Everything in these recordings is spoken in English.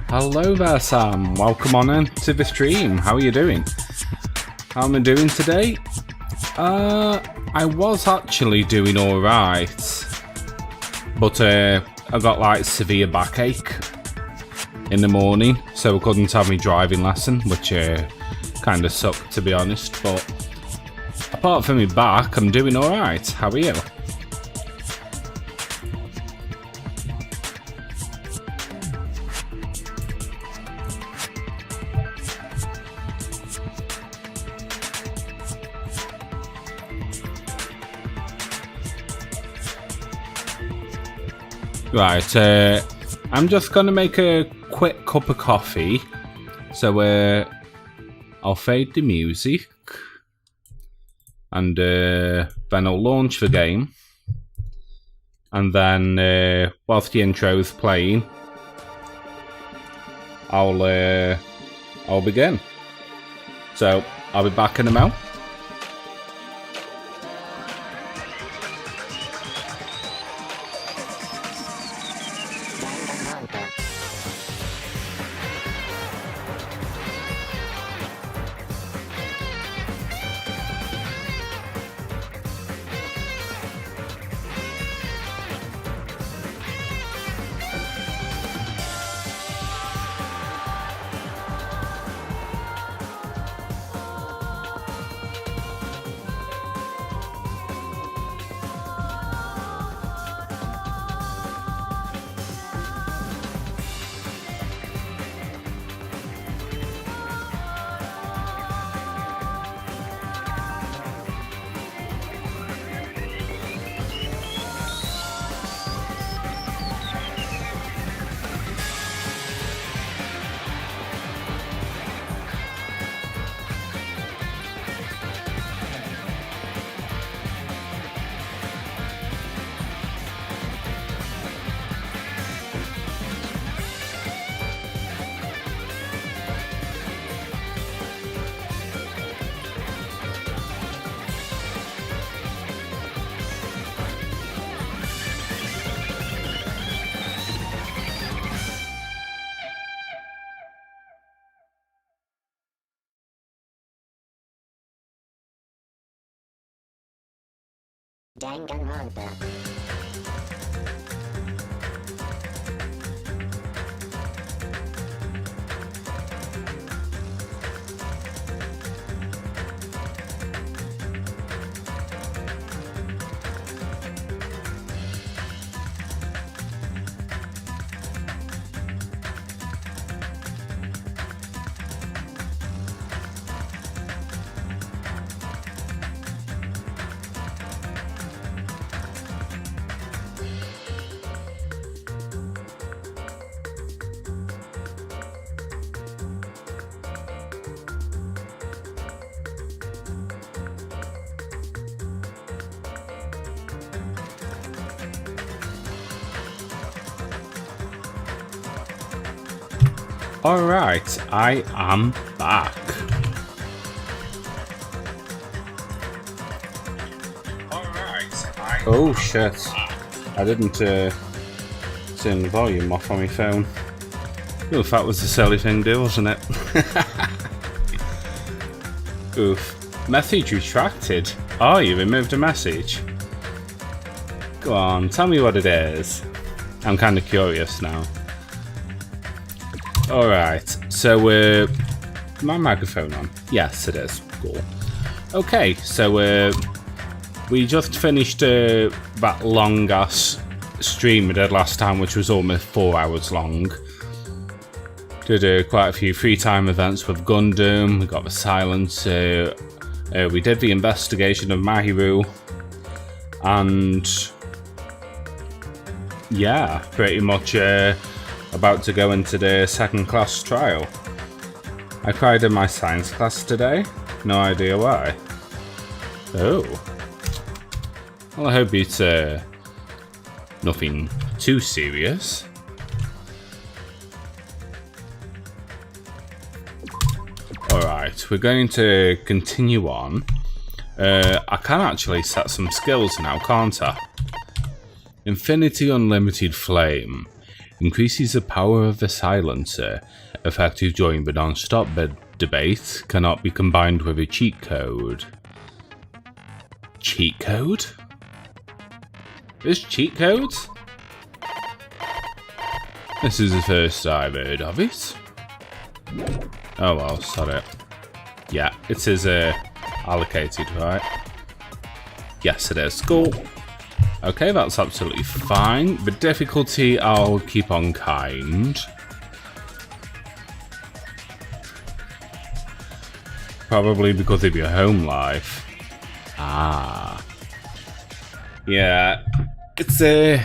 Hello there, Sam. Welcome on into the stream. How are you doing? How am I doing today? I was actually doing alright. But I got like severe backache in the morning, so I couldn't have my driving lesson, which kind of sucked to be honest. But apart from my back, I'm doing alright. How are you? Right, I'm just gonna make a quick cup of coffee, so I'll fade the music, and then I'll launch the game, and then whilst the intro's playing, I'll begin. So I'll be back in a moment. Danganronpa. Alright, I am back. Oh shit, I didn't turn the volume off on my phone. Oof, that was a silly thing to do, wasn't it? Oof. Message retracted. Oh, you removed a message? Go on, tell me what it is. I'm kind of curious now. Alright, so my microphone on? Yes, it is. Cool. Okay, so we just finished that long ass stream we did last time, which was almost 4 hours long. Did quite a few free time events with Gundam, we got the silence, we did the investigation of Mahiru, and yeah, pretty much about to go into the second class trial. I cried in my science class today, no idea why. Oh. Well, I hope it's nothing too serious. Alright, we're going to continue on. I can actually set some skills now, can't I? Infinity Unlimited Flame. Increases the power of the silencer. Effective during the non-stop debate. Cannot be combined with a cheat code. Cheat code? There's cheat codes? This is the first I've heard of it. Oh well, sorry. Yeah, it is allocated, right? Yes, it is. Cool. Okay, that's absolutely fine. The difficulty, I'll keep on kind. Probably because of your home life. Ah. Yeah, it's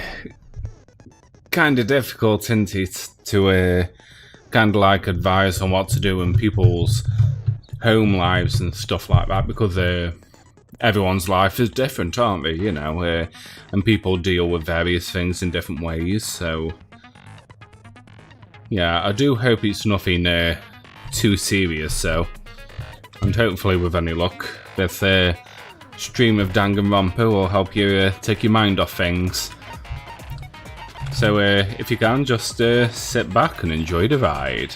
kind of difficult, isn't it, to kind of like advise on what to do in people's home lives and stuff like that, because everyone's life is different, aren't they? You know, and people deal with various things in different ways. So, yeah, I do hope it's nothing too serious. So, and hopefully, with any luck, this stream of Danganronpa will help you take your mind off things. So, if you can, just sit back and enjoy the ride.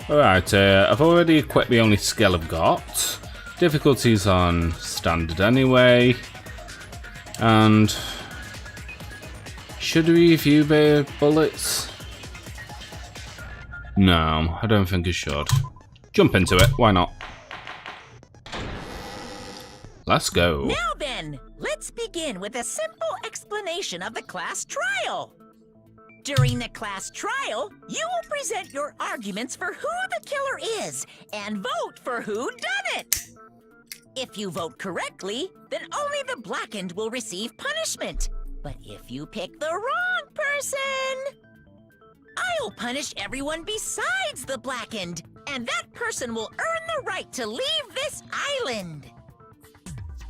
Alright, I've already equipped the only skill I've got. Difficulties on standard anyway. And should we review the bullets? No, I don't think I should. Jump into it, why not? Let's go. Now then, let's begin with a simple explanation of the class trial. During the class trial, you will present your arguments for who the killer is and vote for who done it. If you vote correctly, then only the blackened will receive punishment. But if you pick the wrong person, I'll punish everyone besides the blackened, and that person will earn the right to leave this island.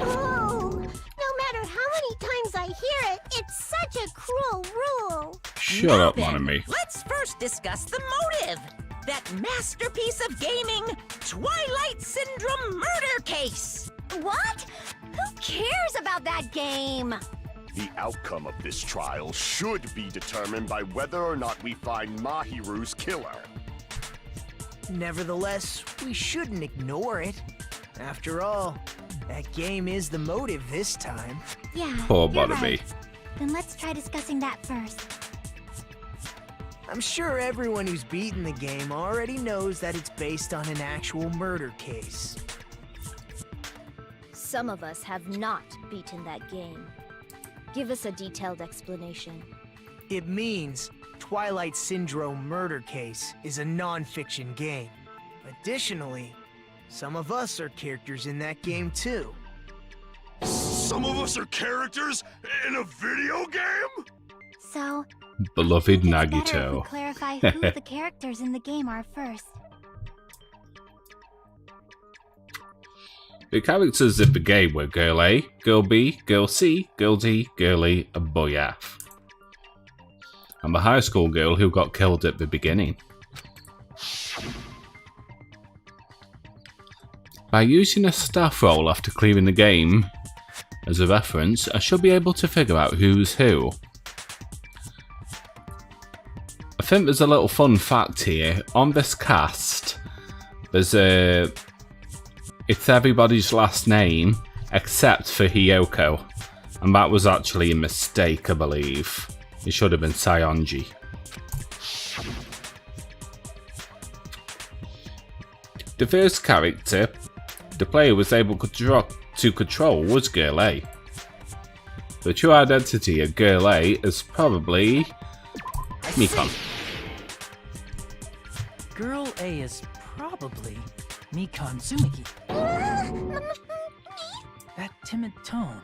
Oh, no matter how many times I hear it, it's such a cruel rule. Shut Now up, then, Monomi. Let's first discuss the motive. That masterpiece of gaming, Twilight Syndrome murder case. What? Who cares about that game? The outcome of this trial should be determined by whether or not we find Mahiru's killer. Nevertheless, we shouldn't ignore it. After all, that game is the motive this time. Yeah, Poor you're Monomi. right. Then let's try discussing that first. I'm sure everyone who's beaten the game already knows that it's based on an actual murder case. Some of us have not beaten that game. Give us a detailed explanation. It means Twilight Syndrome Murder Case is a non-fiction game. Additionally, some of us are characters in that game too. Some of us are characters in a video game? So, Beloved it's better if we Nagito. clarify who the characters in the game are first. The characters of the game were Girl A, Girl B, Girl C, Girl D, Girl E, and Boy F. And the high school girl who got killed at the beginning. By using a staff roll after clearing the game as a reference, I should be able to figure out who's who. I think there's a little fun fact here. On this cast, there's it's everybody's last name except for Hiyoko. And that was actually a mistake, I believe. It should have been Sayonji. The first character the player was able to control was Girl A. The true identity of Girl A is probably Mikon. Girl A is probably Mikon Tsumiki. That timid tone.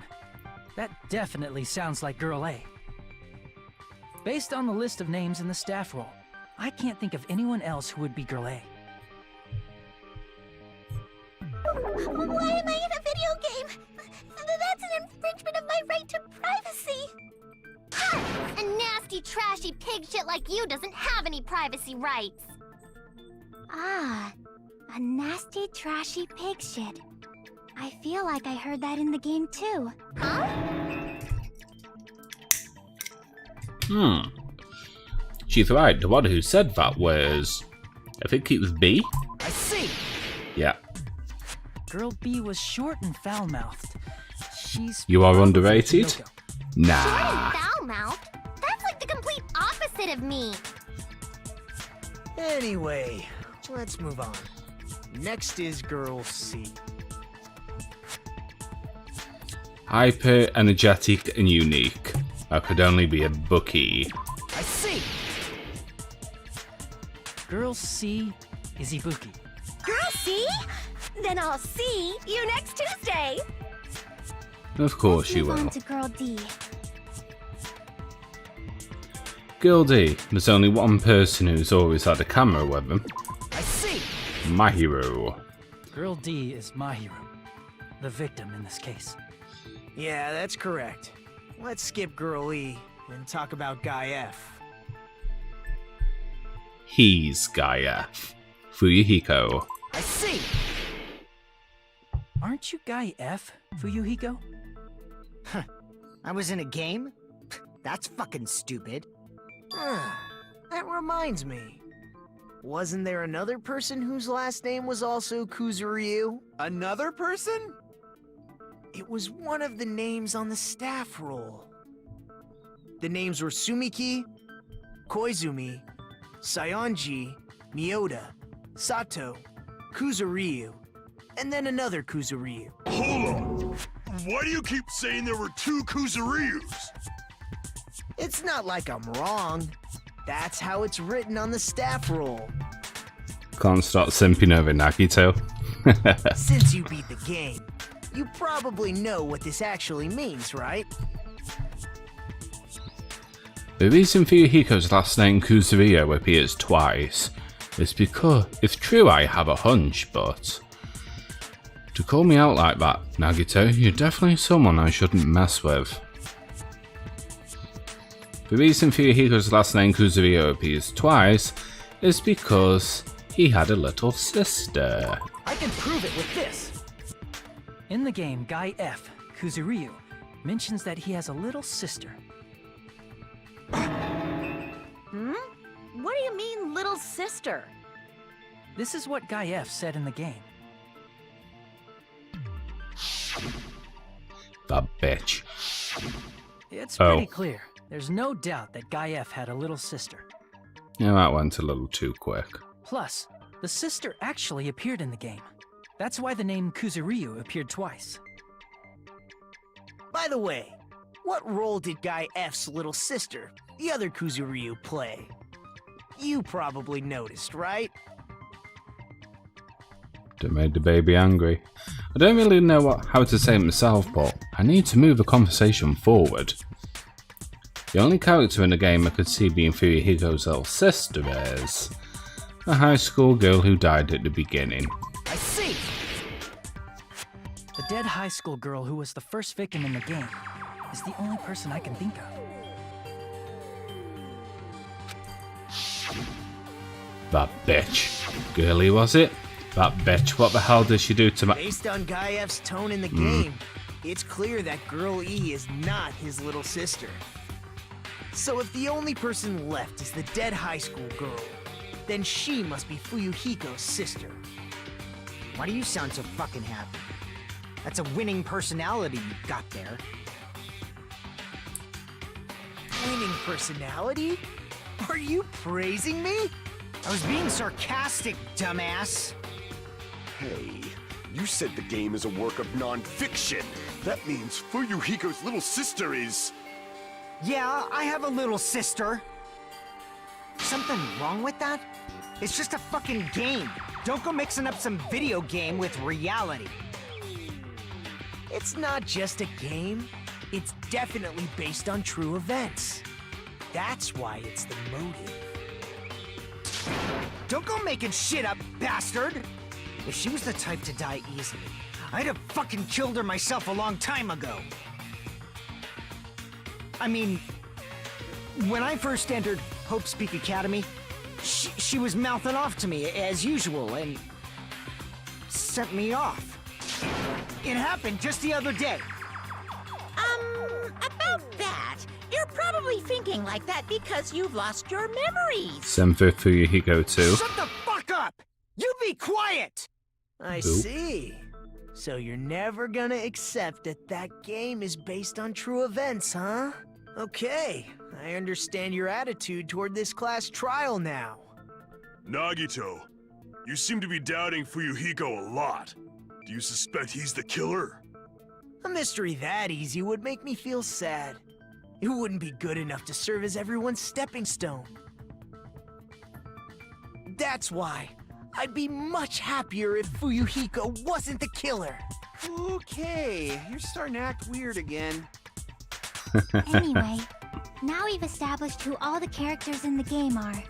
That definitely sounds like Girl A. Based on the list of names in the staff roll, I can't think of anyone else who would be Girl A. Why am I in a video game? That's an infringement of my right to privacy. A nasty, trashy pig shit like you doesn't have any privacy rights. Ah, a nasty, trashy pig shit. I feel like I heard that in the game too. Huh? she's right. The one who said that was... I think it was B? I see. Yeah. Girl B was short and foul-mouthed. She's... You are probably underrated? Kyoko. Nah. Foul-mouthed? That's like the complete opposite of me. Anyway, let's move on. Next is Girl C. Hyper, energetic, and unique. That could only be a bookie. I see. Girl C is Ibuki. Girl C? Then I'll see you next Tuesday. Of course you Move on will. to Girl D. Girl D, there's only one person who's always had a camera with them. I see. My hero. Girl D is my hero. The victim in this case. Yeah, that's correct. Let's skip Girl E and talk about Guy F. He's Guy F. Fuyuhiko. I see. Aren't you Guy F, Fuyuhiko? I was in a game? That's fucking stupid. That reminds me. Wasn't there another person whose last name was also Kuzuryu? Another person? It was one of the names on the staff roll. The names were Sumiki, Koizumi, Sayonji, Miyota, Sato, Kuzuryu, and then another Kuzuryu. Hold on. Why do you keep saying there were two Kuzuryus? It's not like I'm wrong. That's how it's written on the staff roll. Can't stop simping over Nagito. Since you beat the game, you probably know what this actually means, right? The reason Fuyuhiko's last name Kuzuryu appears twice is because, if true I have a hunch, but... To call me out like that, Nagito, you're definitely someone I shouldn't mess with. The reason Fuyuhiko's last name Kuzuryu appears twice is because he had a little sister. I can prove it with this. In the game, Guy F, Kuzuryu, mentions that he has a little sister. What do you mean, little sister? This is what Guy F said in the game. That bitch. It's Oh. pretty clear. There's no doubt that Guy F had a little sister. Yeah, that went a little too quick. Plus, the sister actually appeared in the game. That's why the name Kuzuryu appeared twice. By the way, what role did Guy F's little sister, the other Kuzuryu, play? You probably noticed, right? That made the baby angry. I don't really know how to say it myself, but I need to move the conversation forward. The only character in the game I could see being Fuyuhiko's little sister is a high school girl who died at the beginning. I see. The dead high school girl who was the first victim in the game is the only person I can think of. That bitch. Girly, was it? That bitch, what the hell did she do to my... Based on Guy F's tone in the game, it's clear that Girl E is not his little sister. So if the only person left is the dead high school girl, then she must be Fuyuhiko's sister. Why do you sound so fucking happy? That's a winning personality you got there. Winning personality? Are you praising me? I was being sarcastic, dumbass. Hey, you said the game is a work of non-fiction. That means Fuyuhiko's little sister is... Yeah, I have a little sister. Something wrong with that? It's just a fucking game. Don't go mixing up some video game with reality. It's not just a game. It's definitely based on true events. That's why it's the motive. Don't go making shit up, bastard! If she was the type to die easily, I'd have fucking killed her myself a long time ago. I mean, when I first entered Hope's Peak Academy, she was mouthing off to me as usual and sent me off. It happened just the other day. About that, you're probably probably thinking like that because you've lost your memories. Same for Fuyuhiko too. Shut the fuck up! You be quiet! I see. So you're never gonna accept that that game is based on true events, huh? Okay, I understand your attitude toward this class trial now. Nagito, you seem to be doubting Fuyuhiko a lot. Do you suspect he's the killer? A mystery that easy would make me feel sad. It wouldn't be good enough to serve as everyone's stepping stone. That's why I'd be much happier if Fuyuhiko wasn't the killer. Okay, you're starting to act weird again. Anyway, now we've established who all the characters in the game are.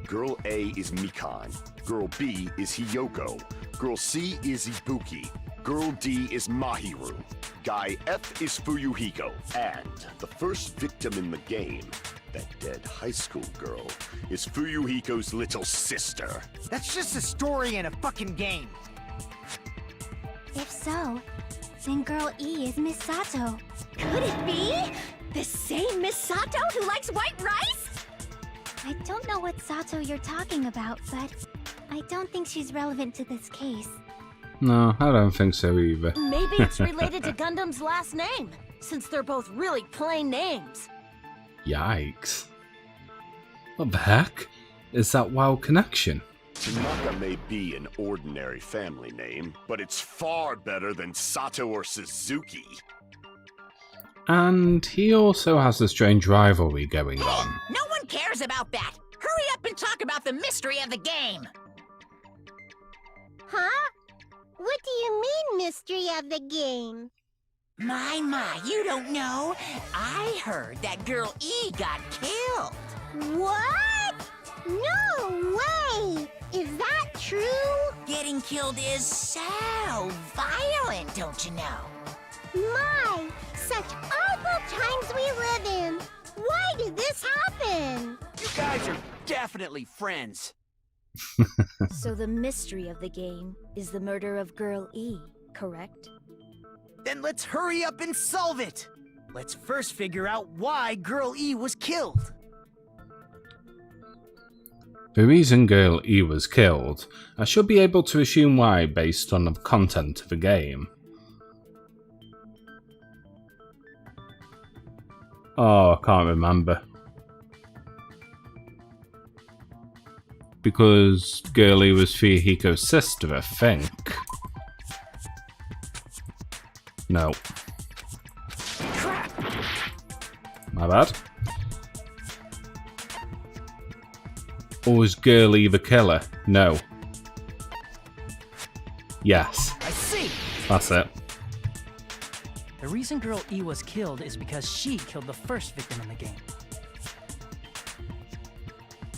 Girl A is Mikan. Girl B is Hiyoko. Girl C is Ibuki. Girl D is Mahiru. Guy F is Fuyuhiko. And the first victim in the game, that dead high school girl, is Fuyuhiko's little sister. That's just a story in a fucking game. If so, then Girl E is Miss Sato. Could it be? The same Miss Sato who likes white rice? I don't know what Sato you're talking about, but I don't think she's relevant to this case. No, I don't think so either. Maybe it's related to Gundam's last name, since they're both really plain names. Yikes. What the heck? Is that WoW connection? Tanaka may be an ordinary family name, but it's far better than Sato or Suzuki. And he also has a strange rivalry going on. No one cares about that. Hurry up and talk about the mystery of the game. Huh? What do you mean, mystery of the game? My, you don't know. I heard that Girl E got killed. What? No way! Is that true? Getting killed is so violent, don't you know? My, such awful times we live in. Why did this happen? You guys are definitely friends. So the mystery of the game is the murder of Girl E, correct? Then let's hurry up and solve it. Let's first figure out why Girl E was killed. The reason Girl E was killed, I should be able to assume why based on the content of the game. Oh, I can't remember. Because Girl E was Fuyuhiko's sister, I think. No. My bad. Or was Girl E the killer? No. Yes. I see. That's it. The reason Girl E was killed is because she killed the first victim in the game.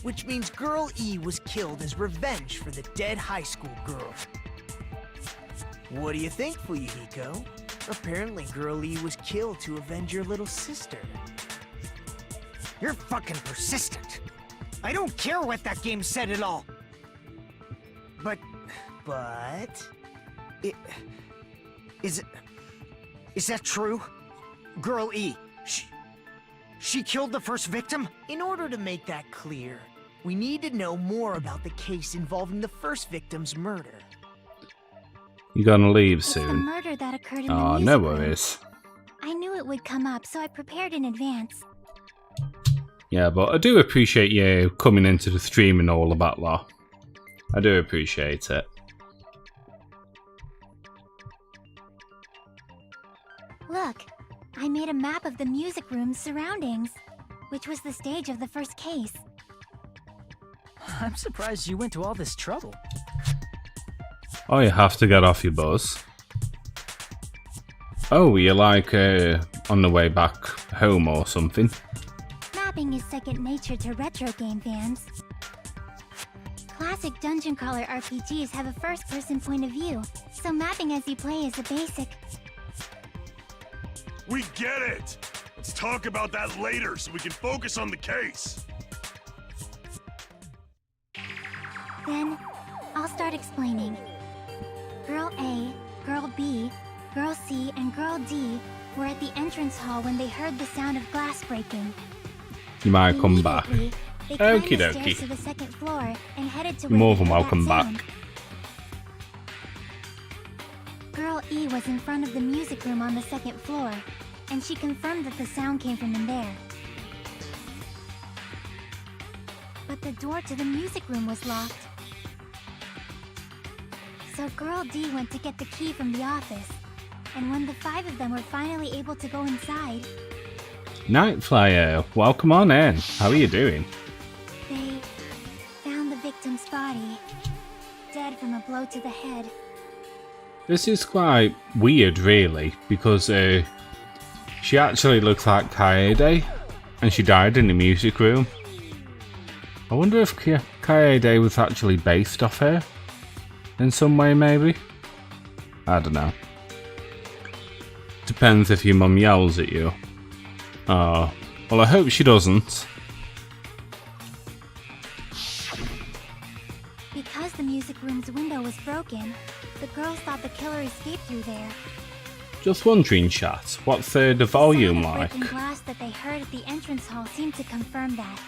Which means Girl E was killed as revenge for the dead high school girl. What do you think, Fuyuhiko? Apparently Girl E was killed to avenge your little sister. You're fucking persistent. I don't care what that game said at all. But... Is that true? Girl E, she killed the first victim? In order to make that clear, we need to know more about the case involving the first victim's murder. You gonna leave It's the soon? murder that occurred in the Oh, music no room. worries. I knew it would come up, so I prepared in advance. Yeah, but I do appreciate you coming into the stream and all of that lot. I do appreciate it. Look, I made a map of the music room's surroundings, which was the stage of the first case. I'm surprised you went to all this trouble. Oh, you have to get off your bus. Oh, you're like on the way back home or something. Mapping is second nature to retro game fans. Classic dungeon crawler RPGs have a first-person point of view, so mapping as you play is a basic. We get it! Let's talk about that later so we can focus on the case. Then, I'll start explaining. Girl A, Girl B, Girl C, and Girl D were at the entrance hall when they heard the sound of glass breaking. You might come back. Immediately, they climbed Okie the dokie. stairs to the second floor and headed to You're more where than they heard welcome that sound. back. Girl E was in front of the music room on the second floor, and she confirmed that the sound came from in there. But the door to the music room was locked. So Girl D went to get the key from the office, and when the 5 of them were finally able to go inside, Nightflyer, welcome on in. How are you doing? they found the victim's body, dead from a blow to the head. This is quite weird, really, because she actually looks like Kaede, and she died in the music room. I wonder if Kaede was actually based off her in some way, maybe? I don't know. Depends if your mum yells at you. Oh, well, I hope she doesn't. Because the music room's window was broken, the girls thought the killer escaped through there. Just wondering, chat, what's the volume The sound of like? breaking glass that they heard at the entrance hall seemed to confirm that.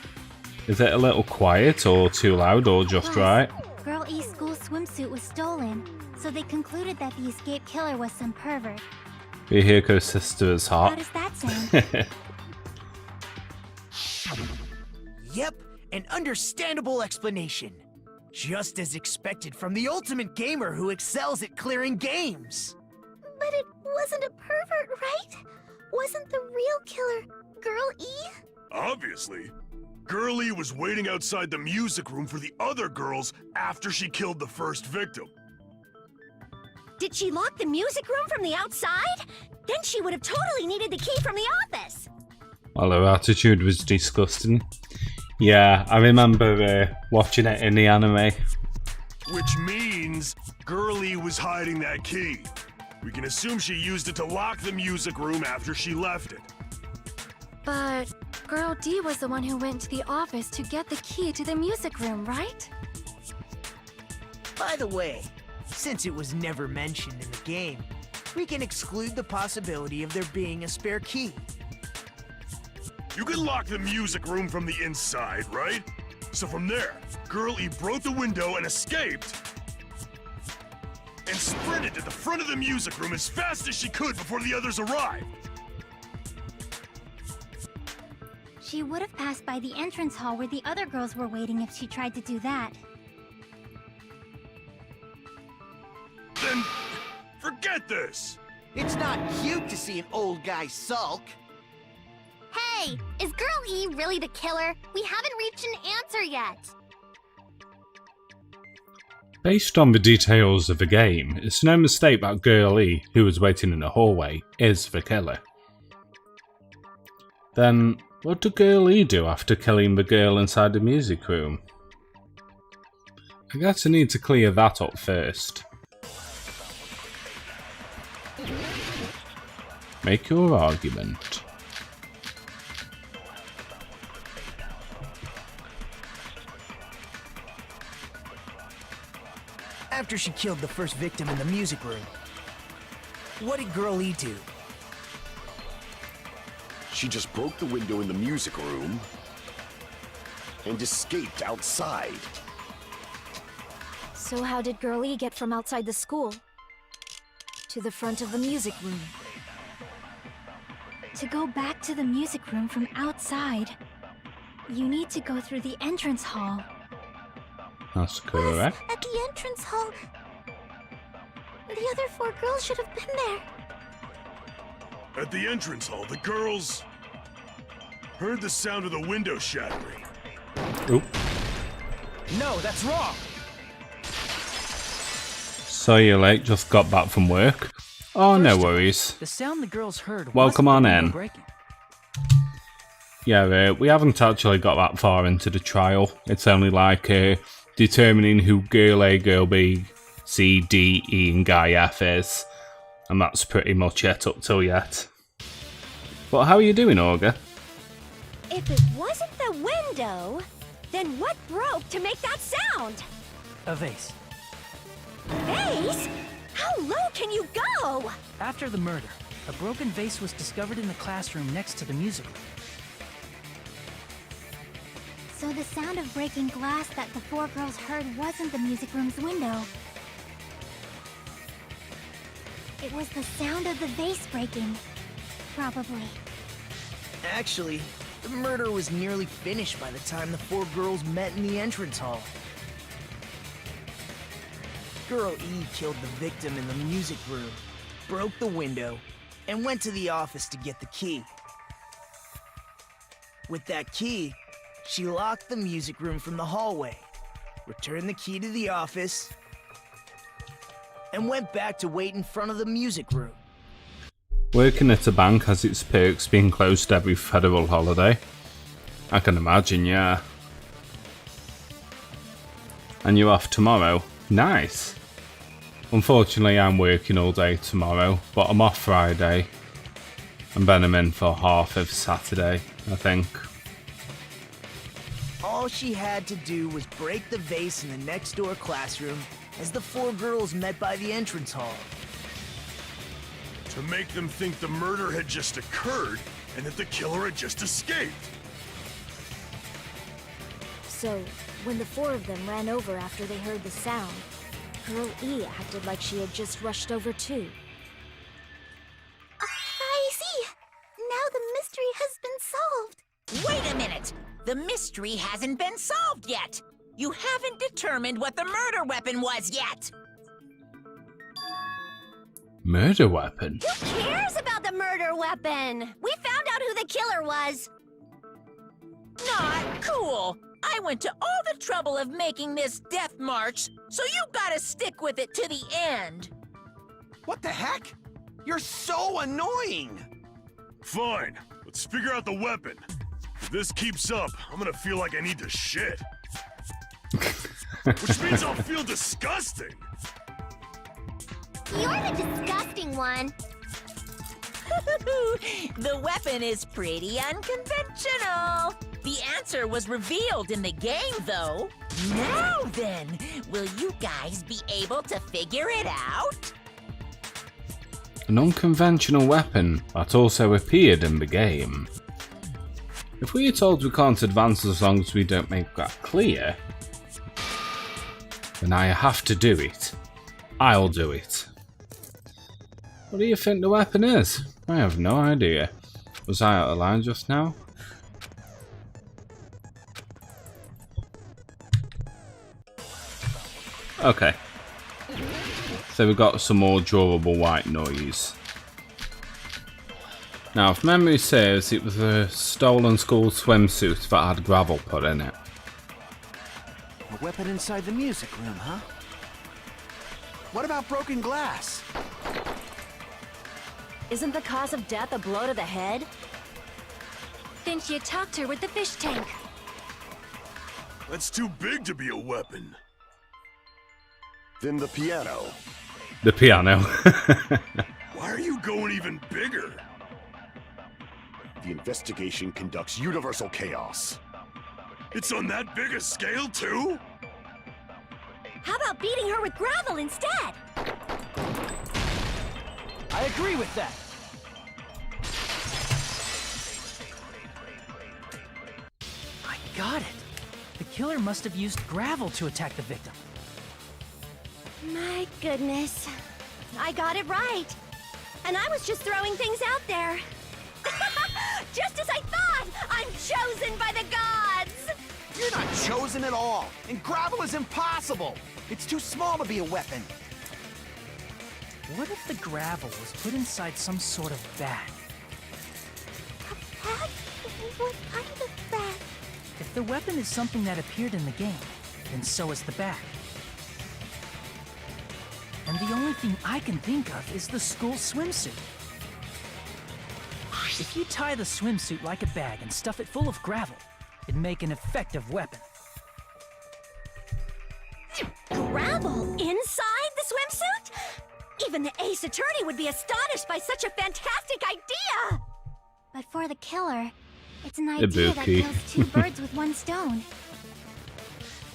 Is it a little quiet, or too loud, or just Plus, right? Girl E's school swimsuit was stolen, so they concluded that the escaped killer was some pervert. Rihiko's sister is How hot. does that sound? Yep, an understandable explanation. Just as expected from the ultimate gamer who excels at clearing games. But it wasn't a pervert, right? Wasn't the real killer Girl E? Obviously. Girlie was waiting outside the music room for the other girls after she killed the first victim. Did she lock the music room from the outside? Then she would have totally needed the key from the office. Well, her attitude was disgusting. Yeah, I remember watching it in the anime. Which means Girlie was hiding that key. We can assume she used it to lock the music room after she left it. But Girl D was the one who went to the office to get the key to the music room, right? By the way, since it was never mentioned in the game, we can exclude the possibility of there being a spare key. You can lock the music room from the inside, right? So from there, Girlie broke the window and escaped. And sprinted to the front of the music room as fast as she could before the others arrived. She would have passed by the entrance hall where the other girls were waiting if she tried to do that. Then, forget this! It's not cute to see an old guy sulk. Hey, is Girl E really the killer? We haven't reached an answer yet. Based on the details of the game, it's no mistake that Girl E, who was waiting in the hallway, is the killer. Then, what did Girl E do after killing the girl inside the music room? I guess I need to clear that up first. Make your argument. After she killed the first victim in the music room, what did Girl E do? She just broke the window in the music room and escaped outside. So how did Girl E get from outside the school to the front of the music room? To go back to the music room from outside, you need to go through the entrance hall. That's correct. At the entrance hall, the other 4 girls should have been there. At the entrance hall, the girls heard the sound of the window shattering. Oop. No, that's wrong! So you're late, just got back from work. Oh, no worries. The sound the girls heard Welcome wasn't on the window in. breaking. Yeah, we haven't actually got that far into the trial. It's only like determining who Girl A, Girl B, C, D, E, and Guy F is. And that's pretty much it up till yet. But how are you doing, Olga? If it wasn't the window, then what broke to make that sound? A vase. Vase? How low can you go? After the murder, a broken vase was discovered in the classroom next to the music room. So the sound of breaking glass that the four girls heard wasn't the music room's window. It was the sound of the vase breaking. Probably. Actually, the murder was nearly finished by the time the four girls met in the entrance hall. Girl E killed the victim in the music room, broke the window, and went to the office to get the key. With that key, she locked the music room from the hallway, returned the key to the office, and went back to wait in front of the music room. Working at a bank has its perks being closed every federal holiday. I can imagine, yeah. And you're off tomorrow? Nice. Unfortunately, I'm working all day tomorrow, but I'm off Friday. And then I'm in for half of Saturday, I think. All she had to do was break the vase in the next door classroom as the four girls met by the entrance hall. To make them think the murder had just occurred and that the killer had just escaped. So, when the four of them ran over after they heard the sound, Girl E acted like she had just rushed over too. I see. Now the mystery has been solved. Wait a minute! The mystery hasn't been solved yet! You haven't determined what the murder weapon was yet! Murder weapon? Who cares about the murder weapon? We found out who the killer was. Not cool! I went to all the trouble of making this death march, so you gotta stick with it to the end! What the heck? You're so annoying! Fine, let's figure out the weapon. If this keeps up, I'm gonna feel like I need to shit. Which means I'll feel disgusting. You're the disgusting one. The weapon is pretty unconventional. The answer was revealed in the game, though. Now then, will you guys be able to figure it out? An unconventional weapon that also appeared in the game. If we are told we can't advance as long as we don't make that clear, then I have to do it. I'll do it. What do you think the weapon is? I have no idea. Was I out of line just now? Okay. So we've got some more durable white noise. Now, if memory serves, it was a stolen school swimsuit that had gravel put in it. A weapon inside the music room, huh? What about broken glass? Isn't the cause of death a blow to the head? Then she attacked her with the fish tank. That's too big to be a weapon. Then the piano. The piano. Why are you going even bigger? The investigation conducts universal chaos. It's on that big a scale, too? How about beating her with gravel instead? I agree with that. I got it. The killer must have used gravel to attack the victim. My goodness. I got it right. And I was just throwing things out there. Just as I thought! I'm chosen by the gods! You're not chosen at all, and gravel is impossible. It's too small to be a weapon. What if the gravel was put inside some sort of bag? A bag? What kind of bag? If the weapon is something that appeared in the game, then so is the bag. And the only thing I can think of is the school swimsuit. If you tie the swimsuit like a bag and stuff it full of gravel, it'd make an effective weapon. Gravel inside the swimsuit? Even the ace attorney would be astonished by such a fantastic idea! But for the killer, it's an idea that Ibuki. kills two birds with one stone.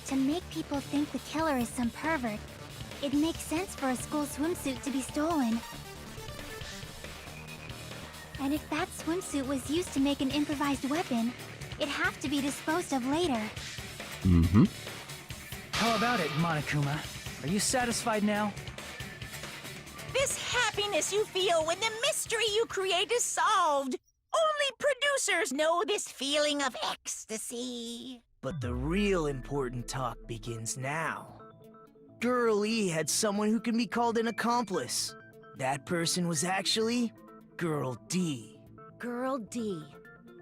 To make people think the killer is some pervert, it makes sense for a school swimsuit to be stolen. And if that swimsuit was used to make an improvised weapon, it'd have to be disposed of later. Mm-hmm. How about it, Monokuma? Are you satisfied now? This happiness you feel when the mystery you create is solved. Only producers know this feeling of ecstasy. But the real important talk begins now. Girl E had someone who can be called an accomplice. That person was actually Girl D. Girl D.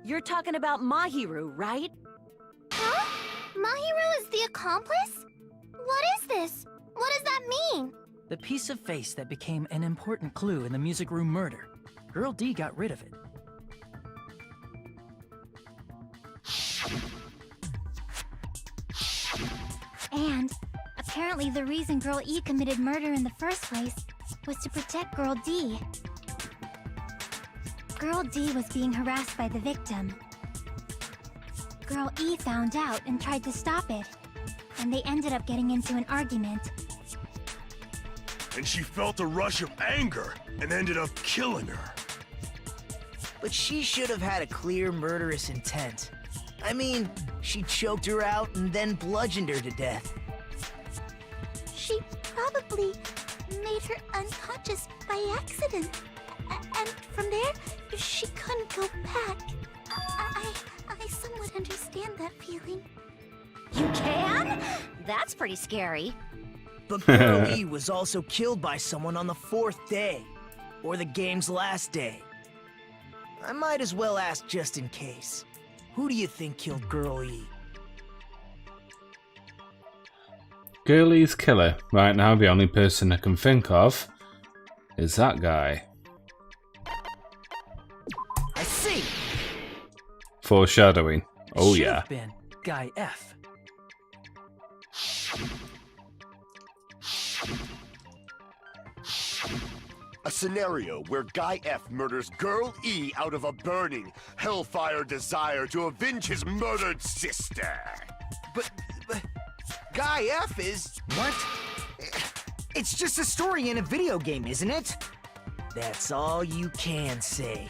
You're talking about Mahiru, right? Huh? Mahiru is the accomplice? What is this? What does that mean? The piece of face that became an important clue in the music room murder. Girl D got rid of it. And apparently the reason Girl E committed murder in the first place was to protect Girl D. Girl D was being harassed by the victim. Girl E found out and tried to stop it, and they ended up getting into an argument. And she felt a rush of anger and ended up killing her. But she should have had a clear murderous intent. I mean, she choked her out and then bludgeoned her to death. She probably made her unconscious by accident. And from there, she couldn't go back. I somewhat understand that feeling. You can? That's pretty scary. But Girl E was also killed by someone on the 4th day, or the game's last day. I might as well ask just in case. Who do you think killed Girl E? Girlie's killer. Right now, the only person I can think of is that guy. I see! Foreshadowing. Oh Should've yeah. been Guy F. A scenario where Guy F murders Girl E out of a burning, hellfire desire to avenge his murdered sister. But Guy F is... What? It's just a story in a video game, isn't it? That's all you can say.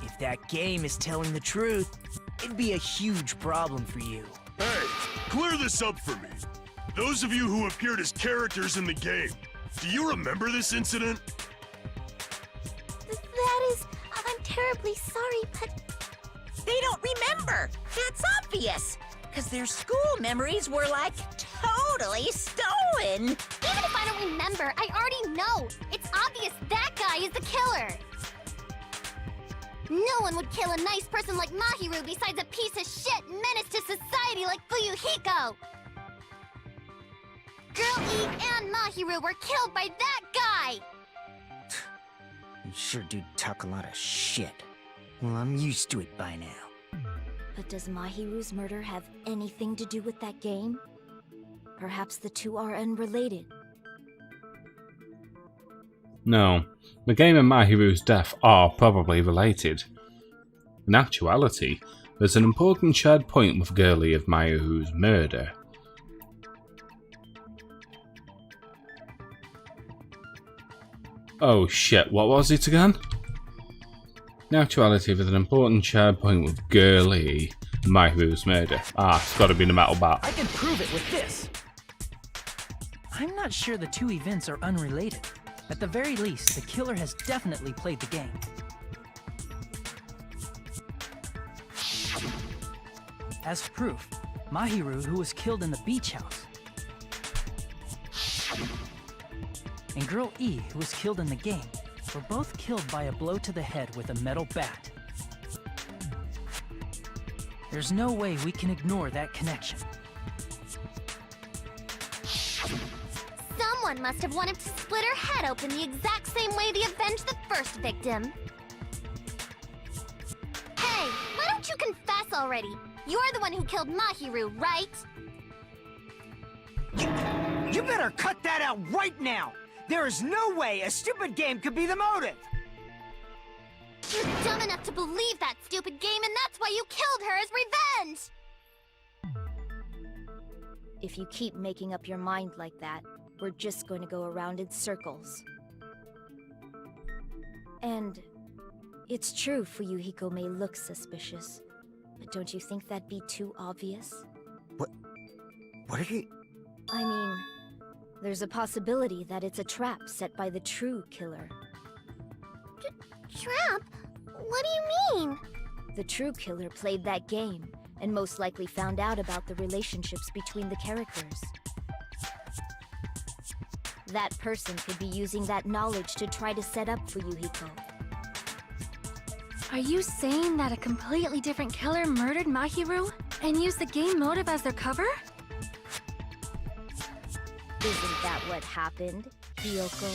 If that game is telling the truth, it'd be a huge problem for you. Hey, clear this up for me. Those of you who appeared as characters in the game, do you remember this incident? That is... I'm terribly sorry, but... They don't remember. That's obvious. Because their school memories were, like, totally stolen. Even if I don't remember, I already know. It's obvious that guy is the killer. No one would kill a nice person like Mahiru besides a piece of shit menace to society like Fuyuhiko. Girl E and Mahiru were killed by that guy. You sure do talk a lot of shit. Well, I'm used to it by now. But does Mahiru's murder have anything to do with that game? Perhaps the two are unrelated. No, the game and Mahiru's death are probably related. In actuality, there's an important shared point with Girlie of Mahiru's murder. Oh shit, what was it again? In actuality, there's an important shared point with Girlie and Mahiru's murder. Ah, it's gotta be the metal bat. I can prove it with this. I'm not sure the two events are unrelated. At the very least, the killer has definitely played the game. As proof, Mahiru, who was killed in the beach house, and Girl E, who was killed in the game, were both killed by a blow to the head with a metal bat. There's no way we can ignore that connection. Someone must have wanted to split her head open the exact same way they avenged the first victim. Hey, why don't you confess already? You're the one who killed Mahiru, right? You better cut that out right now! There is no way a stupid game could be the motive! You're dumb enough to believe that stupid game, and that's why you killed her as revenge! If you keep making up your mind like that, we're just going to go around in circles. And It's true Fuyuhiko may look suspicious, but don't you think that'd be too obvious? What are you... I mean, there's a possibility that it's a trap set by the true killer. Trap? What do you mean? The true killer played that game, and most likely found out about the relationships between the characters. That person could be using that knowledge to try to set up Fuyuhiko. Are you saying that a completely different killer murdered Mahiru and used the game motive as their cover? Isn't that what happened, Hiyoko?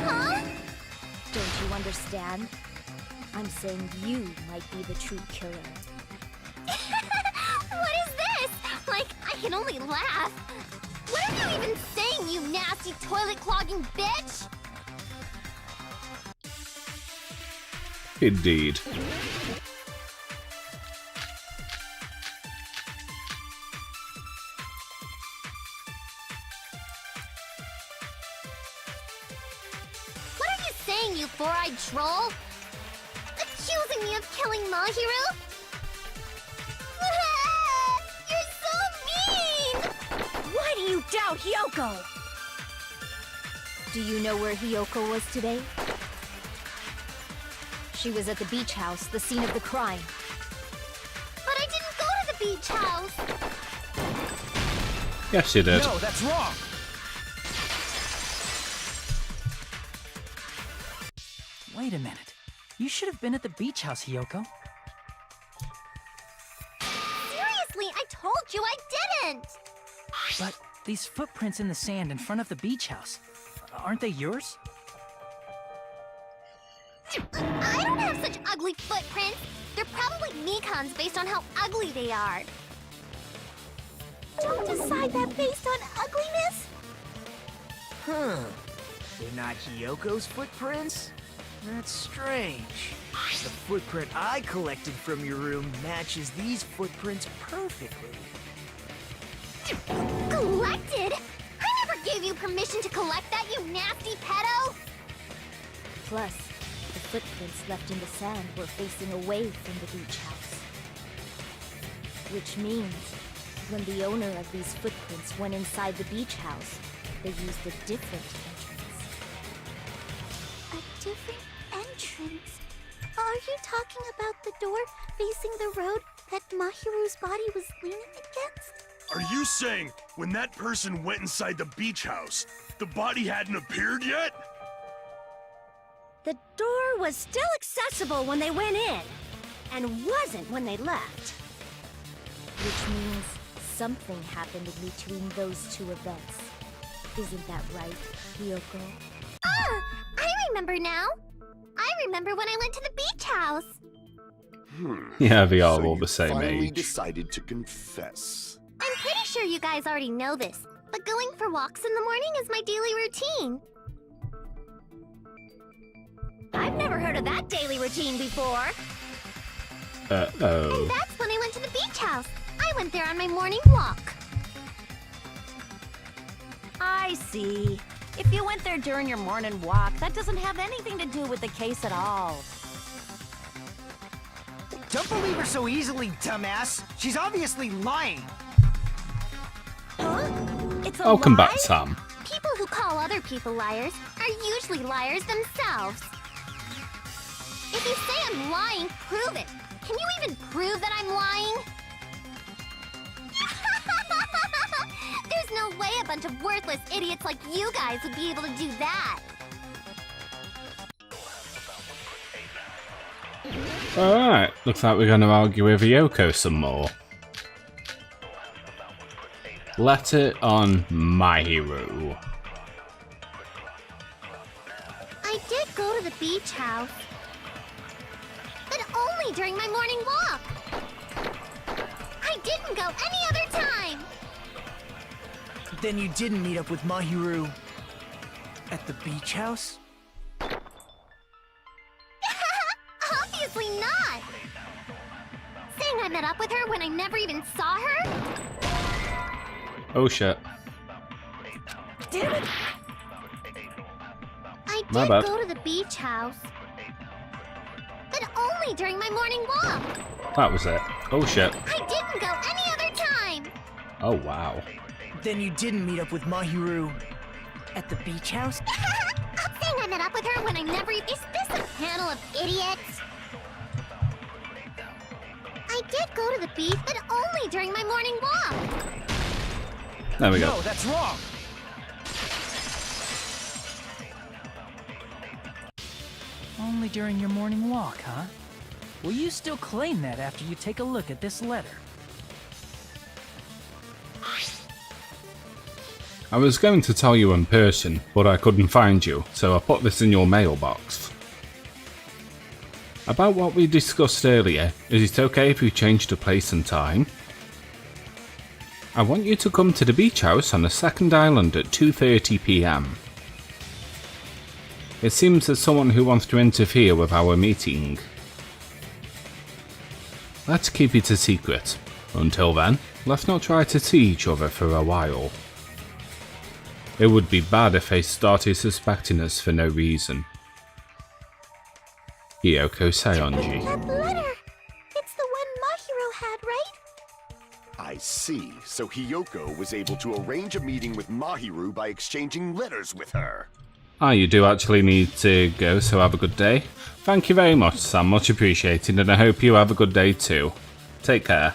Huh? Don't you understand? I'm saying you might be the true killer. What is this? Like, I can only laugh. What are you even saying, you nasty toilet-clogging bitch? Indeed. What are you saying, you four-eyed troll? Accusing me of killing Mahiru? You're so mean! Why do you doubt Hiyoko? Do you know where Hiyoko was today? She was at the beach house, the scene of the crime. But I didn't go to the beach house! Yes, you did. No, that's wrong! Wait a minute. You should have been at the beach house, Hiyoko. Seriously, I told you I didn't! But these footprints in the sand in front of the beach house, aren't they yours? I don't have such ugly footprints! They're probably Mikan's based on how ugly they are. Don't decide that based on ugliness! Huh. They're not Hiyoko's footprints? That's strange. The footprint I collected from your room matches these footprints perfectly. Collected? I never gave you permission to collect that, you nasty pedo! Plus, the footprints left in the sand were facing away from the beach house. Which means, when the owner of these footprints went inside the beach house, they used a different entrance. A different entrance? Are you talking about the door facing the road that Mahiru's body was leaning against? Are you saying when that person went inside the beach house, the body hadn't appeared yet? The door was still accessible when they went in, and wasn't when they left. Which means something happened in between those two events. Isn't that right, Hiyoko? Ah! I remember now! I remember when I went to the beach house! Yeah, they are So all you the same finally age. decided to confess. I'm pretty sure you guys already know this, but going for walks in the morning is my daily routine. I've never heard of that daily routine before. Uh-oh. And that's when I went to the beach house. I went there on my morning walk. I see. If you went there during your morning walk, that doesn't have anything to do with the case at all. Don't believe her so easily, dumbass. She's obviously lying. Huh? It's a Oh, come lie? back, Sam. People who call other people liars are usually liars themselves. If you say I'm lying, prove it. Can you even prove that I'm lying? There's no way a bunch of worthless idiots like you guys would be able to do that. Alright, looks like we're going to argue with Yoko some more. Letter on Mahiru. I did go to the beach house. But only during my morning walk. I didn't go any other time. Then you didn't meet up with Mahiru at the beach house? Obviously not. Saying I met up with her when I never even saw her? Oh shit. Damn it! I My did bad. go to the beach house, but only during my morning walk. That was it. Oh shit. I didn't go any other time. Oh wow. Then you didn't meet up with Mahiru at the beach house? Saying I met up with her when I never... Is this a panel of idiots? I did go to the beach, but only during my morning walk. There we go. No, that's wrong. Only during your morning walk, huh? Will you still claim that after you take a look at this letter? I was going to tell you in person, but I couldn't find you, so I put this in your mailbox. About what we discussed earlier, is it okay if we change the place and time? I want you to come to the beach house on the second island at 2:30 PM. It seems there's someone who wants to interfere with our meeting. Let's keep it a secret. Until then, let's not try to see each other for a while. It would be bad if they started suspecting us for no reason. Hiyoko Sayonji. That letter! It's the one Mahiru had, right? I see. So Hiyoko was able to arrange a meeting with Mahiru by exchanging letters with her. Ah, you do actually need to go, so have a good day. Thank you very much, Sam. Much appreciated, and I hope you have a good day too. Take care.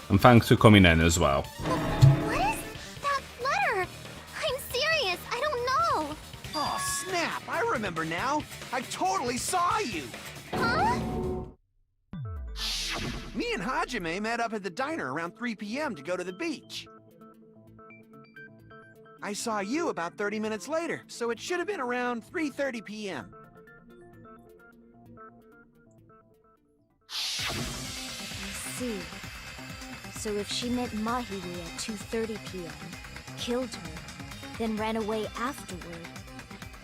And thanks for coming in as well. What is that letter? I'm serious, I don't know. Oh, snap! I remember now. I totally saw you. Huh? Me and Hajime met up at the diner around 3 p.m. to go to the beach. I saw you about 30 minutes later, so it should have been around 3:30 p.m. I see. So if she met Mahiru at 2:30 p.m., killed her, then ran away afterward,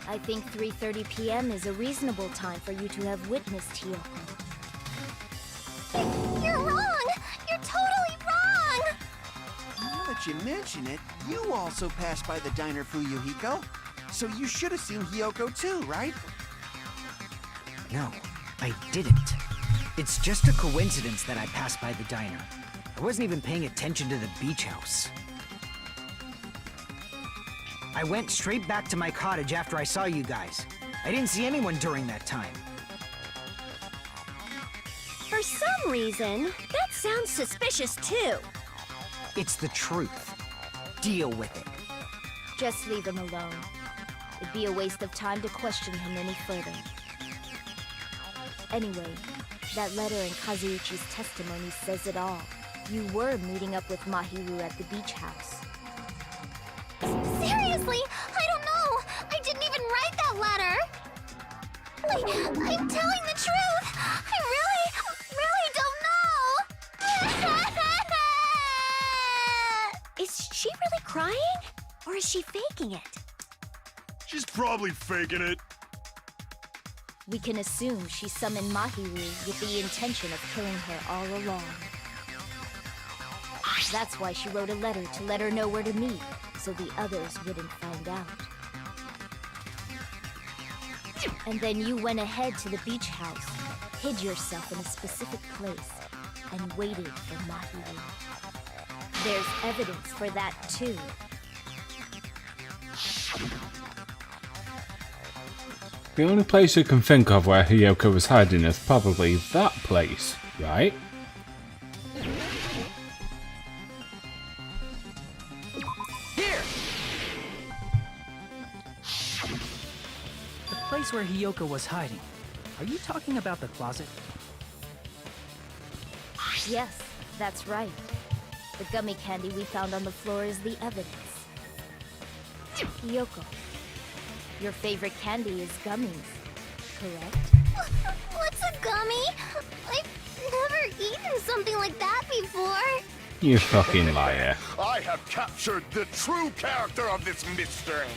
I think 3:30 p.m. is a reasonable time for you to have witnessed Hiyoko. You're wrong! You're totally wrong! Now that you mention it, you also passed by the diner, Fuyuhiko. So you should have seen Hiyoko too, right? No, I didn't. It's just a coincidence that I passed by the diner. I wasn't even paying attention to the beach house. I went straight back to my cottage after I saw you guys. I didn't see anyone during that time. For some reason, that sounds suspicious too. It's the truth. Deal with it. Just leave him alone. It'd be a waste of time to question him any further. Anyway, that letter in Kazuichi's testimony says it all. You were meeting up with Mahiru at the beach house. Seriously, I don't know. I didn't even write that letter. I'm telling the truth. I really don't know. Is she really crying? Or is she faking it? She's probably faking it. We can assume she summoned Mahiru with the intention of killing her all along. That's why she wrote a letter to let her know where to meet, so the others wouldn't find out. And then you went ahead to the beach house, hid yourself in a specific place, and waited for Mahiru. There's evidence for that too. The only place I can think of where Hiyoko was hiding is probably that place, right? Here! The place where Hiyoko was hiding. Are you talking about the closet? Yes, that's right. The gummy candy we found on the floor is the evidence. Hiyoko, your favorite candy is gummies, correct? What's a gummy? I've never eaten something like that before. You fucking liar. I have captured the true character of this mystery.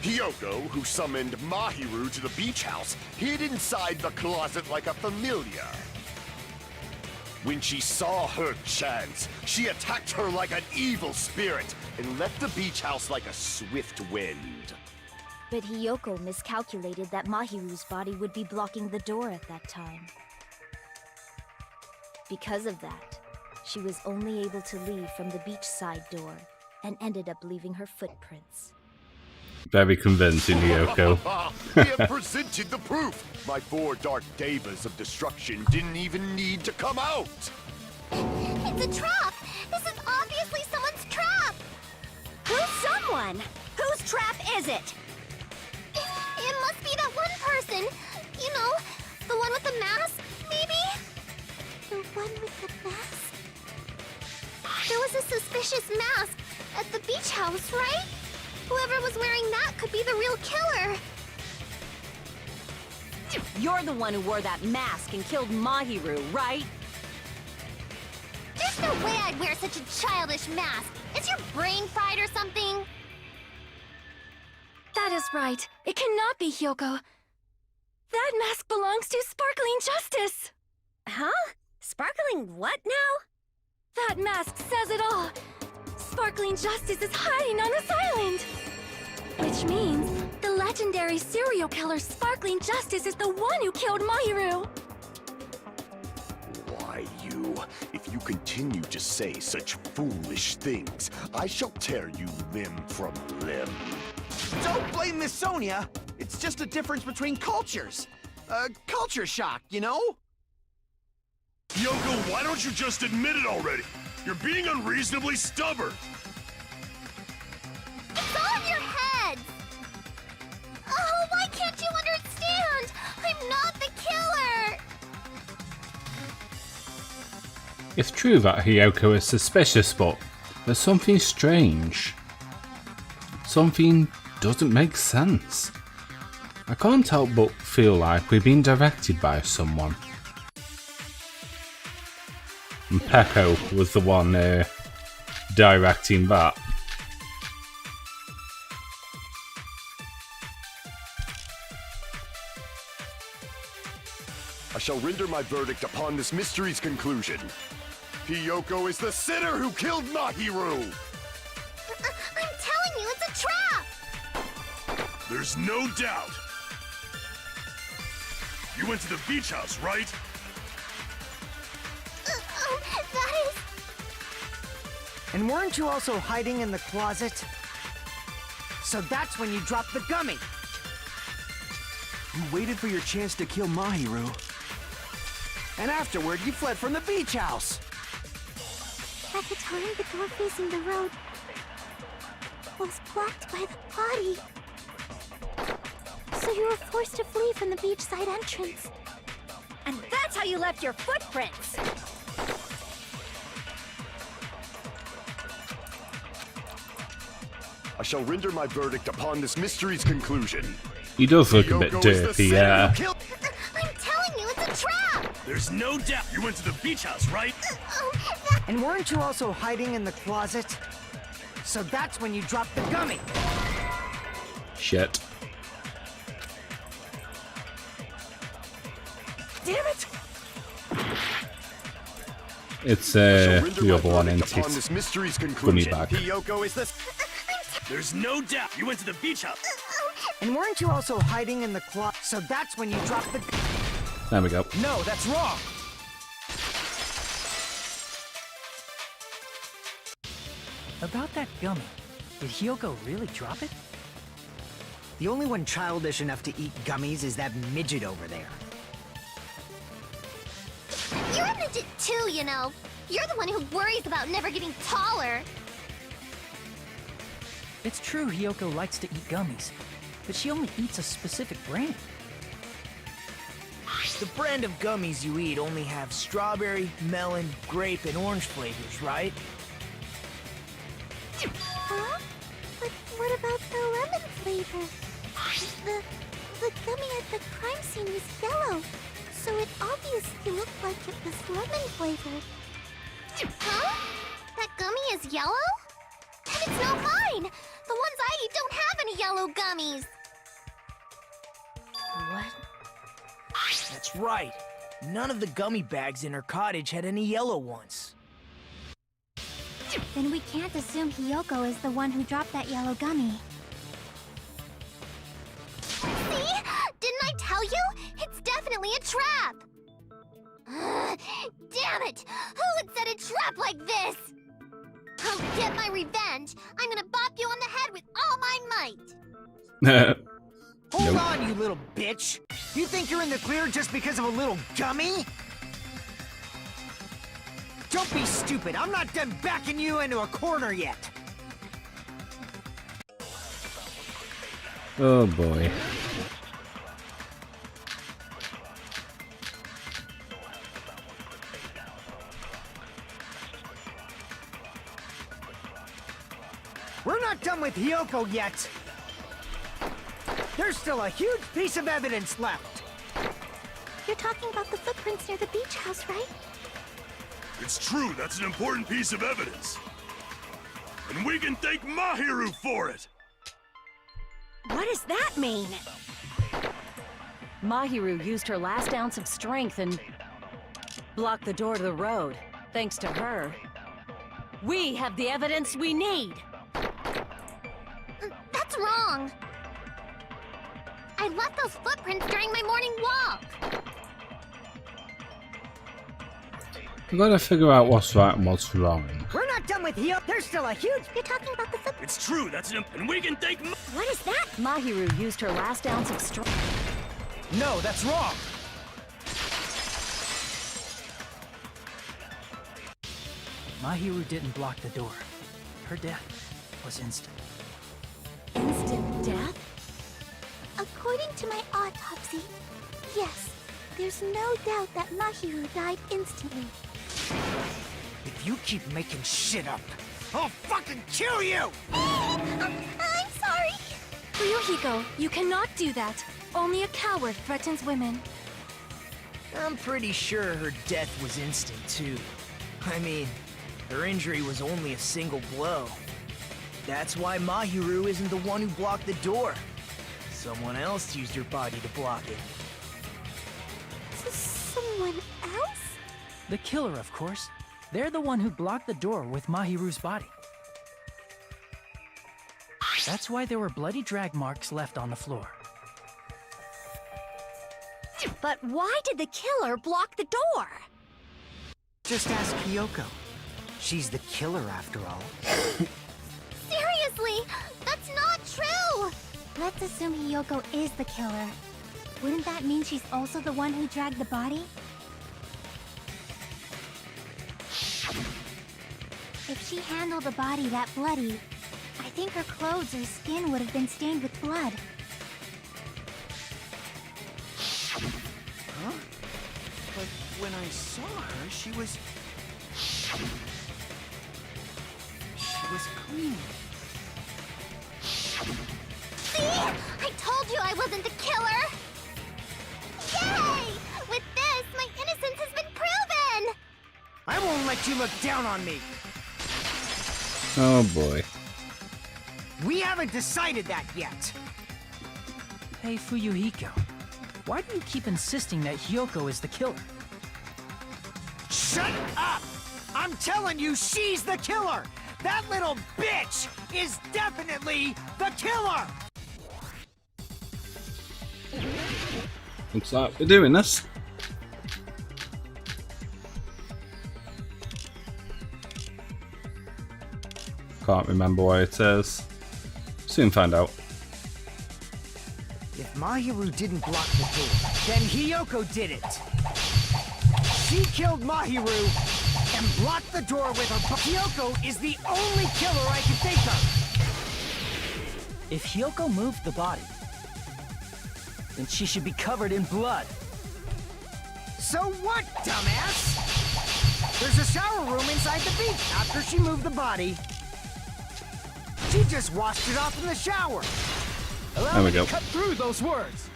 Hiyoko, who summoned Mahiru to the beach house, hid inside the closet like a familiar. When she saw her chance, she attacked her like an evil spirit and left the beach house like a swift wind. But Hiyoko miscalculated that Mahiru's body would be blocking the door at that time. Because of that, she was only able to leave from the beachside door and ended up leaving her footprints. Very convincing, Hiyoko. We have presented the proof. My 4 dark devas of destruction didn't even need to come out. It's a trap! This is obviously someone's trap! Who's someone? Whose trap is it? It must be that one person. You know, the one with the mask, maybe? The one with the mask? There was a suspicious mask at the beach house, right? Whoever was wearing that could be the real killer. You're the one who wore that mask and killed Mahiru, right? There's no way I'd wear such a childish mask. Is your brain fried or something? That is right. It cannot be Hiyoko. That mask belongs to Sparkling Justice! Huh? Sparkling what now? That mask says it all. Sparkling Justice is hiding on this island! Which means the legendary serial killer Sparkling Justice is the one who killed Mahiru! Why, you? If you continue to say such foolish things, I shall tear you limb from limb. Don't blame Miss Sonia. It's just a difference between cultures. Culture shock, you know? Yoko, why don't you just admit it already? You're being unreasonably stubborn. It's all in your head! Oh, why can't you understand? I'm not the killer! It's true that Hiyoko is suspicious, but there's something strange. Something doesn't make sense. I can't help but feel like we're being directed by someone. And Peko was the one directing that. I shall render my verdict upon this mystery's conclusion. Hiyoko is the sinner who killed Mahiru! I'm telling you, it's a trap! There's no doubt. You went to the beach house, right? That is... And weren't you also hiding in the closet? So that's when you dropped the gummy! You waited for your chance to kill Mahiru. And afterward, you fled from the beach house. At the time, the door facing the road was blocked by the body. So you were forced to flee from the beachside entrance. And that's how you left your footprints! I shall render my verdict upon this mystery's conclusion. He does look a bit Hiyoko is the dirty, sinner yeah. who killed- I'm telling you, it's a trap! There's no doubt. You went to the beach house, right? And weren't you also hiding in the closet? So that's when you dropped the gummy! Shit. Damn it! It's I shall render the my other one, verdict isn't upon it? this mystery's Gummy conclusion. bag. Hiyoko is the... There's no doubt. You went to the beach house. And weren't you also hiding in the closet? So that's when you dropped the... There we go. No, that's wrong! About that gummy, did Hiyoko really drop it? The only one childish enough to eat gummies is that midget over there. You're a midget too, you know. You're the one who worries about never getting taller. It's true Hiyoko likes to eat gummies, but she only eats a specific brand. The brand of gummies you eat only have strawberry, melon, grape, and orange flavors, right? Huh? But what about the lemon flavor? The gummy at the crime scene was yellow, so it obviously looked like it was lemon flavored. Huh? That gummy is yellow? And it's not mine! The ones I eat don't have any yellow gummies! What? That's right. None of the gummy bags in her cottage had any yellow ones. Then we can't assume Hiyoko is the one who dropped that yellow gummy. it! Who would set a trap like this? I'll get my revenge. I'm gonna bop you on the head with all my might. Hold on, you little bitch! You think you're in the clear just because of a little gummy? Don't be stupid. I'm not done backing you into a corner yet. Oh boy. We're not done with Hiyoko yet. There's still a huge piece of evidence left. You're talking about the footprints near the beach house, right? It's true, that's an important piece of evidence. And we can thank Mahiru for it! What does that mean? Mahiru used her last ounce of strength and blocked the door to the road. Thanks to her, we have the evidence we need. That's wrong. I left those footprints during my morning walk. We've got to figure out what's right and what's wrong. We're not done with Hiyoko. There's still a huge... You're talking about the footprints. It's true, and we can thank What is that? Mahiru used her last ounce of strength. No, that's wrong. Mahiru didn't block the door. Her death was instant. Instant death? According to my autopsy, yes, there's no doubt that Mahiru died instantly. If you keep making shit up, I'll fucking kill you! I'm sorry. Fuyuhiko, you cannot do that. Only a coward threatens women. I'm pretty sure her death was instant, too. I mean, her injury was only a single blow. That's why Mahiru isn't the one who blocked the door. Someone else used her body to block it. Someone else? The killer, of course. They're the one who blocked the door with Mahiru's body. That's why there were bloody drag marks left on the floor. But why did the killer block the door? Just ask Hiyoko. She's the killer, after all. Seriously, that's not true! Let's assume Hiyoko is the killer. Wouldn't that mean she's also the one who dragged the body? If she handled the body that bloody, I think her clothes or skin would have been stained with blood. Huh? But when I saw her, she was clean. See? I told you I wasn't the killer! Yay! With this, my innocence has been proven! I won't let you look down on me! Oh boy. We haven't decided that yet! Hey, Fuyuhiko. Why do you keep insisting that Hiyoko is the killer? Shut up! I'm telling you, she's the killer! That little bitch is definitely the killer! Looks like we're doing this. Can't remember what it is. Soon find out. If Mahiru didn't block the door, then Hiyoko did it. She killed Mahiru and blocked the door with her. Hiyoko is the only killer I can think of. If Hiyoko moved the body, then she should be covered in blood. So what, dumbass? There's a shower room inside the beach. After she moved the body, she just washed it off in the shower. Allow There we me go. to cut through those words.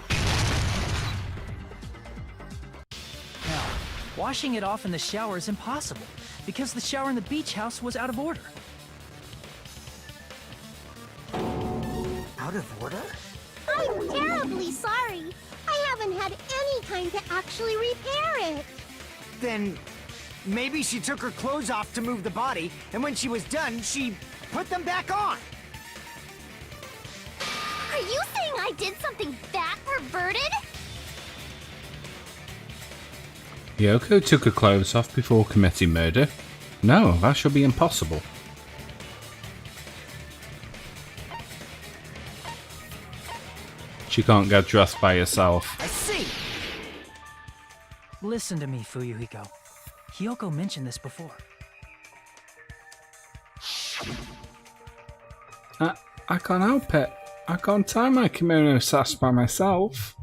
Now, washing it off in the shower is impossible because the shower in the beach house was out of order. Out of order? I'm terribly sorry. I haven't had any time to actually repair it. Then maybe she took her clothes off to move the body, and when she was done, she put them back on. Are you saying I did something that perverted? Hiyoko took her clothes off before committing murder? No, that should be impossible. She can't get dressed by herself. I see. Listen to me, Fuyuhiko. Hiyoko mentioned this before. I can't help it. I can't tie my kimono sash by myself.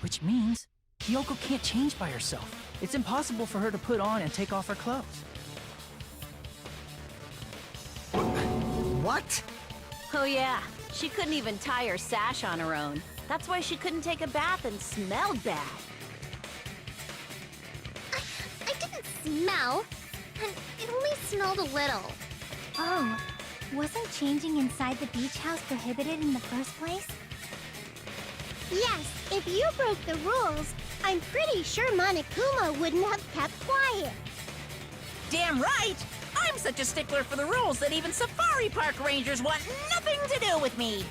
Which means Hiyoko can't change by herself. It's impossible for her to put on and take off her clothes. What? Oh yeah, she couldn't even tie her sash on her own. That's why she couldn't take a bath and smelled bad. I didn't smell, and it only smelled a little. Oh, wasn't changing inside the beach house prohibited in the first place? Yes, if you broke the rules, I'm pretty sure Monokuma wouldn't have kept quiet. Damn right! I'm such a stickler for the rules that even safari park rangers want nothing to do with me!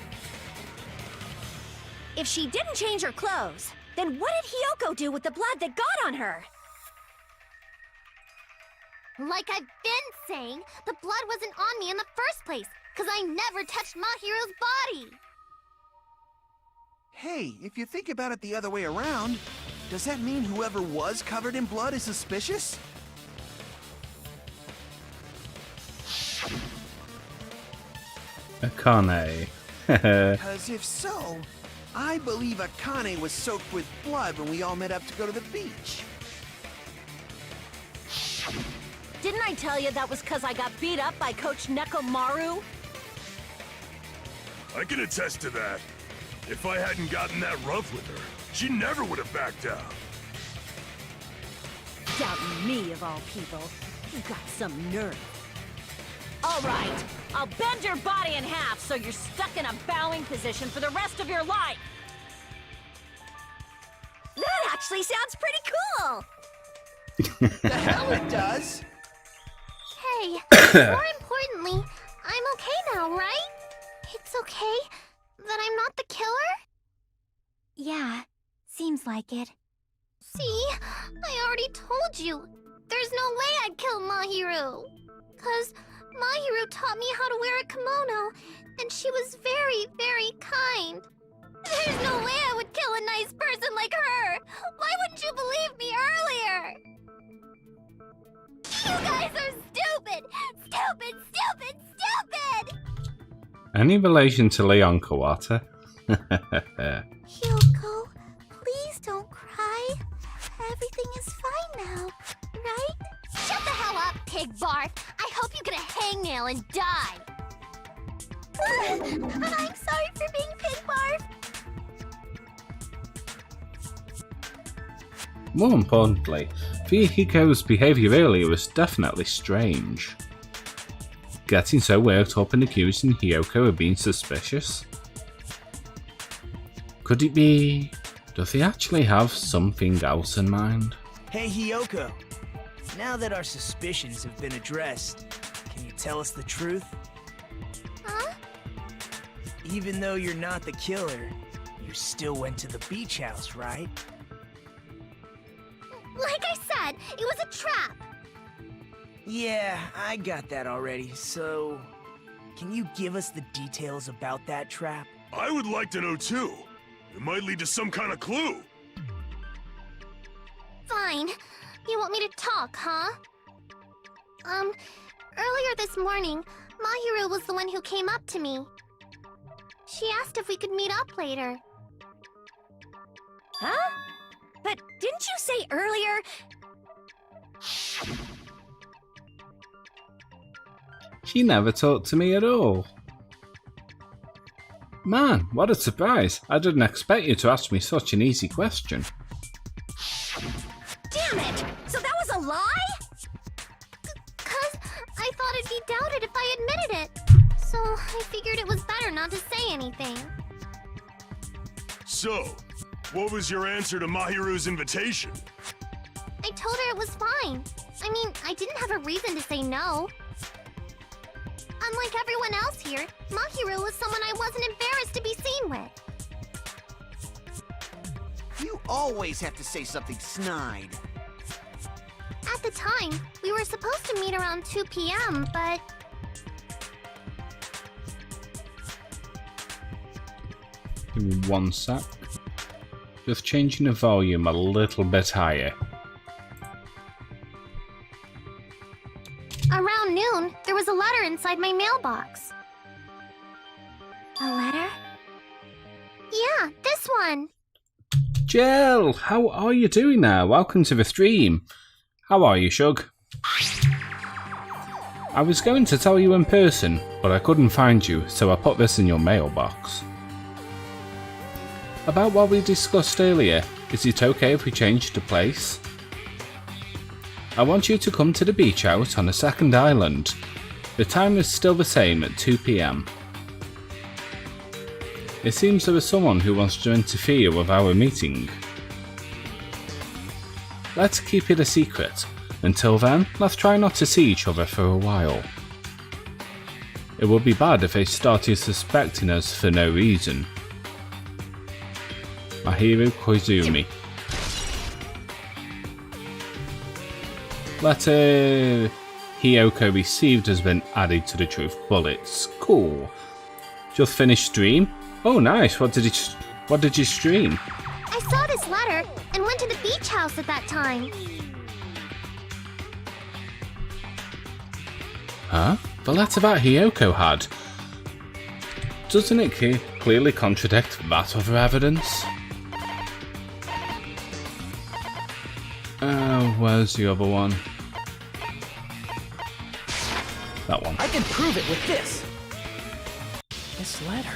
If she didn't change her clothes, then what did Hiyoko do with the blood that got on her? Like I've been saying, the blood wasn't on me in the first place, because I never touched Mahiru's body. Hey, if you think about it the other way around, does that mean whoever was covered in blood is suspicious? Akane. Because if so, I believe Akane was soaked with blood when we all met up to go to the beach. Didn't I tell you that was because I got beat up by Coach Nekomaru? I can attest to that. If I hadn't gotten that rough with her, she never would have backed out. Doubting me, of all people. You got some nerve. All right, I'll bend your body in half so you're stuck in a bowing position for the rest of your life. That actually sounds pretty cool! The hell it does! Hey, more importantly, I'm okay now, right? It's okay that I'm not the killer? Yeah, seems like it. See? I already told you. There's no way I'd kill Mahiru. 'Cause Mahiru taught me how to wear a kimono, and she was very, very kind. There's no way I would kill a nice person like her. Why wouldn't you believe me earlier? You guys are stupid! Stupid, stupid, stupid! Any relation to Leon Kawata? Hyoko, please don't cry. Everything is fine now, right? Shut the hell up, pig barf! I hope you get a hangnail and die! I'm sorry for being pig barf! More importantly, Fuyuhiko's behaviour earlier was definitely strange. Getting so worked up and accusing Hiyoko of being suspicious? Could it be... does he actually have something else in mind? Hey, Hiyoko. Now that our suspicions have been addressed, can you tell us the truth? Huh? Even though you're not the killer, you still went to the beach house, right? Like I said, it was a trap! Yeah, I got that already, so... can you give us the details about that trap? I would like to know too. It might lead to some kind of clue. Fine. You want me to talk, huh? Earlier this morning, Mahiru was the one who came up to me. She asked if we could meet up later. Huh? But didn't you say earlier... She never talked to me at all. Man, what a surprise. I didn't expect you to ask me such an easy question. Damn it! So that was a lie? 'Cause I thought it'd be doubted if I admitted it. So I figured it was better not to say anything. So, what was your answer to Mahiru's invitation? I told her it was fine. I mean, I didn't have a reason to say no. Unlike everyone else here, Mahiru was someone I wasn't embarrassed to be seen with. You always have to say something snide. At the time, we were supposed to meet around 2 p.m., but... Give me 1 sec. Just changing the volume a little bit higher. Around noon, there was a letter inside my mailbox. A letter? Yeah, this one. Jill, how are you doing now? Welcome to the stream. How are you, Shug? I was going to tell you in person, but I couldn't find you, so I put this in your mailbox. About what we discussed earlier, is it okay if we change the place? I want you to come to the beach house on a second island. The time is still the same at 2 p.m. It seems there is someone who wants to interfere with our meeting. Let's keep it a secret. Until then, let's try not to see each other for a while. It would be bad if they started suspecting us for no reason. Mahiru Koizumi. Letter Hiyoko received has been added to the truth bullets. Cool. Just finished stream? Oh nice, what did you stream? I saw this letter and went to the beach house at that time. Huh? The letter that Hiyoko had? Doesn't it clearly contradict that other evidence? Where's the other one? That one. I can prove it with this. This letter.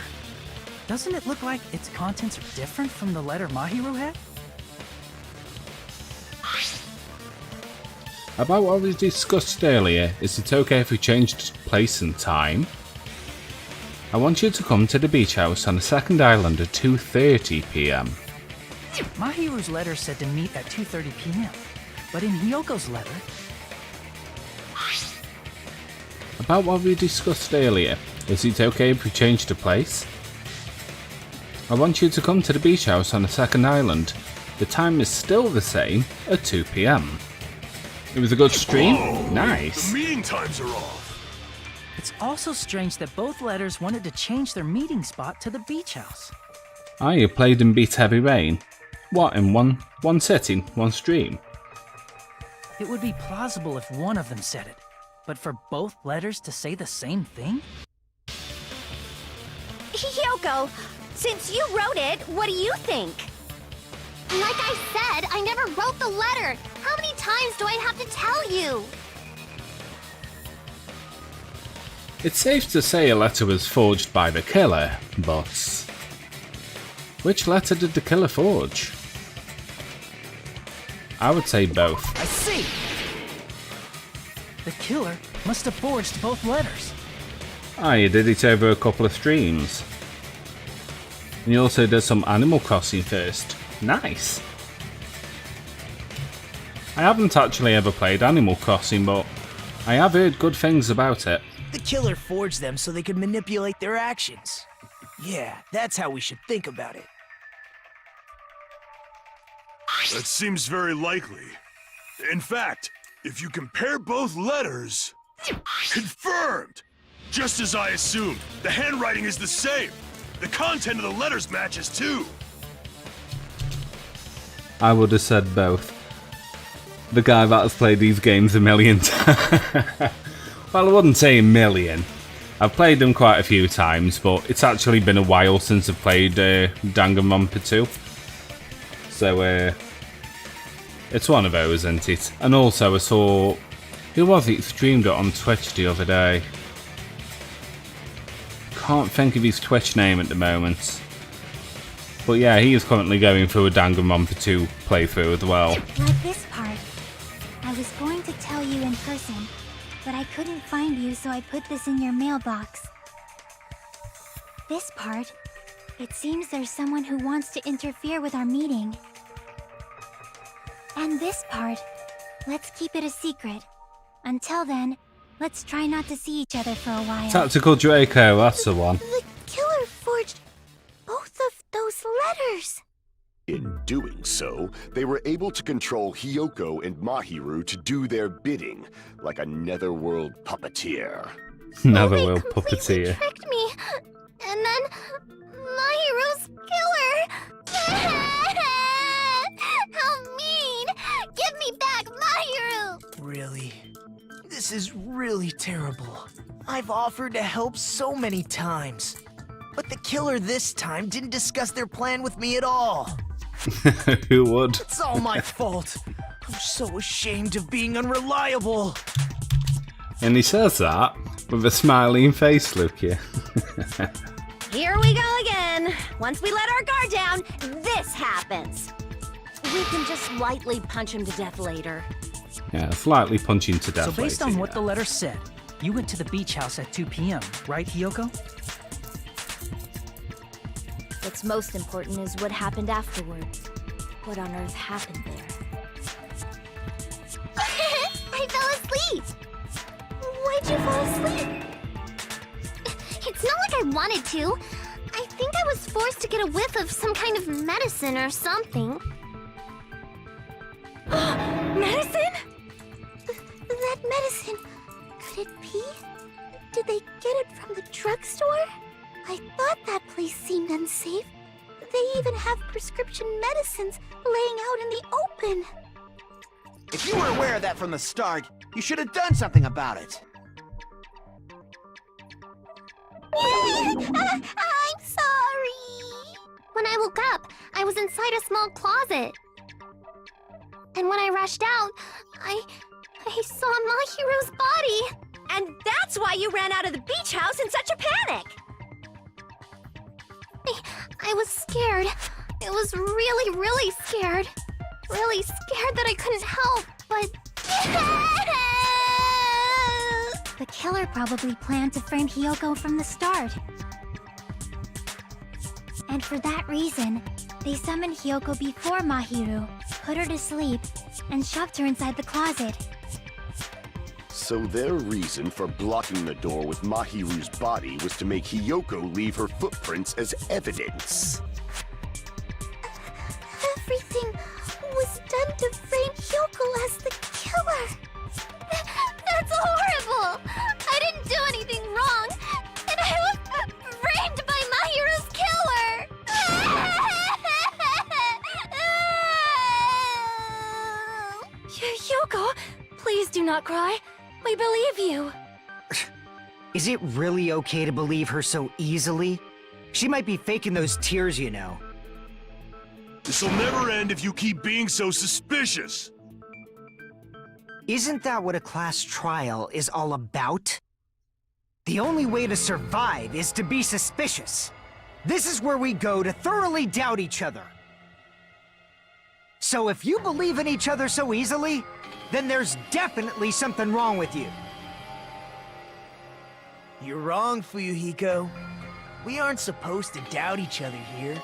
Doesn't it look like its contents are different from the letter Mahiru had? About what we discussed earlier, is it okay if we changed place and time? I want you to come to the beach house on the second island at 2:30 p.m. Mahiru's letter said to meet at 2:30 p.m. But in Hiyoko's letter... About what we discussed earlier, is it okay if we change the place? I want you to come to the beach house on the second island. The time is still the same at 2 p.m. It was a good stream? Oh, Nice. The meeting times are off. It's also strange that both letters wanted to change their meeting spot to the beach house. You played and beat Heavy Rain? What, in one sitting, one stream? It would be plausible if one of them said it, but for both letters to say the same thing? Hiyoko, since you wrote it, what do you think? Like I said, I never wrote the letter. How many times do I have to tell you? It's safe to say a letter was forged by the killer, but... which letter did the killer forge? I would say both. I see! The killer must have forged both letters. You did it over a couple of streams. And you also did some Animal Crossing first. Nice! I haven't actually ever played Animal Crossing, but I have heard good things about it. The killer forged them so they could manipulate their actions. Yeah, that's how we should think about it. That seems very likely. In fact, if you compare both letters... Confirmed! Just as I assumed, the handwriting is the same. The content of the letters matches too. I would have said both. The guy that has played these games a million times. Well, I wouldn't say a million. I've played them quite a few times, but it's actually been a while since I've played Danganronpa 2. So, it's one of those, isn't it? And also, I saw... who was it streamed it on Twitch the other day? Can't think of his Twitch name at the moment. But yeah, he is currently going through a Danganronpa 2 playthrough as well. Like this part. I was going to tell you in person, but I couldn't find you, so I put this in your mailbox. This part. It seems there's someone who wants to interfere with our meeting. And this part. Let's keep it a secret. Until then, let's try not to see each other for a while. Tactical Draco, that's the one. The killer forged both of those letters. In doing so, they were able to control Hiyoko and Mahiru to do their bidding, like a netherworld puppeteer. Netherworld They completely puppeteer. tricked me. And then Mahiru's killer. How mean! Give me back Mahiru! Really? This is really terrible. I've offered to help so many times. But the killer this time didn't discuss their plan with me at all. Who would? It's all my fault. I'm so ashamed of being unreliable. And he says that with a smiling face, look here. Here we go again. Once we let our guard down, this happens. We can just lightly punch him to death later. Yeah, slightly punching to death. So based later, on what yeah. the letter said, you went to the beach house at 2 p.m., right, Hiyoko? What's most important is what happened afterwards. What on earth happened there? I fell asleep. Why'd you fall asleep? It's not like I wanted to. I think I was forced to get a whiff of some kind of medicine or something. Medicine? That medicine, could it be? Did they get it from the drugstore? I thought that place seemed unsafe. They even have prescription medicines laying out in the open. If you were aware of that from the start, you should have done something about it. I'm sorry. When I woke up, I was inside a small closet. And when I rushed out, I saw Mahiru's body. And that's why you ran out of the beach house in such a panic! I was scared. I was really, really scared. Really scared that I couldn't help, but... The killer probably planned to frame Hiyoko from the start. And for that reason, they summoned Hiyoko before Mahiru, put her to sleep, and shoved her inside the closet. So their reason for blocking the door with Mahiru's body was to make Hiyoko leave her footprints as evidence. Everything was done to frame Hiyoko as the killer. That's horrible! I didn't do anything wrong, and I was framed by Mahiru's killer! Hiyoko, please do not cry. We believe you. Is it really okay to believe her so easily? She might be faking those tears, you know. This'll never end if you keep being so suspicious. Isn't that what a class trial is all about? The only way to survive is to be suspicious. This is where we go to thoroughly doubt each other. So if you believe in each other so easily, then there's definitely something wrong with you. You're wrong, Fuyuhiko. We aren't supposed to doubt each other here.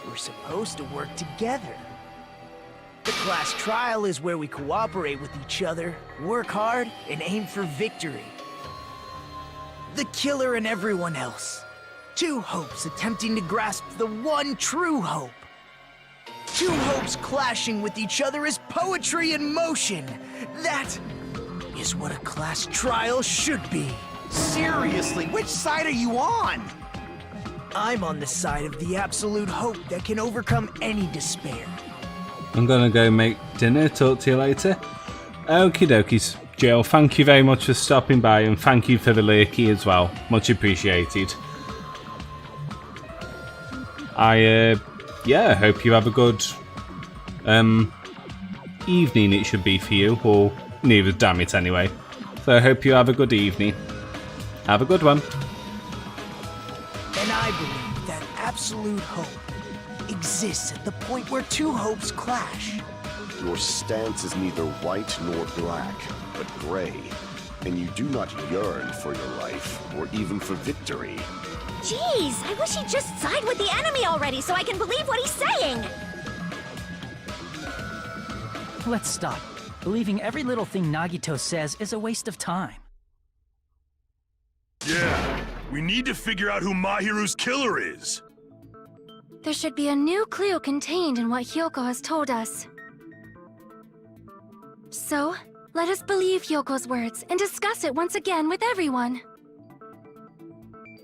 We're supposed to work together. The class trial is where we cooperate with each other, work hard, and aim for victory. The killer and everyone else. Two hopes attempting to grasp the one true hope. Two hopes clashing with each other is poetry in motion. That is what a class trial should be. Seriously, which side are you on? I'm on the side of the absolute hope that can overcome any despair. I'm gonna go make dinner. Talk to you later. Okie dokies. Jill, thank you very much for stopping by, and thank you for the lurky as well. Much appreciated. I hope you have a good evening. It should be for you, or neither, damn it anyway. So I hope you have a good evening. Have a good one. And I believe that absolute hope exists at the point where two hopes clash. Your stance is neither white nor black, but gray. And you do not yearn for your life, or even for victory. Jeez, I wish he'd just side with the enemy already so I can believe what he's saying! Let's stop. Believing every little thing Nagito says is a waste of time. Yeah, we need to figure out who Mahiru's killer is. there should be a new clue contained in what Hyoko has told us. So, let us believe Hyoko's words and discuss it once again with everyone.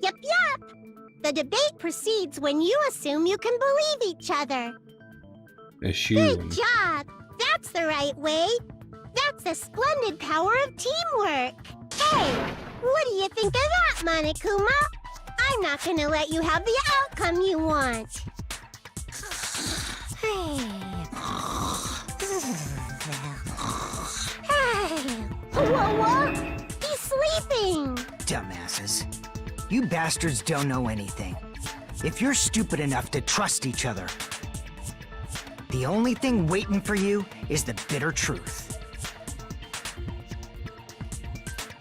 Yup, yup. The debate proceeds when you assume you can believe each other. Assume. Good job. That's the right way. That's the splendid power of teamwork. Hey, what do you think of that, Monokuma? I'm not gonna let you have the outcome you want. Hey. Whoa. He's sleeping. Dumbasses. You bastards don't know anything. If you're stupid enough to trust each other, the only thing waiting for you is the bitter truth.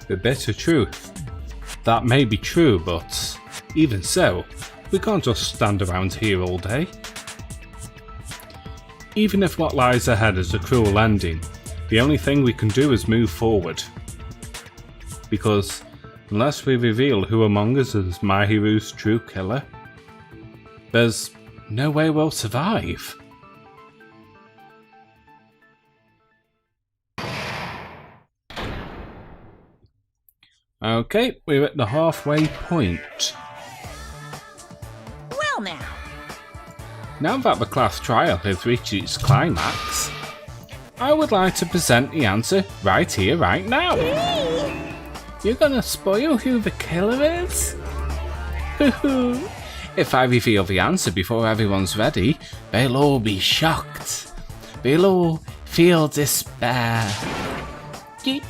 The bitter truth. That may be true, but even so, we can't just stand around here all day. Even if what lies ahead is a cruel ending, the only thing we can do is move forward. Because unless we reveal who among us is Mahiru's true killer, there's no way we'll survive. Okay, we're at the halfway point. Well now. Now that the class trial has reached its climax, I would like to present the answer right here, right now. You're gonna spoil who the killer is? If I reveal the answer before everyone's ready, they'll all be shocked. They'll all feel despair.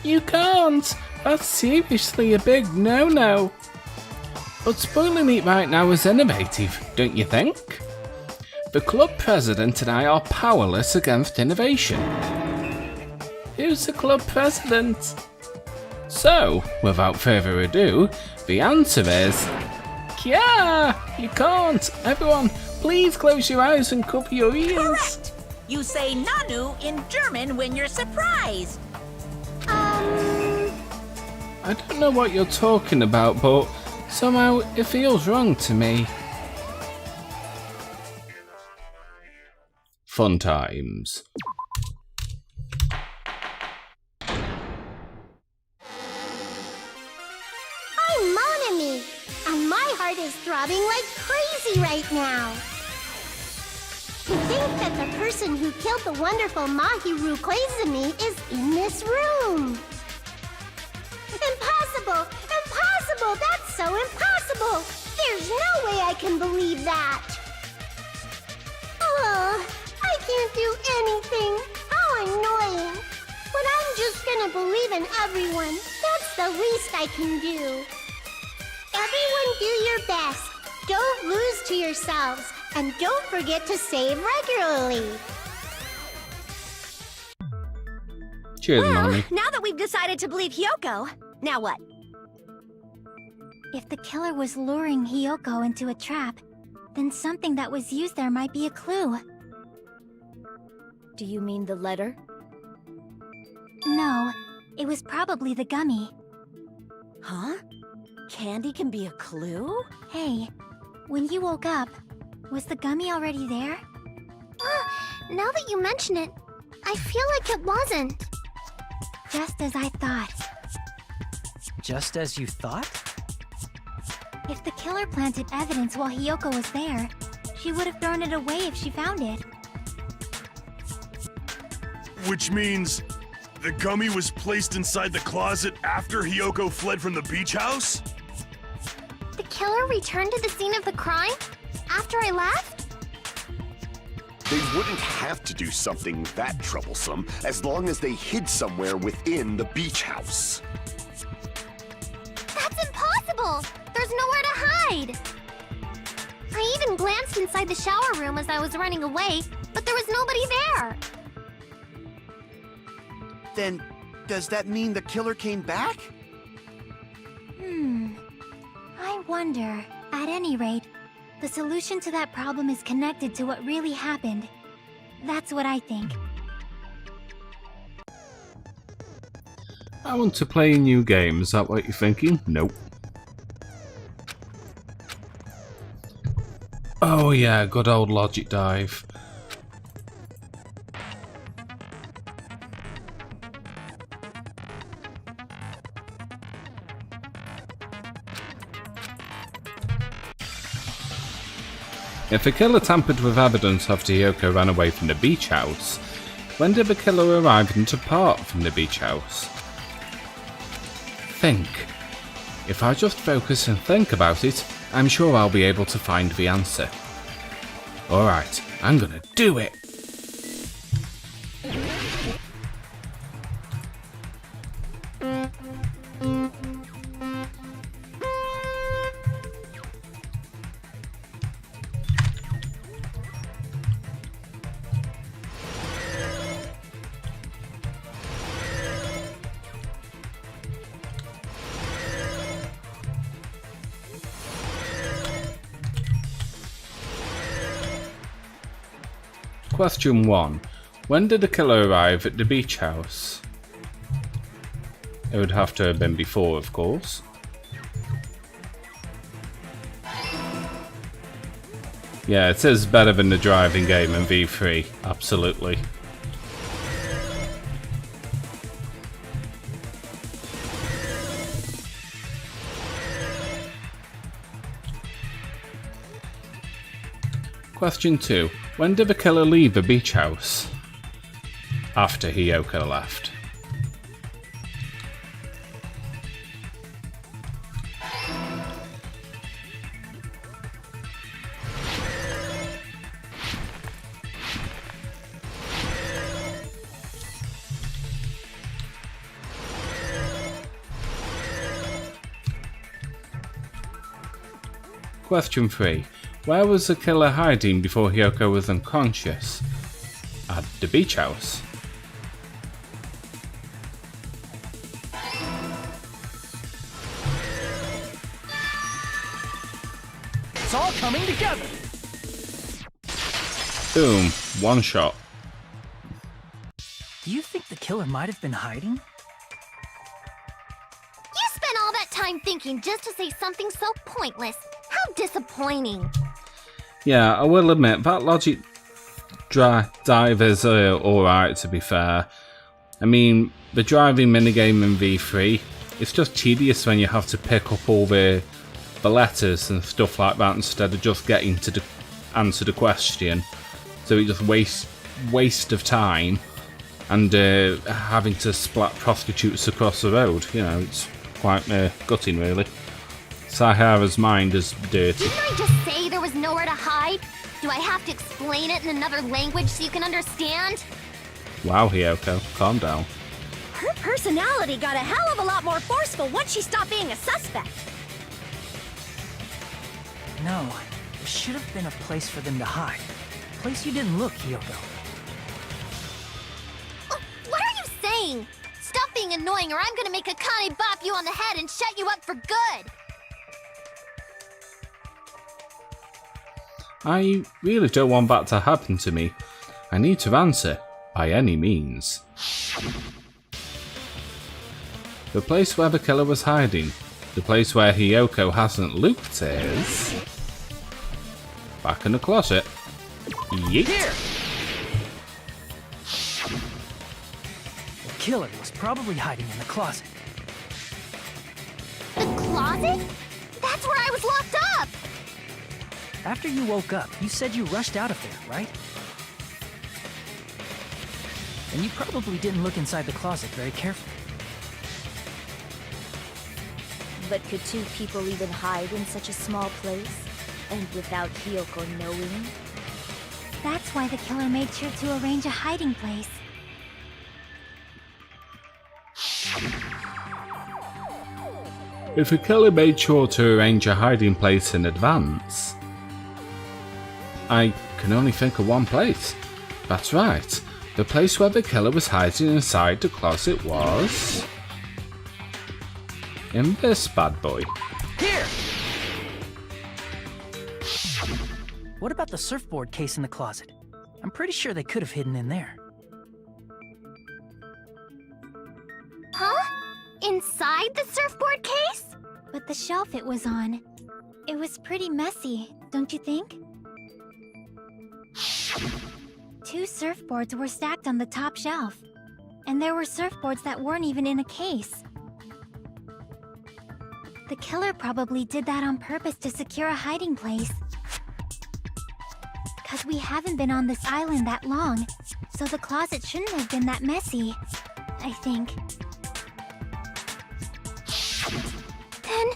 You can't! That's seriously a big no-no. But spoiling it right now is innovative, don't you think? The club president and I are powerless against innovation. Who's the club president? So, without further ado, the answer is... Yeah, you can't. Everyone, please close your eyes and cover your ears. Correct! You say Nanu in German when you're surprised. I don't know what you're talking about, but somehow it feels wrong to me. Fun times. I'm Monami, and my heart is throbbing like crazy right now. To think that the person who killed the wonderful Mahiru Koizumi is in this room. Impossible! Impossible! That's so impossible! There's no way I can believe that! Oh, I can't do anything! How annoying! But I'm just gonna believe in everyone. That's the least I can do. Everyone do your best. Don't lose to yourselves. And don't forget to save regularly. Cheers, Well, Mommy. now that we've decided to believe Hyoko, now what? If the killer was luring Hyoko into a trap, then something that was used there might be a clue. Do you mean the letter? No, it was probably the gummy. Huh? Candy can be a clue? Hey, when you woke up, was the gummy already there? Now that you mention it, I feel like it wasn't. Just as I thought. Just as you thought? If the killer planted evidence while Hyoko was there, she would have thrown it away if she found it. Which means the gummy was placed inside the closet after Hyoko fled from the beach house? The killer returned to the scene of the crime? After I left? They wouldn't have to do something that troublesome as long as they hid somewhere within the beach house. That's impossible! There's nowhere to hide! I even glanced inside the shower room as I was running away, but there was nobody there! Then, does that mean the killer came back? I wonder. At any rate, the solution to that problem is connected to what really happened. That's what I think. I want to play a new game. Is that what you're thinking? Nope. Oh, Oh yeah, good old logic dive. If the killer tampered with evidence after Hiyoko ran away from the beach house, when did the killer arrive and depart from the beach house? Think. If I just focus and think about it, I'm sure I'll be able to find the answer. Alright, I'm gonna do it! Question 1. When did the killer arrive at the beach house? It would have to have been before, of course. Yeah, it is better than the driving game in V3, absolutely. Question 2. When did the killer leave the beach house? After Hiyoko left. Question 3. Where was the killer hiding before Hiyoko was unconscious? At the beach house. It's all coming together! Boom. One shot. Do you think the killer might have been hiding? You spent all that time thinking just to say something so pointless. How disappointing. Yeah, I will admit, that logic dive is alright, to be fair. I mean, the driving minigame in V3, it's just tedious when you have to pick up all the letters and stuff like that instead of just getting to answer the question. So it just waste of time and having to splat prostitutes across the road. You know, it's quite gutting, really. Sahara's mind is dirty. Didn't I just say there was nowhere to hide? Do I have to explain it in another language so you can understand? Wow, Hiyoko, calm down. Her personality got a hell of a lot more forceful once she stopped being a suspect. No, there should have been a place for them to hide. A place you didn't look, Hiyoko. Oh, what are you saying? Stop being annoying or I'm gonna make Akane bop you on the head and shut you up for good! I really don't want that to happen to me. I need to answer, by any means. The place where the killer was hiding, the place where Hiyoko hasn't looked is... back in the closet. Yeet. Here! The killer was probably hiding in the closet. The closet? That's where I was locked up! After you woke up, you said you rushed out of there, right? And you probably didn't look inside the closet very carefully. But could two people even hide in such a small place? And without Hiyoko knowing? That's why the killer made sure to arrange a hiding place. If the killer made sure to arrange a hiding place in advance, I can only think of one place. That's right. The place where the killer was hiding inside the closet was... in this bad boy. Here! What about the surfboard case in the closet? I'm pretty sure they could have hidden in there. Huh? Inside the surfboard case? But the shelf it was on, it was pretty messy, don't you think? Two surfboards were stacked on the top shelf. And there were surfboards that weren't even in a case. The killer probably did that on purpose to secure a hiding place. 'Cause we haven't been on this island that long, so the closet shouldn't have been that messy, I think. Then,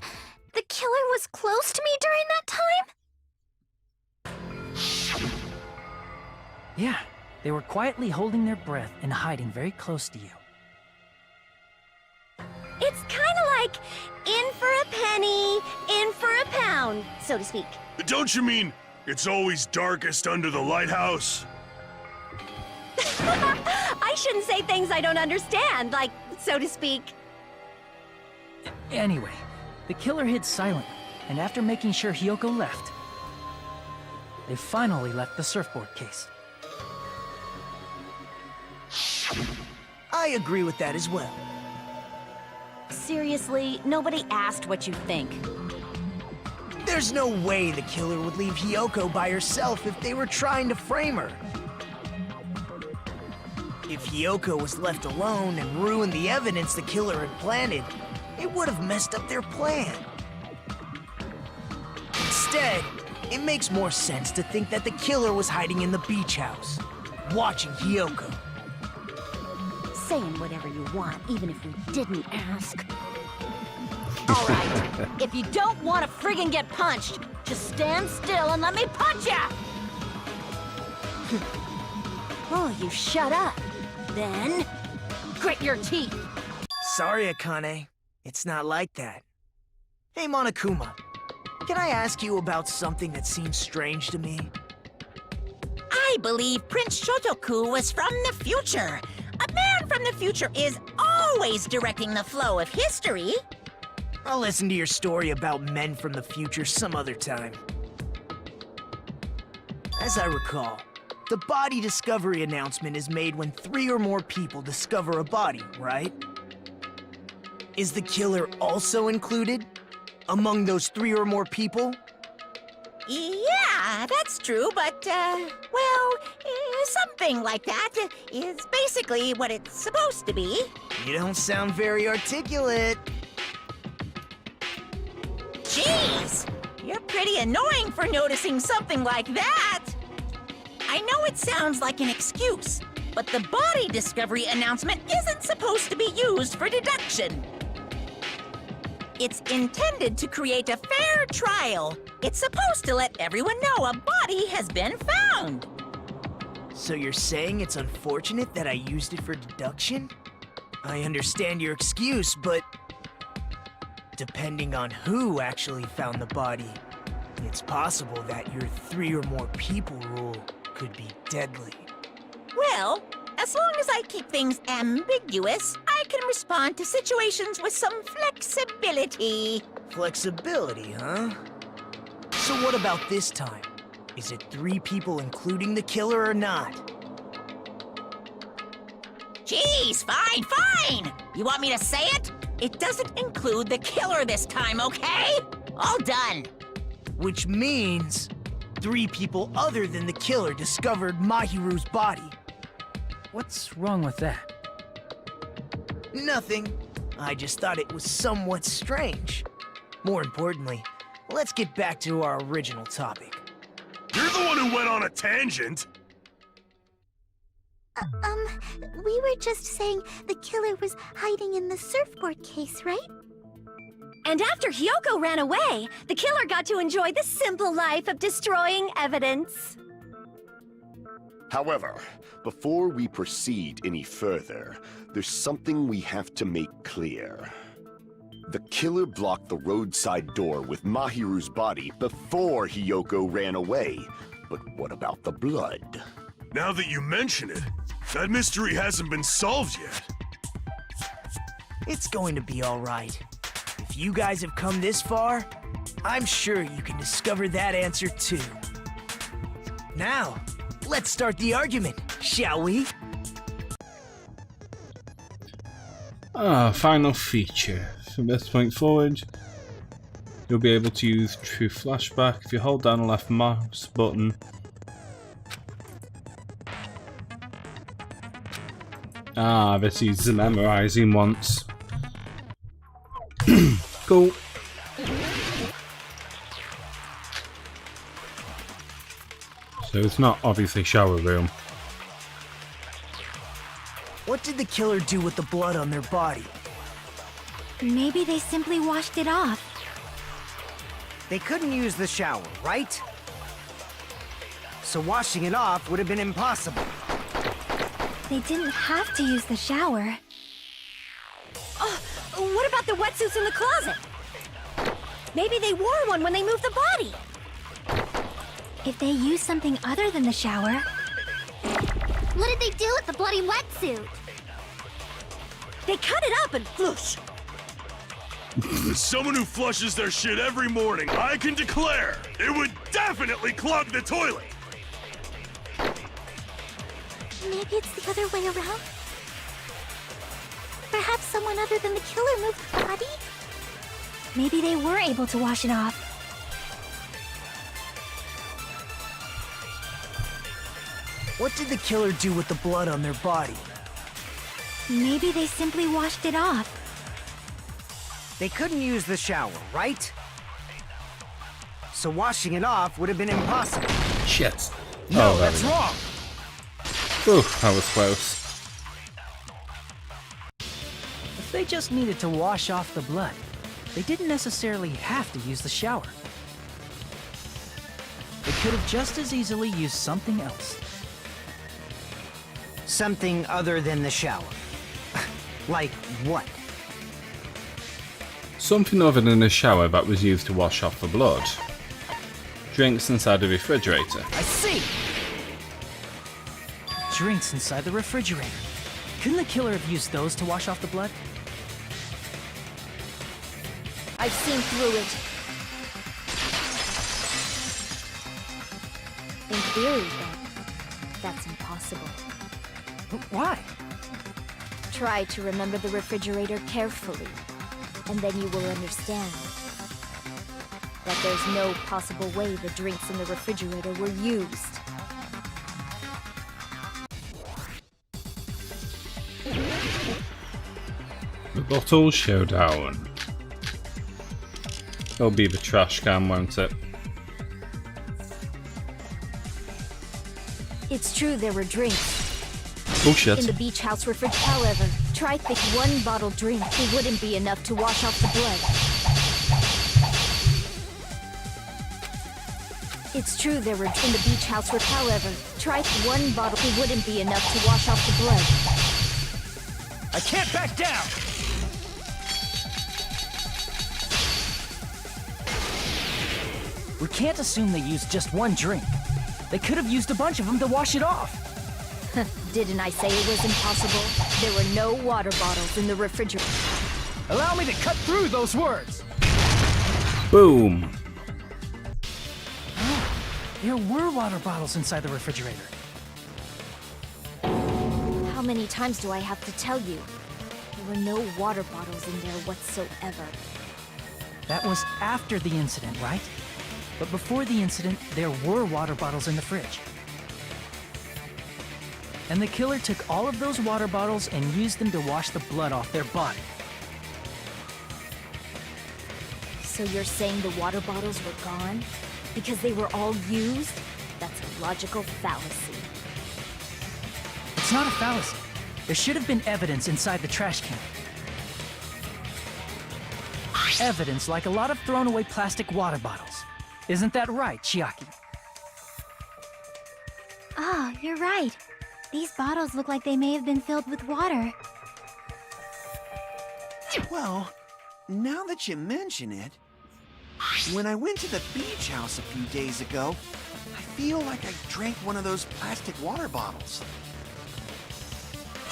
the killer was close to me during that time? Yeah, they were quietly holding their breath and hiding very close to you. It's kind of like in for a penny, in for a pound, so to speak. Don't you mean it's always darkest under the lighthouse? I shouldn't say things I don't understand, like, so to speak. Anyway, the killer hid silently, and after making sure Hiyoko left, they finally left the surfboard case. I agree with that as well. Seriously, nobody asked what you think. There's no way the killer would leave Hiyoko by herself if they were trying to frame her. If Hiyoko was left alone and ruined the evidence the killer had planted, it would have messed up their plan. Instead, it makes more sense to think that the killer was hiding in the beach house, watching Hiyoko. Saying whatever you want, even if we didn't ask. All right, if you don't want to friggin' get punched, just stand still and let me punch ya! Oh, you shut up. Then, grit your teeth. Sorry, Akane. It's not like that. Hey, Monokuma. Can I ask you about something that seems strange to me? I believe Prince Shotoku was from the future. A man from the future is always directing the flow of history. I'll listen to your story about men from the future some other time. As I recall, the body discovery announcement is made when 3 or more people discover a body, right? Is the killer also included among those 3 or more people? Yeah, that's true, but, well, something like that is basically what it's supposed to be. You don't sound very articulate. Jeez, you're pretty annoying for noticing something like that. I know it sounds like an excuse, but the body discovery announcement isn't supposed to be used for deduction. It's intended to create a fair trial. It's supposed to let everyone know a body has been found. So you're saying it's unfortunate that I used it for deduction? I understand your excuse, but depending on who actually found the body, it's possible that your 3 or more people rule could be deadly. Well, as long as I keep things ambiguous, I can respond to situations with some flexibility. Flexibility, huh? So what about this time? Is it 3 people including the killer or not? Jeez, fine! You want me to say it? It doesn't include the killer this time, okay? All done. Which means 3 people other than the killer discovered Mahiru's body. What's wrong with that? Nothing. I just thought it was somewhat strange. More importantly, let's get back to our original topic. You're the one who went on a tangent. We were just saying the killer was hiding in the surfboard case, right? And after Hiyoko ran away, the killer got to enjoy the simple life of destroying evidence. However, before we proceed any further, there's something we have to make clear. The killer blocked the roadside door with Mahiru's body before Hiyoko ran away. But what about the blood? Now that you mention it, that mystery hasn't been solved yet. It's going to be all right. If you guys have come this far, I'm sure you can discover that answer too. Now, let's start the argument, shall we? Final feature. From this point forward, you'll be able to use True Flashback if you hold down the left mouse button Ah, this is the memorizing once. Cool. So it's not obviously shower room. What did the killer do with the blood on their body? Maybe they simply washed it off. They couldn't use the shower, right? So washing it off would have been impossible. They didn't have to use the shower. Oh, what about the wetsuits in the closet? Maybe they wore one when they moved the body. If they used something other than the shower... What did they do with the bloody wetsuit? They cut it up and whoosh. As someone who flushes their shit every morning, I can declare it would definitely clog the toilet. Maybe it's the other way around? Perhaps someone other than the killer moved the body? Maybe they were able to wash it off. What did the killer do with the blood on their body? Maybe they simply washed it off. They couldn't use the shower, right? So washing it off would have been impossible. Shit. No, there that's we go. wrong. Oof, that was close. If they just needed to wash off the blood, they didn't necessarily have to use the shower. They could have just as easily used something else. Something other than the shower. Like what? Something other than a shower that was used to wash off the blood. Drinks inside the refrigerator. I see. Drinks inside the refrigerator. Couldn't the killer have used those to wash off the blood? I've seen through it. In theory, then, that's impossible. Why? Try to remember the refrigerator carefully, and then you will understand that there's no possible way the drinks in the refrigerator were used. The bottle showdown. It'll be the trash can, won't it? It's true there were drinks Oh shit. in the beach house refrigerator. However, try think one bottle drink, it wouldn't be enough to wash off the blood. It's true there were in the beach house refrigerator. However, try one bottle, it wouldn't be enough to wash off the blood. I can't back down. We can't assume they used just one drink. They could have used a bunch of them to wash it off. Didn't I say it was impossible? There were no water bottles in the refrigerator. Allow me to cut through those words. Boom. There were water bottles inside the refrigerator. How many times do I have to tell you? There were no water bottles in there whatsoever. That was after the incident, right? But before the incident, there were water bottles in the fridge. And the killer took all of those water bottles and used them to wash the blood off their body. So you're saying the water bottles were gone? Because they were all used? That's a logical fallacy. It's not a fallacy. There should have been evidence inside the trash can. Evidence like a lot of thrown away plastic water bottles. Isn't that right, Chiaki? Ah, you're right. These bottles look like they may have been filled with water. Well, now that you mention it, when I went to the beach house a few days ago, I feel like I drank one of those plastic water bottles.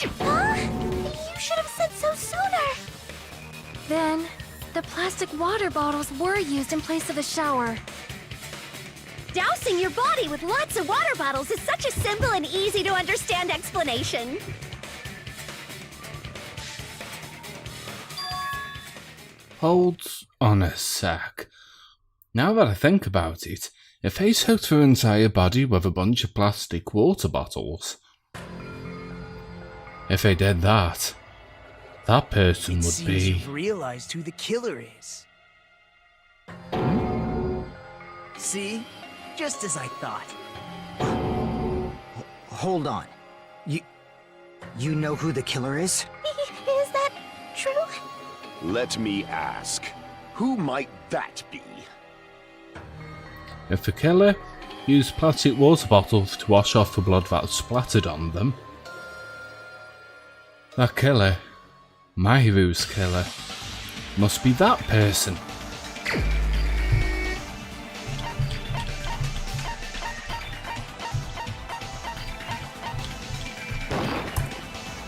You should have said so sooner! Then, the plastic water bottles were used in place of a shower. Dousing your body with lots of water bottles is such a simple and easy to understand explanation. Hold on a sec. Now that I think about it, if they soaked their entire body with a bunch of plastic water bottles, If they did that, that person It would seems be... you've realized who the killer is. See? Just as I thought. Hold on. You know who the killer is? Is that true? Let me ask. Who might that be? If the killer used plastic water bottles to wash off the blood that splattered on them, that killer, Mahiru's killer, must be that person.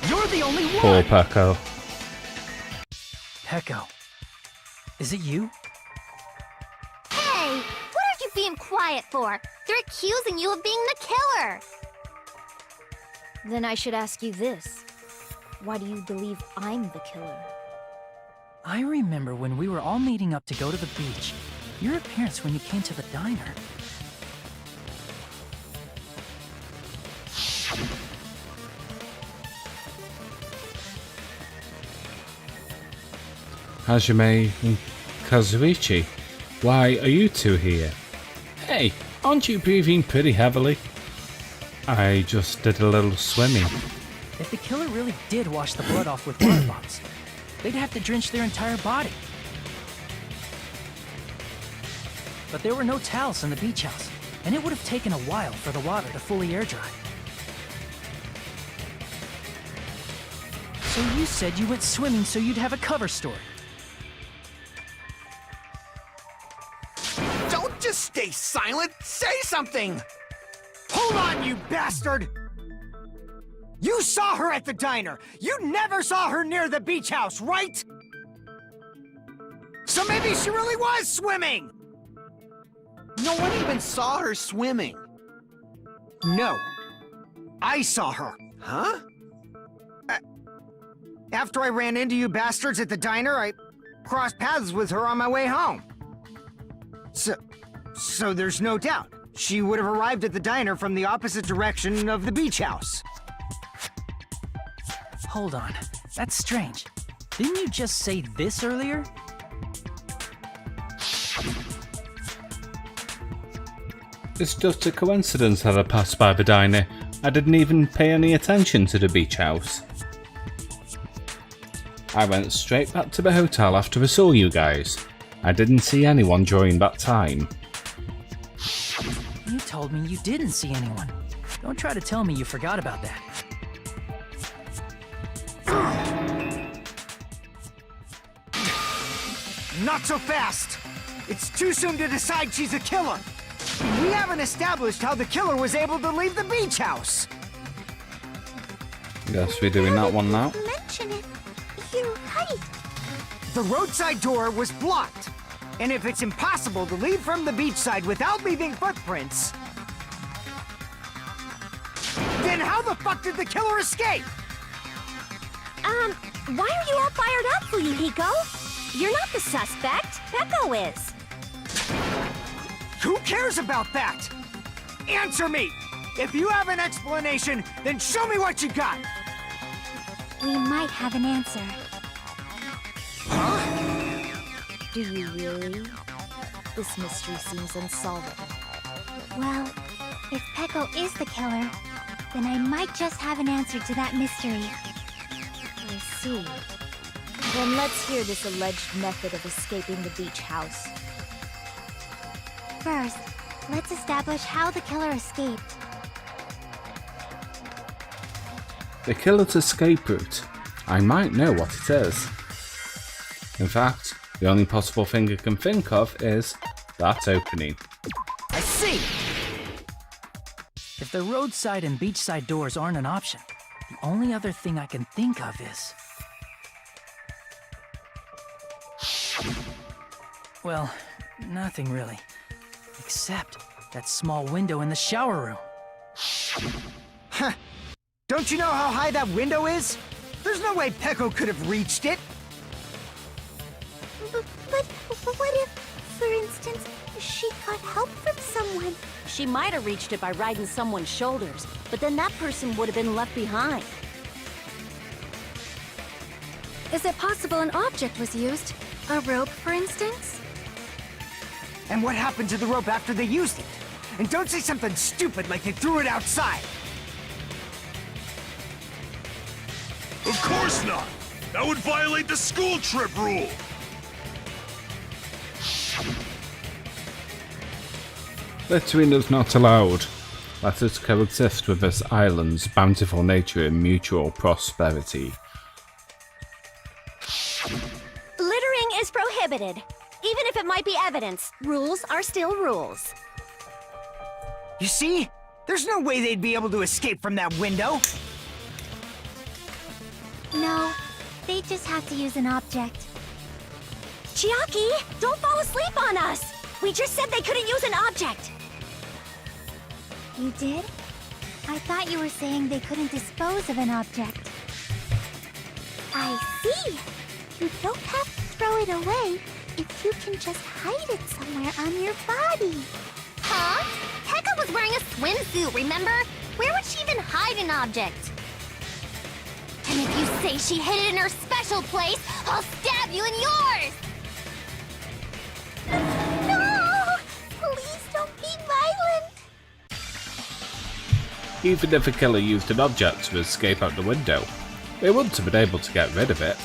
You're the only one! Poor Peko. Peko. Is it you? Hey, what are you being quiet for? They're accusing you of being the killer. Then I should ask you this. Why do you believe I'm the killer? I remember when we were all meeting up to go to the beach. Your appearance when you came to the diner. Hajime and Kazuichi, why are you two here? Hey, aren't you breathing pretty heavily? I just did a little swimming. If the killer really did wash the blood off with water bottles, they'd have to drench their entire body. But there were no towels in the beach house, and it would have taken a while for the water to fully air dry. So you said you went swimming so you'd have a cover story. Don't just stay silent! Say something! Hold on, you bastard! You saw her at the diner! You never saw her near the beach house, right? So maybe she really was swimming! No one even saw her swimming. No. I saw her. Huh? After I ran into you bastards at the diner, I crossed paths with her on my way home. So there's no doubt. She would have arrived at the diner from the opposite direction of the beach house. Hold on, that's strange. Didn't you just say this earlier? It's just a coincidence that I passed by the diner. I didn't even pay any attention to the beach house. I went straight back to the hotel after I saw you guys. I didn't see anyone during that time. You told me you didn't see anyone. Don't try to tell me you forgot about that. Not so fast! It's too soon to decide she's a killer! We haven't established how the killer was able to leave the beach house! Guess we're doing that one now. Mention it. You're right. The roadside door was blocked. And if it's impossible to leave from the beachside without leaving footprints, then how the fuck did the killer escape? Why are you all fired up, Fuyuhiko? You're not the suspect. Peko is. Who cares about that? Answer me! If you have an explanation, then show me what you got! We might have an answer. Do you really? This mystery seems unsolvable. Well, if Peko is the killer, then I might just have an answer to that mystery. I see. Then let's hear this alleged method of escaping the beach house. First, let's establish how the killer escaped. The killer's escape route. I might know what it is. In fact, the only possible thing I can think of is that opening. I see! If the roadside and beachside doors aren't an option, the only other thing I can think of is... Well, nothing really. Except that small window in the shower room. Huh. Don't you know how high that window is? There's no way Peko could have reached it. But what if, for instance, she got help from someone? She might have reached it by riding someone's shoulders, but then that person would have been left behind. Is it possible an object was used? A rope, for instance? And what happened to the rope after they used it? And don't say something stupid like they threw it outside. Of course not! That would violate the school trip rule! Littering is not allowed. Let us coexist with this island's bountiful nature and mutual prosperity. Littering is prohibited. Even if it might be evidence, rules are still rules. You see? There's no way they'd be able to escape from that window. No, they just have to use an object. Chiaki, don't fall asleep on us! We just said they couldn't use an object! You did? I thought you were saying they couldn't dispose of an object. I see! You don't have to throw it away if you can just hide it somewhere on your body. Huh? Pekka was wearing a swimsuit, remember? Where would she even hide an object? And if you say she hid it in her special place, I'll stab you in yours! No! Please don't be violent! Even if a killer used an object to escape out the window, they wouldn't have been able to get rid of it.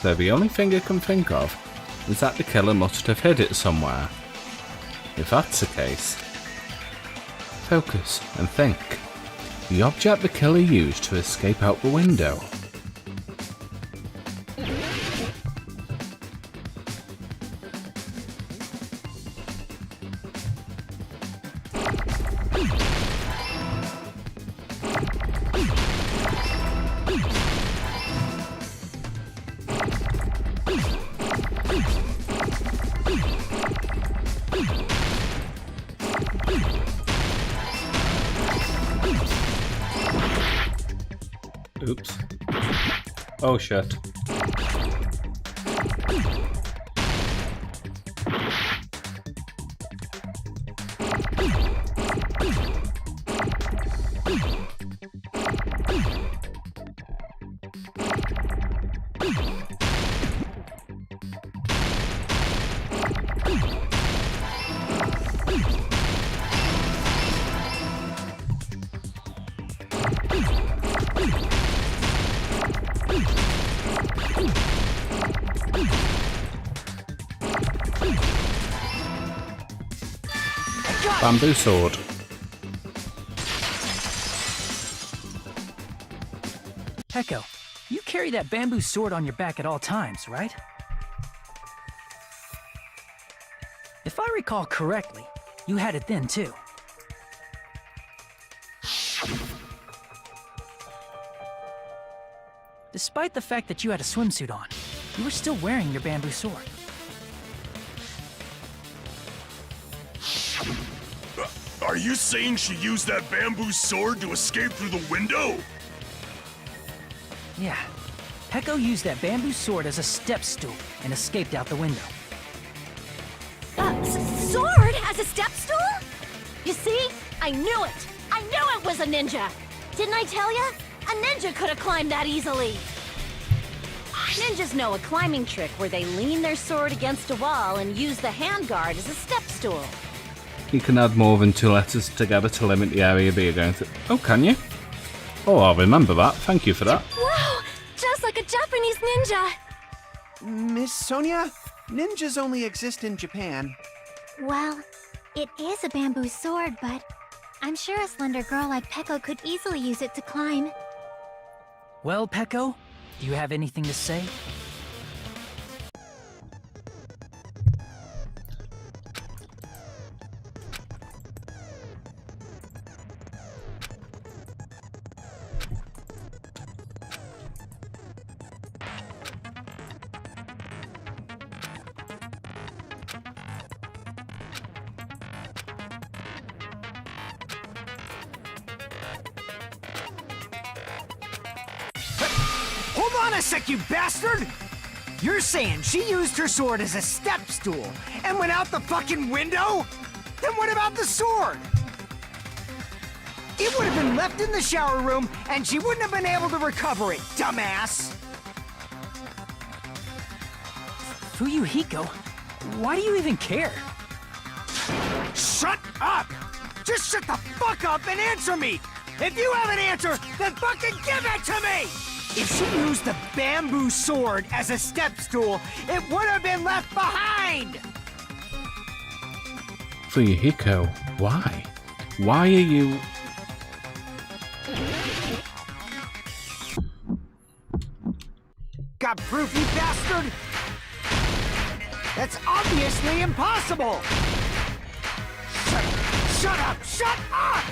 So the only thing I can think of is that the killer must have hid it somewhere. If that's the case, focus and think. The object the killer used to escape out the window. Oops. Oh shit. Bamboo sword. Peko, you carry that bamboo sword on your back at all times, right? If I recall correctly, you had it then too. Despite the fact that you had a swimsuit on, you were still wearing your bamboo sword. Are you saying she used that bamboo sword to escape through the window? Yeah. Peko used that bamboo sword as a step stool and escaped out the window. Sword as a step stool? You see? I knew it! I knew it was a ninja! Didn't I tell ya? A ninja could have climbed that easily! Ninjas know a climbing trick where they lean their sword against a wall and use the handguard as a step stool. You can add more than 2 letters together to limit the area that you're going to... Oh, can you? Oh, I'll remember that. Thank you for that. Wow! Just like a Japanese ninja! Miss Sonia, ninjas only exist in Japan. Well, it is a bamboo sword, but I'm sure a slender girl like Peko could easily use it to climb. Well, Peko, do you have anything to say? Hold on a sec, you bastard! You're saying she used her sword as a step stool and went out the fucking window? Then what about the sword? It would have been left in the shower room and she wouldn't have been able to recover it, dumbass! Fuyuhiko, why do you even care? Shut up! Just shut the fuck up and answer me! If you have an answer, then fucking give it to me! If she used the bamboo sword as a step stool, it would have been left behind! Fuyuhiko, why? Why are you... Got proof, you bastard? That's obviously impossible! Shut up! Shut up!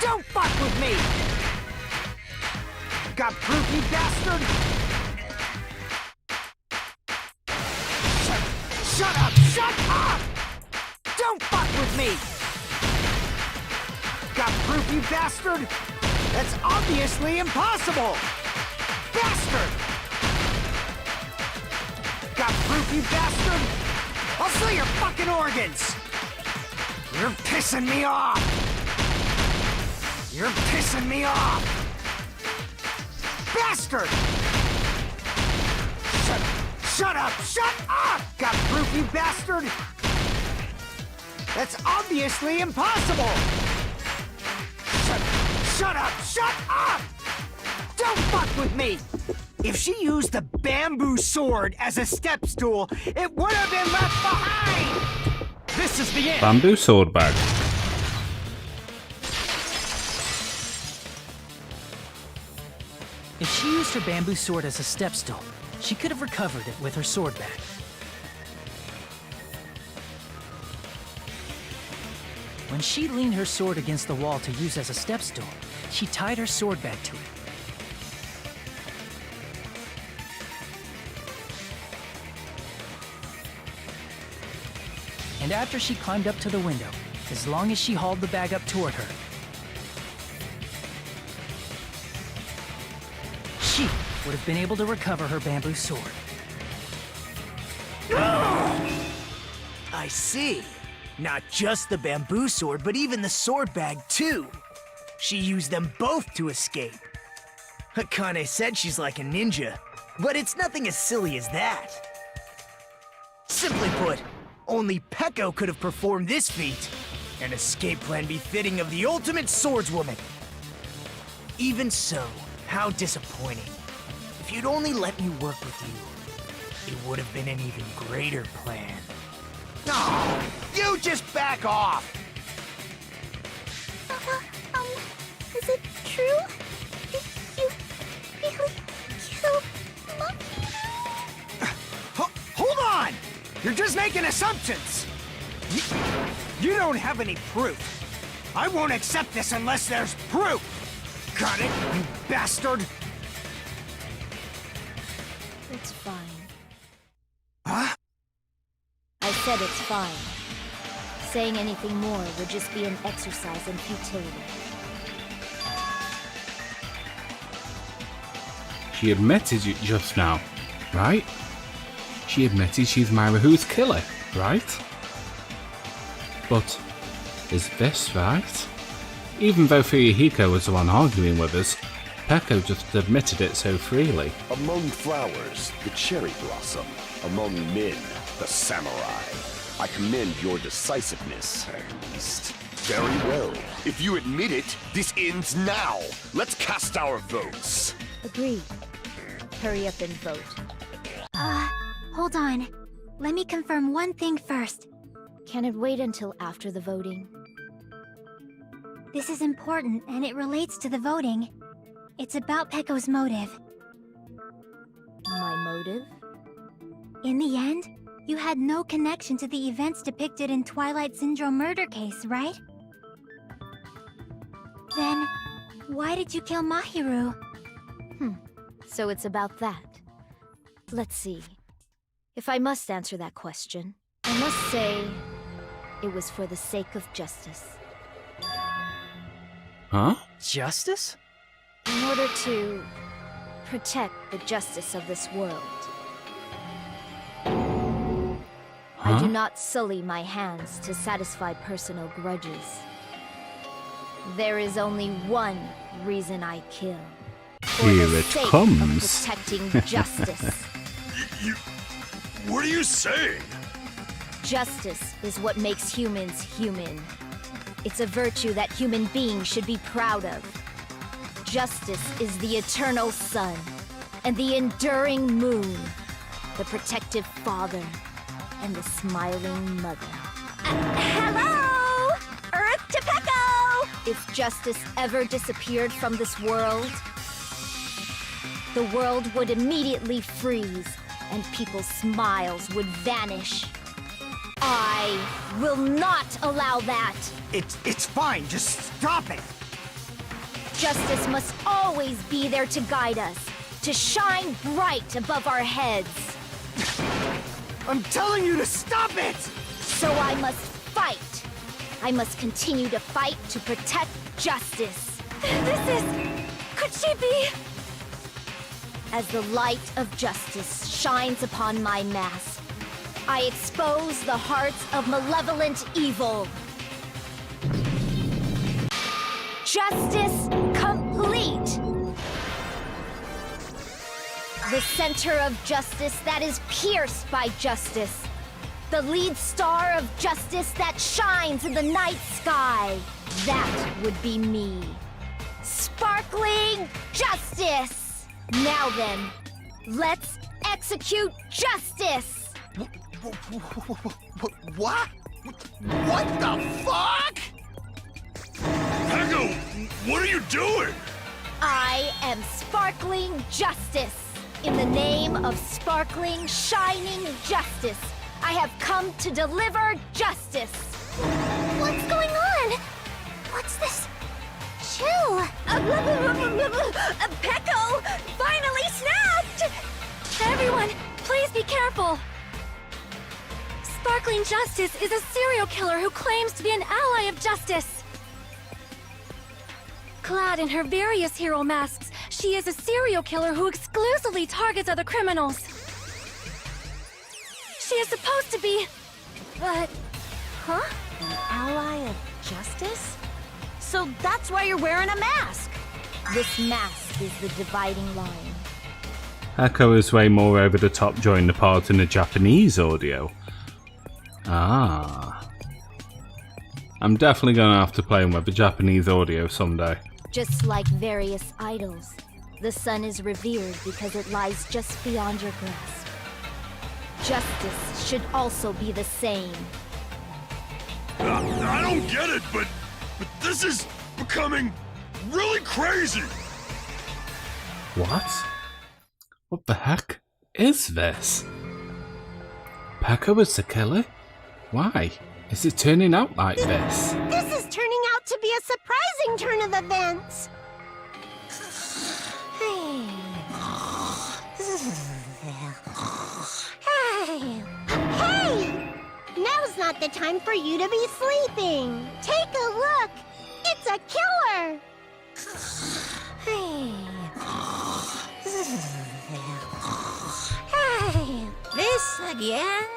Don't fuck with me! Got proof, you bastard? Shut up! Shut up! Don't fuck with me! Got proof, you bastard? That's obviously impossible! Bastard! Got proof, you bastard? I'll sell your fucking organs! You're pissing me off! You're pissing me off! Bastard! Shut up! Shut up! Got proof, you bastard? That's obviously impossible! Shut up! Shut up! Don't fuck with me! If she used the bamboo sword as a step stool, it would have been left behind! This is the end! Bamboo sword bag. If she used her bamboo sword as a step stool, she could have recovered it with her sword bag. When she leaned her sword against the wall to use as a step stool, she tied her sword bag to it. And after she climbed up to the window, as long as she hauled the bag up toward her, she would have been able to recover her bamboo sword. I see. Not just the bamboo sword, but even the sword bag, too. She used them both to escape. Akane said she's like a ninja, but it's nothing as silly as that. Simply put, only Peko could have performed this feat. An escape plan befitting of the ultimate swordswoman. Even so, how disappointing. If you'd only let me work with you, it would have been an even greater plan. No! You just back off! Is it true? Did you really kill Monkey? Hold on! You're just making assumptions! You don't have any proof. I won't accept this unless there's proof! Got it, you bastard? It's fine. Huh? I said it's fine. Saying anything more would just be an exercise in futility. She admitted it just now, right? She admitted she's Maruhu's killer, right? But is this right? Even though Fuyuhiko was the one arguing with us, Peko just admitted it so freely. Among flowers, the cherry blossom. Among men, the samurai. I commend your decisiveness, at least. Very well. If you admit it, this ends now. Let's cast our votes. Agreed. Hurry up and vote. Hold on. Let me confirm one thing first. Can it wait until after the voting? This is important, and it relates to the voting. It's about Peko's motive. My motive? In the end, you had no connection to the events depicted in Twilight Syndrome murder case, right? Then, why did you kill Mahiru? So it's about that. Let's see. If I must answer that question, I must say it was for the sake of justice. Huh? Justice? In order to protect the justice of this world. I do not sully my hands to satisfy personal grudges. There is only one reason I kill. For Here the it sake comes. of protecting justice. What are you saying? Justice is what makes humans human. It's a virtue that human beings should be proud of. Justice is the eternal sun and the enduring moon, the protective father and the smiling mother. Hello! Earth to Peko! If justice ever disappeared from this world, the world would immediately freeze and people's smiles would vanish. I will not allow that! It's fine, just stop it! Justice must always be there to guide us, to shine bright above our heads. I'm telling you to stop it! So I must fight. I must continue to fight to protect justice. Could she be? As the light of justice shines upon my mask, I expose the hearts of malevolent evil. Justice complete! The center of justice that is pierced by justice. The lead star of justice that shines in the night sky. That would be me. Sparkling justice! Now then, let's execute justice! What? What the fuck? Peko, what are you doing? I am sparkling justice. In the name of sparkling, shining justice, I have come to deliver justice. What's going on? What's this? Chill. Peko finally snapped! Everyone, please be careful. Sparkling Justice is a serial killer who claims to be an ally of justice. Clad in her various hero masks, she is a serial killer who exclusively targets other criminals. She is supposed to be... but... Huh? An ally of justice? So that's why you're wearing a mask! This mask is the dividing line. Peko is way more over the top during the part in the Japanese audio. Ah. I'm definitely gonna have to play with the Japanese audio someday. Just like various idols, the sun is revered because it lies just beyond your grasp. Justice should also be the same. I don't get it, but this is becoming really crazy. What? What the heck is this? Peko is the killer? Why is it turning out like this? This is turning out to be a surprising turn of events. Hey! Now's not the time for you to be sleeping. Take a look. It's a killer. Hey. This again?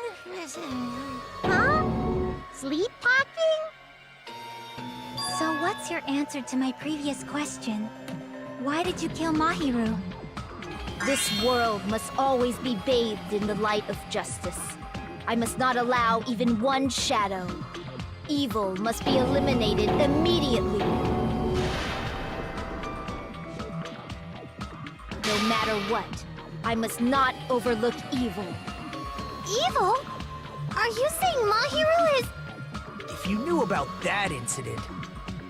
Huh? Sleep talking? So what's your answer to my previous question? Why did you kill Mahiru? This world must always be bathed in the light of justice. I must not allow even one shadow. Evil must be eliminated immediately. No matter what, I must not overlook evil. Evil? Are you saying Mahiru is... If you knew about that incident,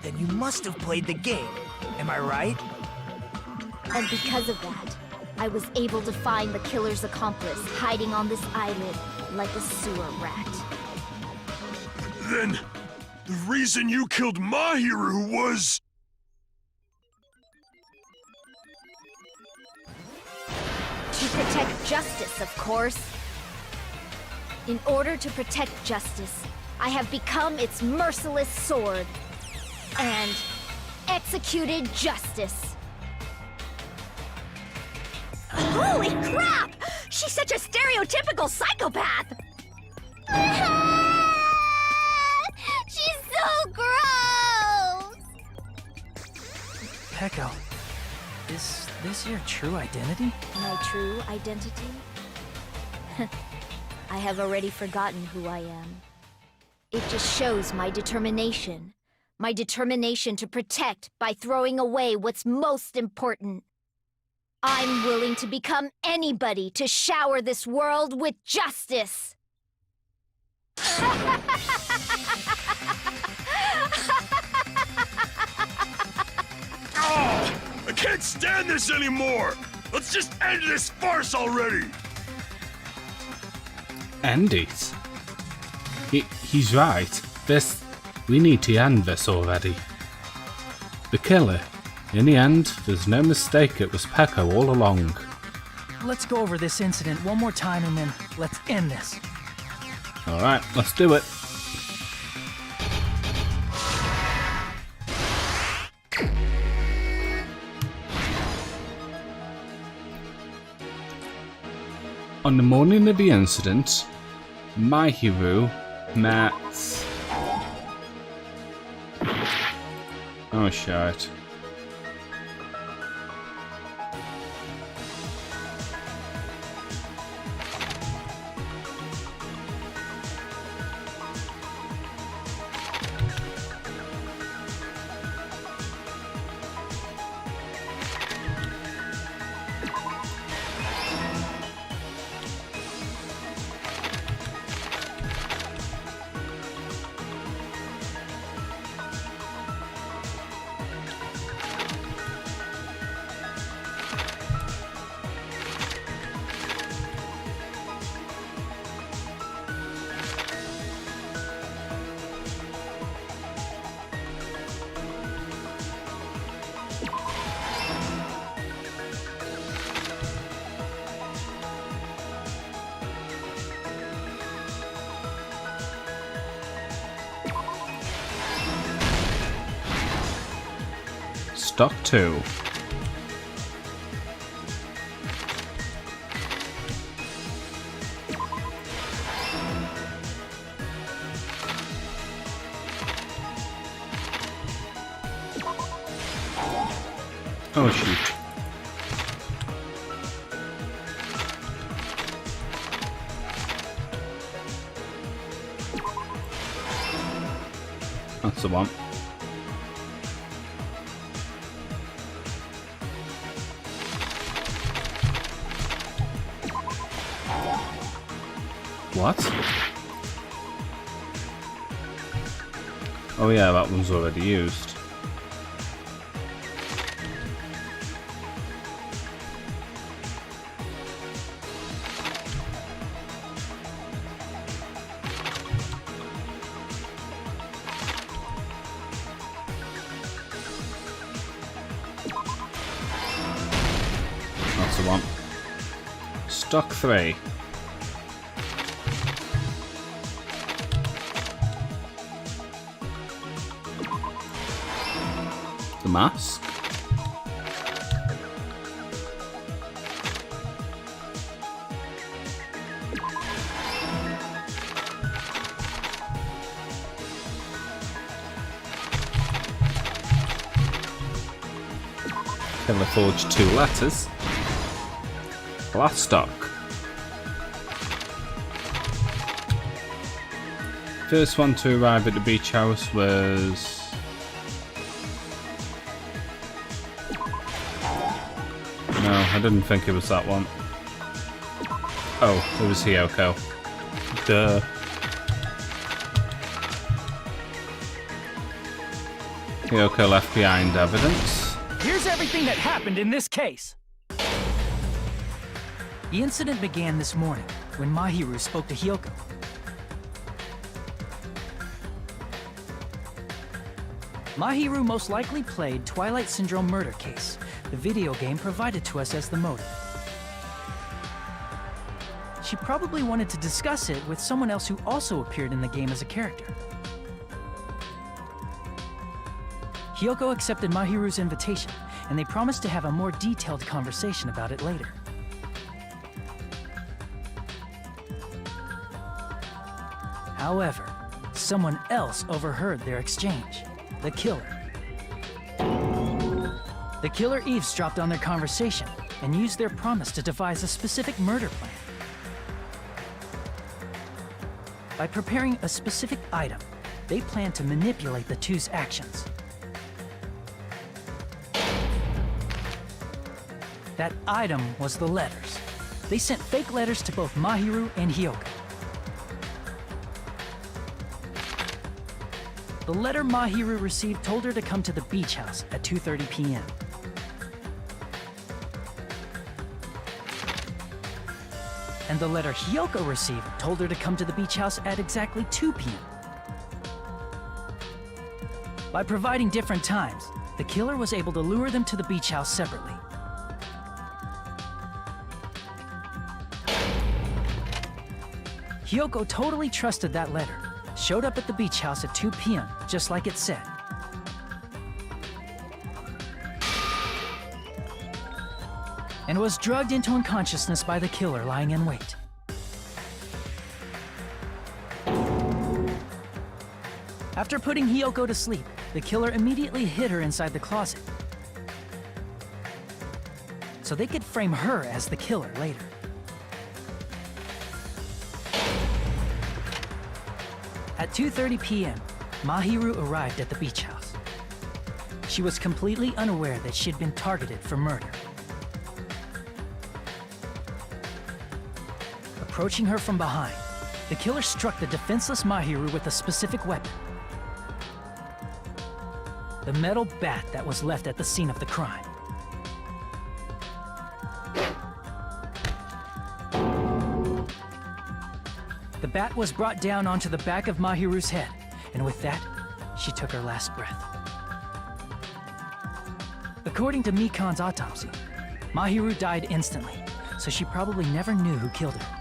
then you must have played the game. Am I right? And because of that, I was able to find the killer's accomplice hiding on this island like a sewer rat. Then, the reason you killed Mahiru was... To protect justice, of course. In order to protect justice, I have become its merciless sword and executed justice. Holy crap! She's such a stereotypical psychopath! She's so gross! Peko, is this your true identity? My true identity? I have already forgotten who I am. It just shows my determination. My determination to protect by throwing away what's most important. I'm willing to become anybody to shower this world with justice. Oh, I can't stand this anymore! Let's just end this farce already! End it? He's right. We need to end this already. The killer. In the end, there's no mistake, it was Peko all along. Let's go over this incident one more time and then let's end this. Alright, let's do it. On the morning of the incident, Mahiru met... Oh shit. Stock 2. Oh shoot. That's the one. What? Oh yeah, that one's already used. That's the one. Stock 3. The mask. Killer forged 2 letters. Last stock. First one to arrive at the beach house was... No, I didn't think it was that one. Oh, it was Hiyoko. Duh. Hiyoko left behind evidence. Here's everything that happened in this case. The incident began this morning when Mahiru spoke to Hiyoko. Mahiru most likely played Twilight Syndrome Murder Case, the video game provided to us as the motive. She probably wanted to discuss it with someone else who also appeared in the game as a character. Hiyoko accepted Mahiru's invitation, and they promised to have a more detailed conversation about it later. However, someone else overheard their exchange. The killer. The killer eavesdropped on their conversation and used their promise to devise a specific murder plan. By preparing a specific item, they planned to manipulate the two's actions. That item was the letters. They sent fake letters to both Mahiru and Hyoko. The letter Mahiru received told her to come to the beach house at 2:30 p.m. And the letter Hyoko received told her to come to the beach house at exactly 2 p.m. By providing different times, the killer was able to lure them to the beach house separately. Hyoko totally trusted that letter, showed up at the beach house at 2 p.m., just like it said. And was drugged into unconsciousness by the killer lying in wait. After putting Hyoko to sleep, the killer immediately hid her inside the closet, so they could frame her as the killer later. At 2:30 p.m., Mahiru arrived at the beach house. She was completely unaware that she'd been targeted for murder. Approaching her from behind, the killer struck the defenseless Mahiru with a specific weapon. The metal bat that was left at the scene of the crime. The bat was brought down onto the back of Mahiru's head, and with that, she took her last breath. According to Mikan's autopsy, Mahiru died instantly, so she probably never knew who killed her.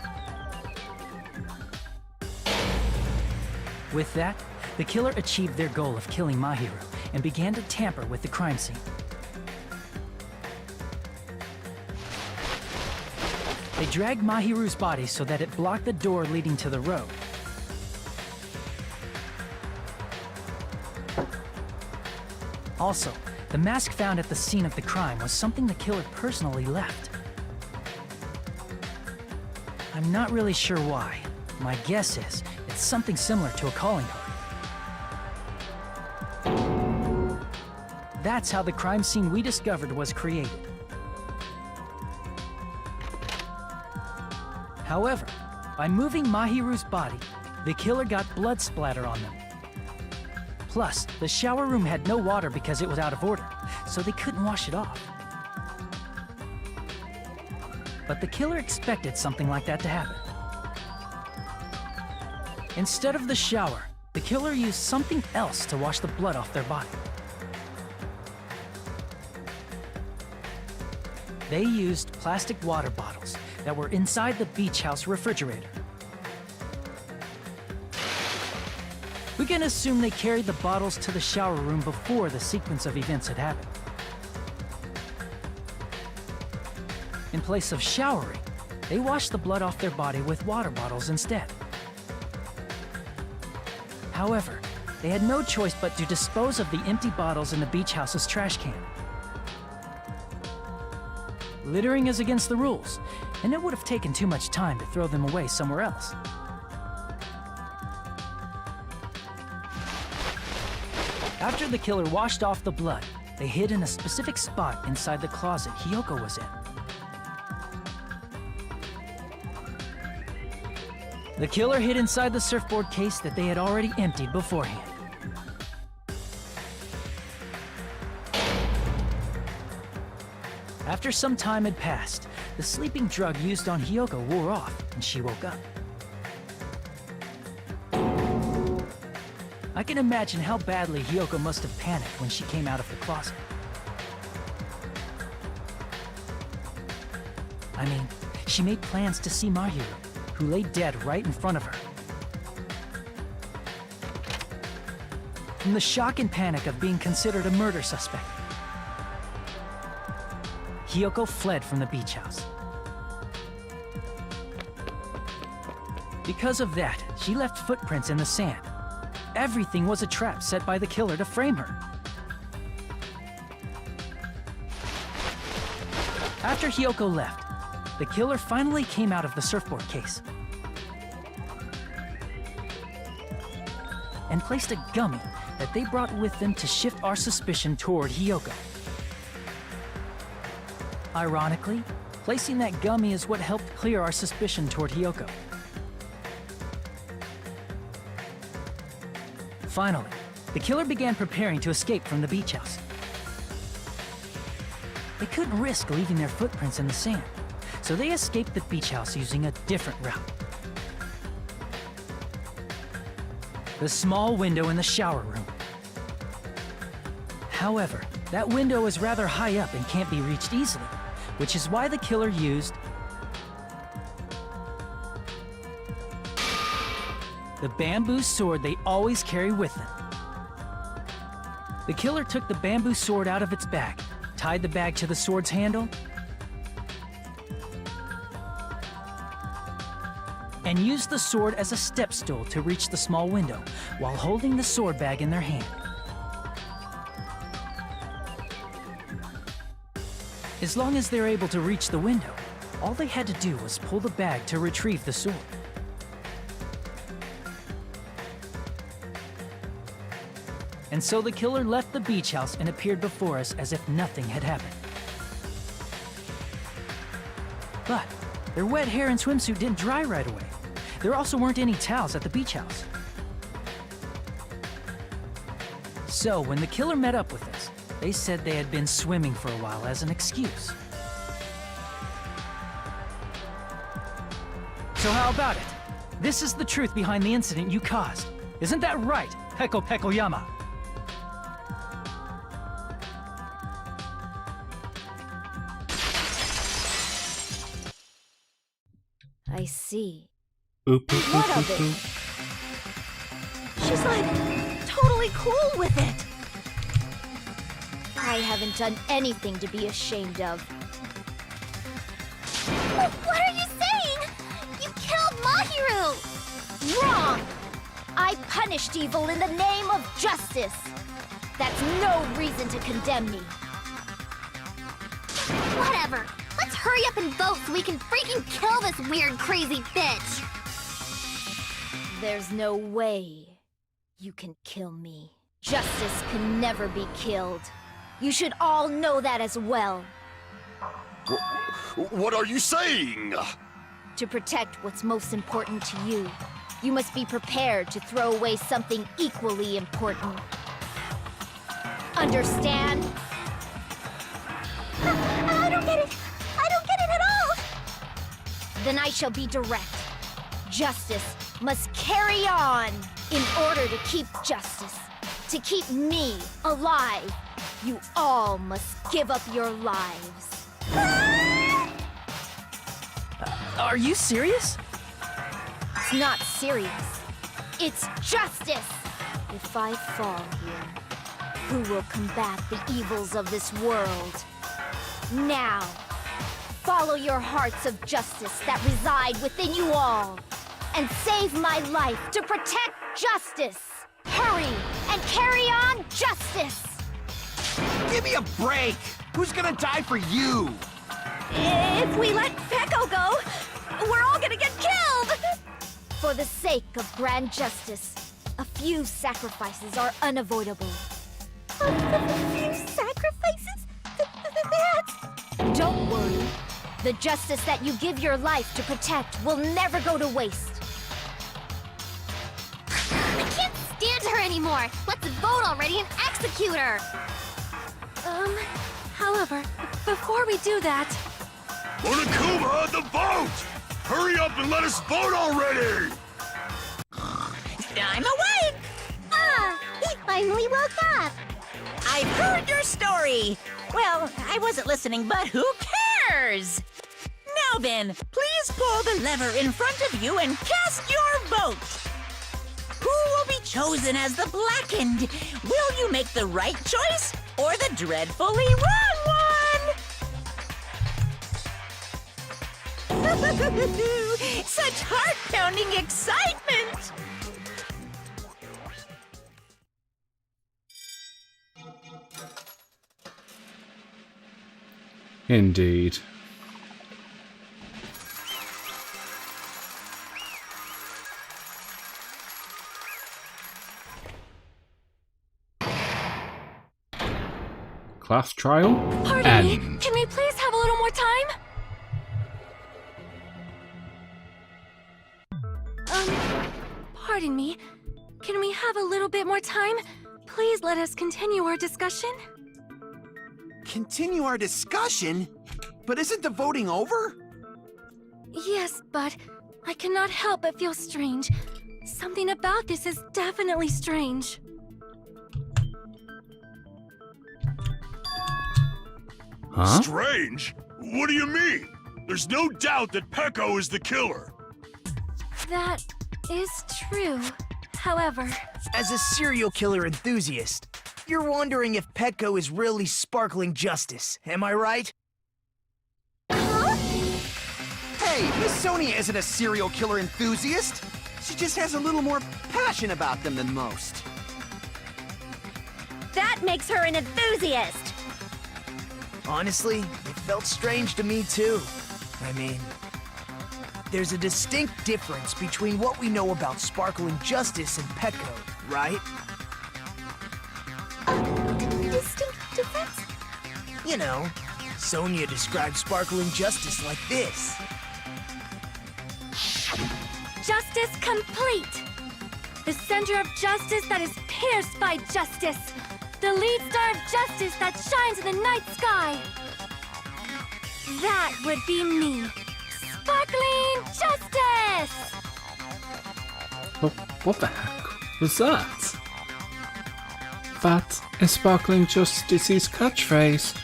With that, the killer achieved their goal of killing Mahiru and began to tamper with the crime scene. They dragged Mahiru's body so that it blocked the door leading to the road. Also, the mask found at the scene of the crime was something the killer personally left. I'm not really sure why. My guess is it's something similar to a calling card. That's how the crime scene we discovered was created. However, by moving Mahiru's body, the killer got blood splatter on them. Plus, the shower room had no water because it was out of order, so they couldn't wash it off. But the killer expected something like that to happen. Instead of the shower, the killer used something else to wash the blood off their body. They used plastic water bottles that were inside the beach house refrigerator. We can assume they carried the bottles to the shower room before the sequence of events had happened. In place of showering, they washed the blood off their body with water bottles instead. However, they had no choice but to dispose of the empty bottles in the beach house's trash can. Littering is against the rules, and it would have taken too much time to throw them away somewhere else. After the killer washed off the blood, they hid in a specific spot inside the closet Hyoko was in. The killer hid inside the surfboard case that they had already emptied beforehand. After some time had passed, the sleeping drug used on Hyoko wore off, and she woke up. I can imagine how badly Hyoko must have panicked when she came out of the closet. I mean, she made plans to see Mahiru, who lay dead right in front of her. From the shock and panic of being considered a murder suspect, Hyoko fled from the beach house. Because of that, she left footprints in the sand. Everything was a trap set by the killer to frame her. After Hyoko left, the killer finally came out of the surfboard case. and placed a gummy that they brought with them to shift our suspicion toward Hiyoko. Ironically, placing that gummy is what helped clear our suspicion toward Hiyoko. Finally, the killer began preparing to escape from the beach house. They couldn't risk leaving their footprints in the sand, so they escaped the beach house using a different route. The small window in the shower room. However, that window is rather high up and can't be reached easily, which is why the killer used the bamboo sword they always carry with them. The killer took the bamboo sword out of its bag, tied the bag to the sword's handle, and used the sword as a step stool to reach the small window while holding the sword bag in their hand. As long as they're able to reach the window, all they had to do was pull the bag to retrieve the sword. And so the killer left the beach house and appeared before us as if nothing had happened. But their wet hair and swimsuit didn't dry right away. There also weren't any towels at the beach house. So when the killer met up with us, they said they had been swimming for a while as an excuse. So how about it? This is the truth behind the incident you caused. Isn't that right, pekoyama? I see. Boop, boop, What boop, of boop, it? boop. She's like totally cool with it. I haven't done anything to be ashamed of. What are you saying? You killed Mahiru! Wrong! I punished evil in the name of justice. That's no reason to condemn me. Whatever. Let's hurry up and vote so we can freaking kill this weird, crazy bitch! There's no way you can kill me. Justice can never be killed. You should all know that as well. What are you saying? To protect what's most important to you, you must be prepared to throw away something equally important. Understand? I don't get it! I don't get it at all! Then I shall be direct. Justice must carry on. In order to keep justice, to keep me alive, you all must give up your lives. Are you serious? It's not serious. It's justice. If I fall here, who will combat the evils of this world? Now, follow your hearts of justice that reside within you all, and save my life to protect justice. Hurry and carry on justice. Give me a break! Who's gonna die for you? If we let Peko go, we're all gonna get killed! For the sake of grand justice, a few sacrifices are unavoidable. A few sacrifices? That's... Don't worry. The justice that you give your life to protect will never go to waste. I can't stand her anymore! Let's vote already and execute her! However, before we do that, Monokuma, the vote! Hurry up and let us vote already! I'm awake! Ah! He finally woke up! I've heard your story! Well, I wasn't listening, but who cares? Now then, please pull the lever in front of you and cast your vote! Who will be chosen as the blackened? Will you make the right choice or the dreadfully wrong one? Such heart-pounding excitement! Indeed. class trial Pardon me, end. can we please have a little more time? Pardon me, can we have a little bit more time? Please let us continue our discussion. Continue our discussion? But isn't the voting over? Yes, but I cannot help but feel strange. Something about this is definitely strange. Huh? Strange? What do you mean? There's no doubt that Peko is the killer. That is true. However, As a serial killer enthusiast, you're wondering if Peko is really sparkling justice, am I right? Hey, Miss Sonia isn't a serial killer enthusiast. She just has a little more passion about them than most. That makes her an enthusiast! Honestly, it felt strange to me too. I mean, there's a distinct difference between what we know about sparkling justice and Peko, right? Distinct difference? You know, Sonia described sparkling justice like this. justice complete! The center of justice that is pierced by justice! The lead star of justice that shines in the night sky! That would be me! Sparkling justice! What the heck was that? That is Sparkling Justice's catchphrase.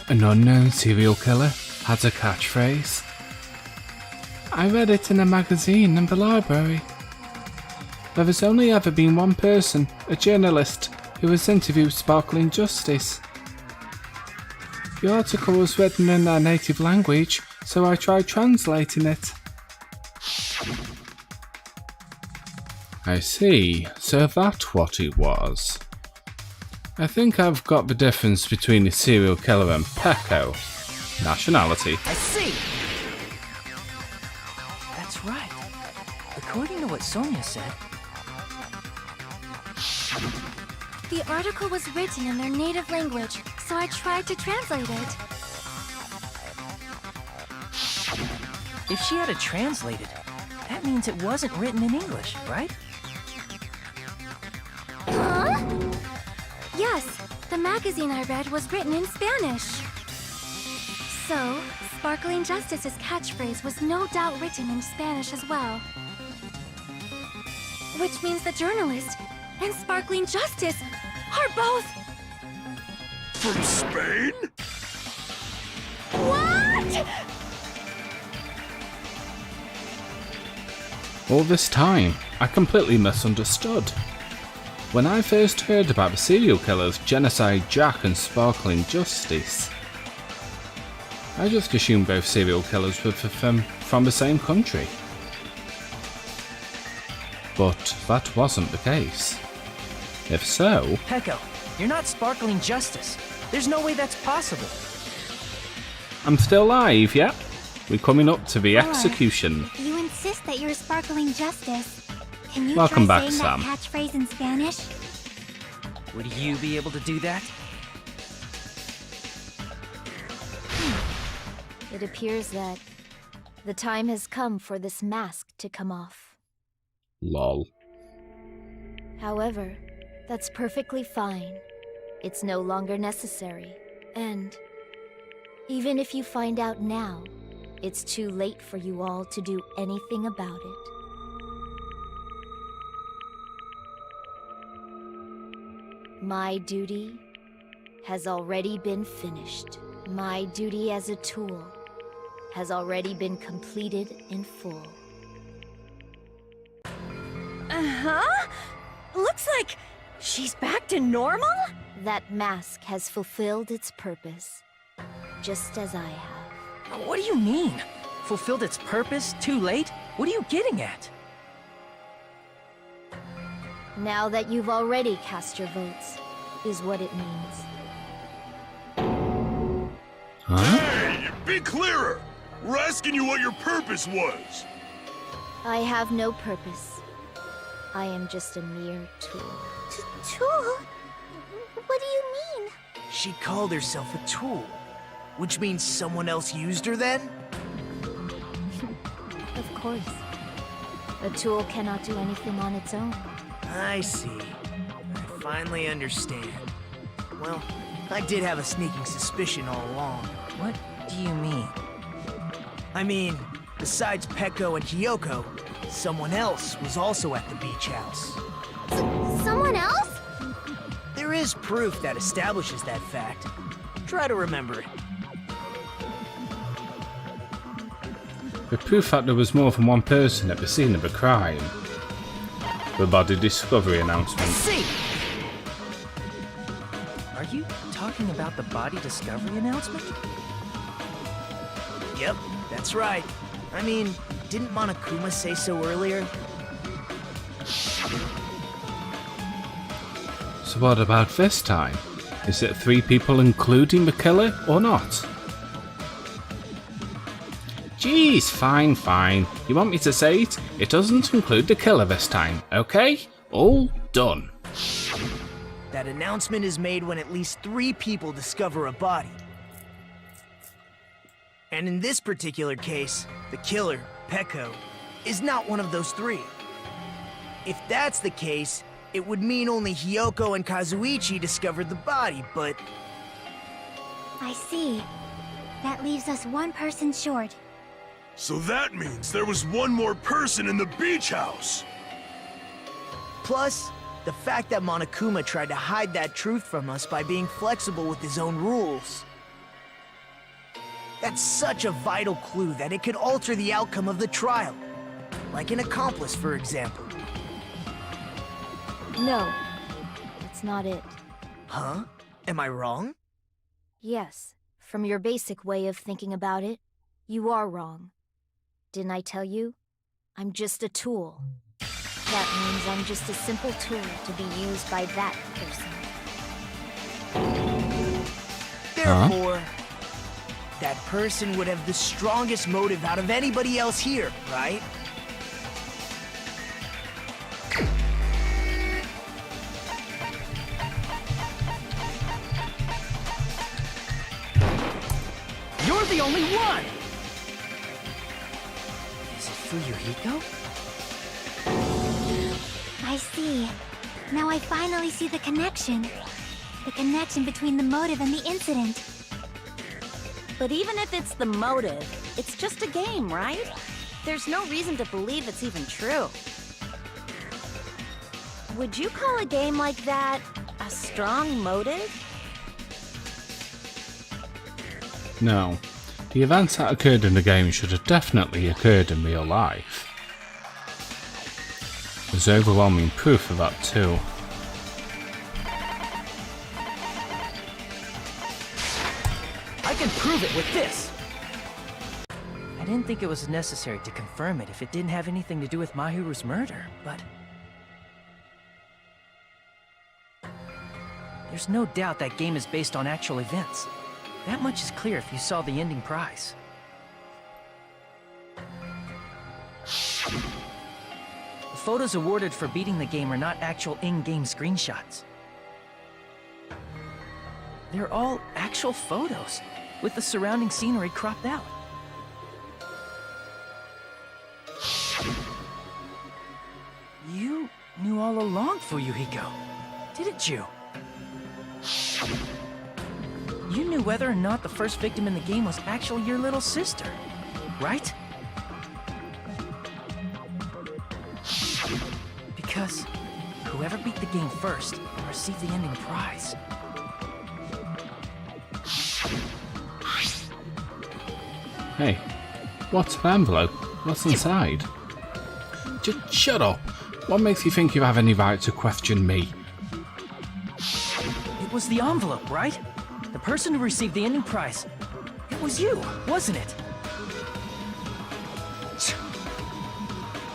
An unknown serial killer has a catchphrase. I read it in a magazine in the library. There has only ever been one person, a journalist, who has interviewed Sparkling Justice. The article was written in their native language, so I tried translating it. I see, so that's what it was. I think I've got the difference between a serial killer and Peko. Nationality. I see! That's right. According to what Sonia said, The article was written in their native language, so I tried to translate it. if she had it translated, that means it wasn't written in English, right? Huh? Yes, the magazine I read was written in Spanish. So, Sparkling Justice's catchphrase was no doubt written in Spanish as well. Which means the journalist and Sparkling Justice are both... From Spain? What?! All this time, I completely misunderstood. When I first heard about the serial killers Genocide Jack and Sparkling Justice, I just assumed both serial killers were from the same country. But that wasn't the case. If so... Peko, you're not Sparkling Justice. There's no way that's possible. I'm still alive, yep. We're coming up to the execution. You insist that you're Sparkling Justice. Can you Welcome try back, saying Sam. that catchphrase in Spanish? Would you be able to do that? It appears that the time has come for this mask to come off. Lol. However, that's perfectly fine. It's no longer necessary. And even if you find out now, it's too late for you all to do anything about it. My duty has already been finished. My duty as a tool has already been completed in full. Uh-huh? Looks like she's back to normal? That mask has fulfilled its purpose, just as I have. What do you mean? Fulfilled its purpose? Too late? What are you getting at? Now that you've already cast your votes, is what it means. Huh? Hey, be clearer! We're asking you what your purpose was! I have no purpose. I am just a mere tool. Tool? What do you mean? She called herself a tool, which means someone else used her then? Of course. A tool cannot do anything on its own. I see. I finally understand. Well, I did have a sneaking suspicion all along. What do you mean? I mean, besides Peko and Hiyoko, someone else was also at the beach house. Someone else? There is proof that establishes that fact. Try to remember it. The proof that there was more than one person at the scene of a crime. The body discovery announcement. See! Are you talking about the body discovery announcement? Yep, that's right. I mean, didn't Monokuma say so earlier? So what about this time? Is it 3 people including the killer or not? Jeez, fine. You want me to say it? It doesn't include the killer this time, okay? All done. That announcement is made when at least 3 people discover a body. And in this particular case, the killer, Peko, is not one of those 3. If that's the case, it would mean only Hiyoko and Kazuichi discovered the body, but... I see. That leaves us one person short. So that means there was one more person in the beach house! Plus, the fact that Monokuma tried to hide that truth from us by being flexible with his own rules. That's such a vital clue that it could alter the outcome of the trial. Like an accomplice, for example. No, that's not it. Huh? Am I wrong? Yes, from your basic way of thinking about it, you are wrong. Didn't I tell you? I'm just a tool. That means I'm just a simple tool to be used by that person. Therefore, that person would have the strongest motive out of anybody else here, right? You're the only one! Is it Fuyuhiko? I see. Now I finally see the connection. The connection between the motive and the incident. But even if it's the motive, it's just a game, right? There's no reason to believe it's even true. Would you call a game like that a strong motive? No. The events that occurred in the game should have definitely occurred in real life. There's overwhelming proof of that too. I can prove it with this! I didn't think it was necessary to confirm it if it didn't have anything to do with Mahiru's murder, but... There's no doubt that game is based on actual events. That much is clear if you saw the ending prize. The photos awarded for beating the game are not actual in-game screenshots. They're all actual photos, with the surrounding scenery cropped out. You knew all along, Fuyuhiko, didn't you? You knew whether or not the first victim in the game was actually your little sister, right? Because whoever beat the game first will receive the ending prize. Hey, what's an envelope? What's inside? Just shut up. What makes you think you have any right to question me? It was the envelope, right? The person who received the ending prize. It was you, wasn't it?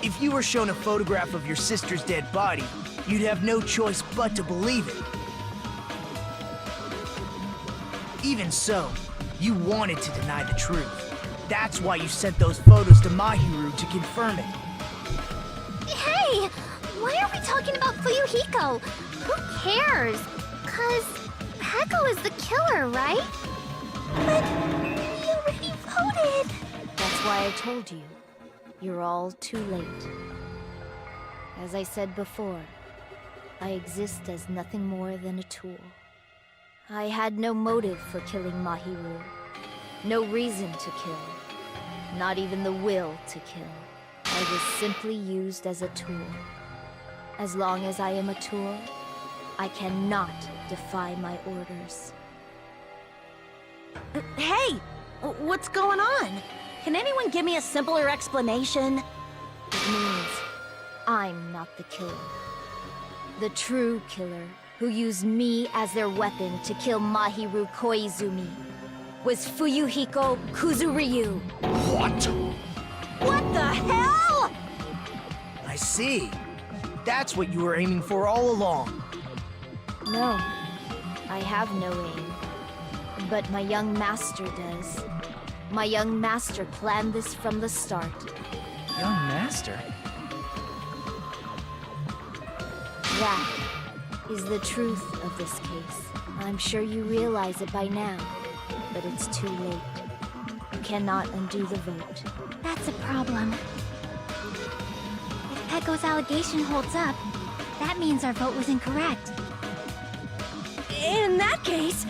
If you were shown a photograph of your sister's dead body, you'd have no choice but to believe it. Even so, you wanted to deny the truth. That's why you sent those photos to Mahiru to confirm it. Hey! Why are we talking about Fuyuhiko? Who cares? 'Cause Peko is the killer, right? But we already voted. That's why I told you. You're all too late. As I said before, I exist as nothing more than a tool. I had no motive for killing Mahiru. No reason to kill. Not even the will to kill. I was simply used as a tool. As long as I am a tool, I cannot defy my orders. Hey! What's going on? Can anyone give me a simpler explanation? It means I'm not the killer. The true killer, who used me as their weapon to kill Mahiru Koizumi, was Fuyuhiko Kuzuryu. What? What the hell? I see. That's what you were aiming for all along. No, I have no aim. But my young master does. My young master planned this from the start. Young master? That is the truth of this case. I'm sure you realize it by now, but it's too late. You cannot undo the vote. That's a problem. If Peko's allegation holds up, that means our vote was incorrect. In that case,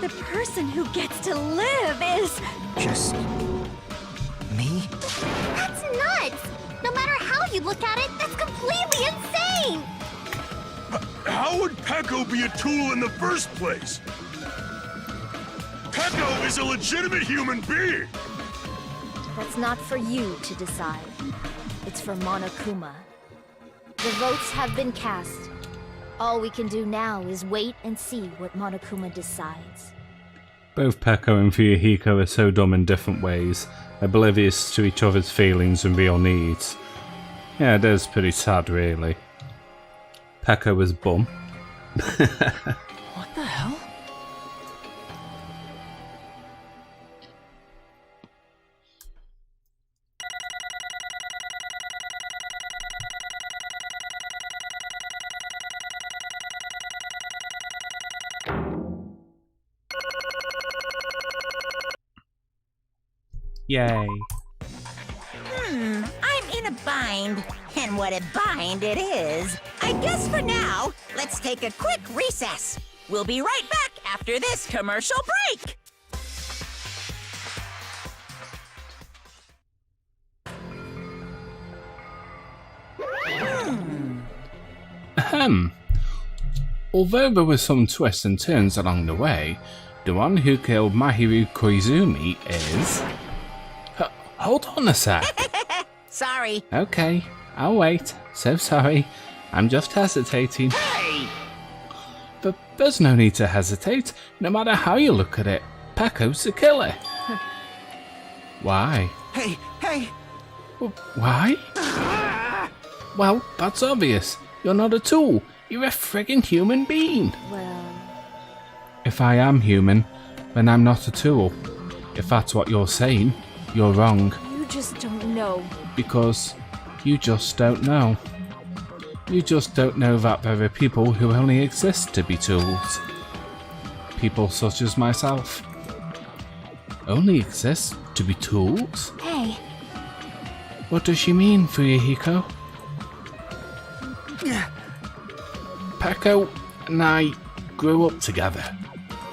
the person who gets to live is... Just... me? That's nuts! No matter how you look at it, that's completely insane! How would Peko be a tool in the first place? Peko is a legitimate human being! That's not for you to decide. It's for Monokuma. The votes have been cast. All we can do now is wait and see what Monokuma decides. Both Peko and Fuyuhiko are so dumb in different ways, oblivious to each other's feelings and real needs. Yeah, it is pretty sad, really. Peko was bum. What the hell? Yay. I'm in a bind. And what a bind it is. I guess for now, let's take a quick recess. We'll be right back after this commercial break. Ahem. Although there were some twists and turns along the way, the one who killed Mahiru Koizumi is... Hold on a sec. Sorry. Okay, I'll wait. So sorry. I'm just hesitating. Hey! But there's no need to hesitate, no matter how you look at it. Peko's the killer. Why? Hey, hey! Why? Well, that's obvious. You're not a tool. You're a friggin' human being. Well... If I am human, then I'm not a tool. If that's what you're saying, you're wrong. You just don't know. Because you just don't know. You just don't know that there are people who only exist to be tools. People such as myself. Only exist to be tools? Hey, What does she mean, Fuyuhiko? Peko and I grew up together.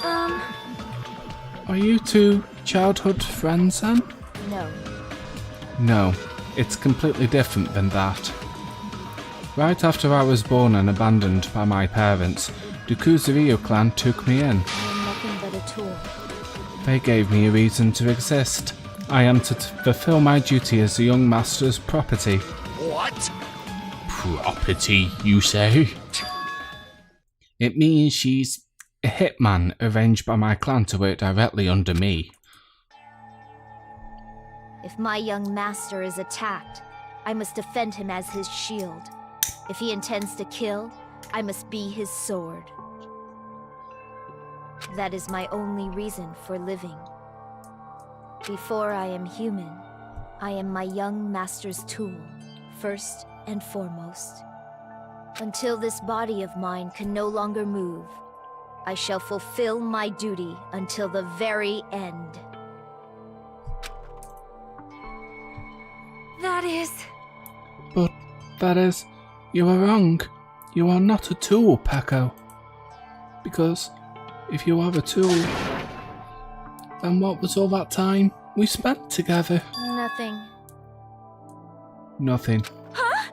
Are you two childhood friends then? No. No, it's completely different than that. Right after I was born and abandoned by my parents, the Kuzuryu clan took me in. I am nothing but a tool. They gave me a reason to exist. I am to fulfill my duty as the young master's property. What? Property, you say? It means she's a hitman arranged by my clan to work directly under me. If my young master is attacked, I must defend him as his shield. If he intends to kill, I must be his sword. That is my only reason for living. Before I am human, I am my young master's tool, first and foremost. Until this body of mine can no longer move, I shall fulfill my duty until the very end. That is... But that is... You are wrong. You are not a tool, Peko. Because if you are a tool, then what was all that time we spent together? Nothing. Nothing. Huh?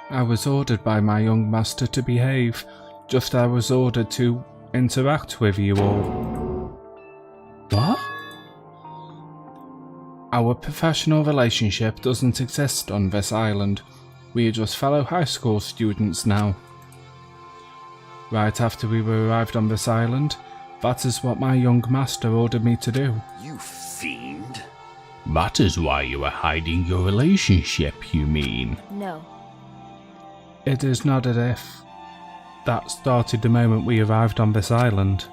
I was ordered by my young master to behave, just as I was ordered to interact with you all. What? Our professional relationship doesn't exist on this island. We are just fellow high school students now. Right after we were arrived on this island, that is what my young master ordered me to do. You fiend. That is why you are hiding your relationship, you mean? No. It is not as if that started the moment we arrived on this island.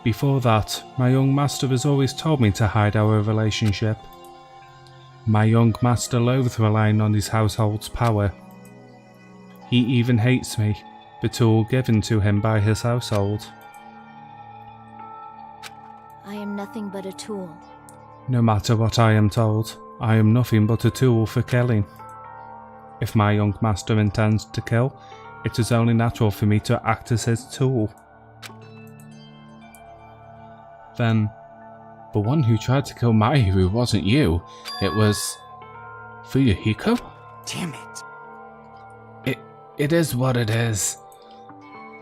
Before that, my young master has always told me to hide our relationship. My young master loathes relying on his household's power. He even hates me, the tool given to him by his household. I am nothing but a tool. No matter what I am told, I am nothing but a tool for killing. If my young master intends to kill, it is only natural for me to act as his tool. Then, the one who tried to kill Mahiru wasn't you, it was... Fuyuhiko? Damn it. It is what it is.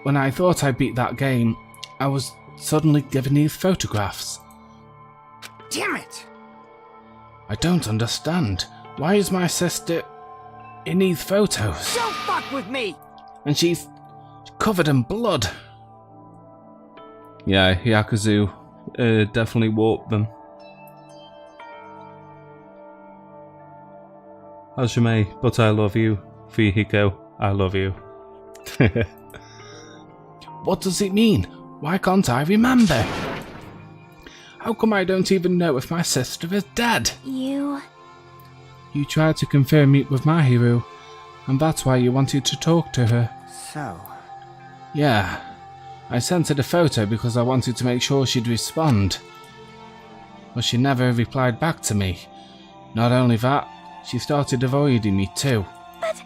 When I thought I beat that game, I was suddenly given these photographs. Damn it! I don't understand. Why is my sister in these photos? Don't fuck with me! And she's covered in blood. Yeah, Yakuzu definitely warped them. As you may, but I love you. Fuyuhiko, I love you. What does it mean? Why can't I remember? How come I don't even know if my sister is dead? You tried to confirm it with Mahiru, and that's why you wanted to talk to her. So, Yeah. I sent her the photo because I wanted to make sure she'd respond. But she never replied back to me. Not only that, she started avoiding me too. But...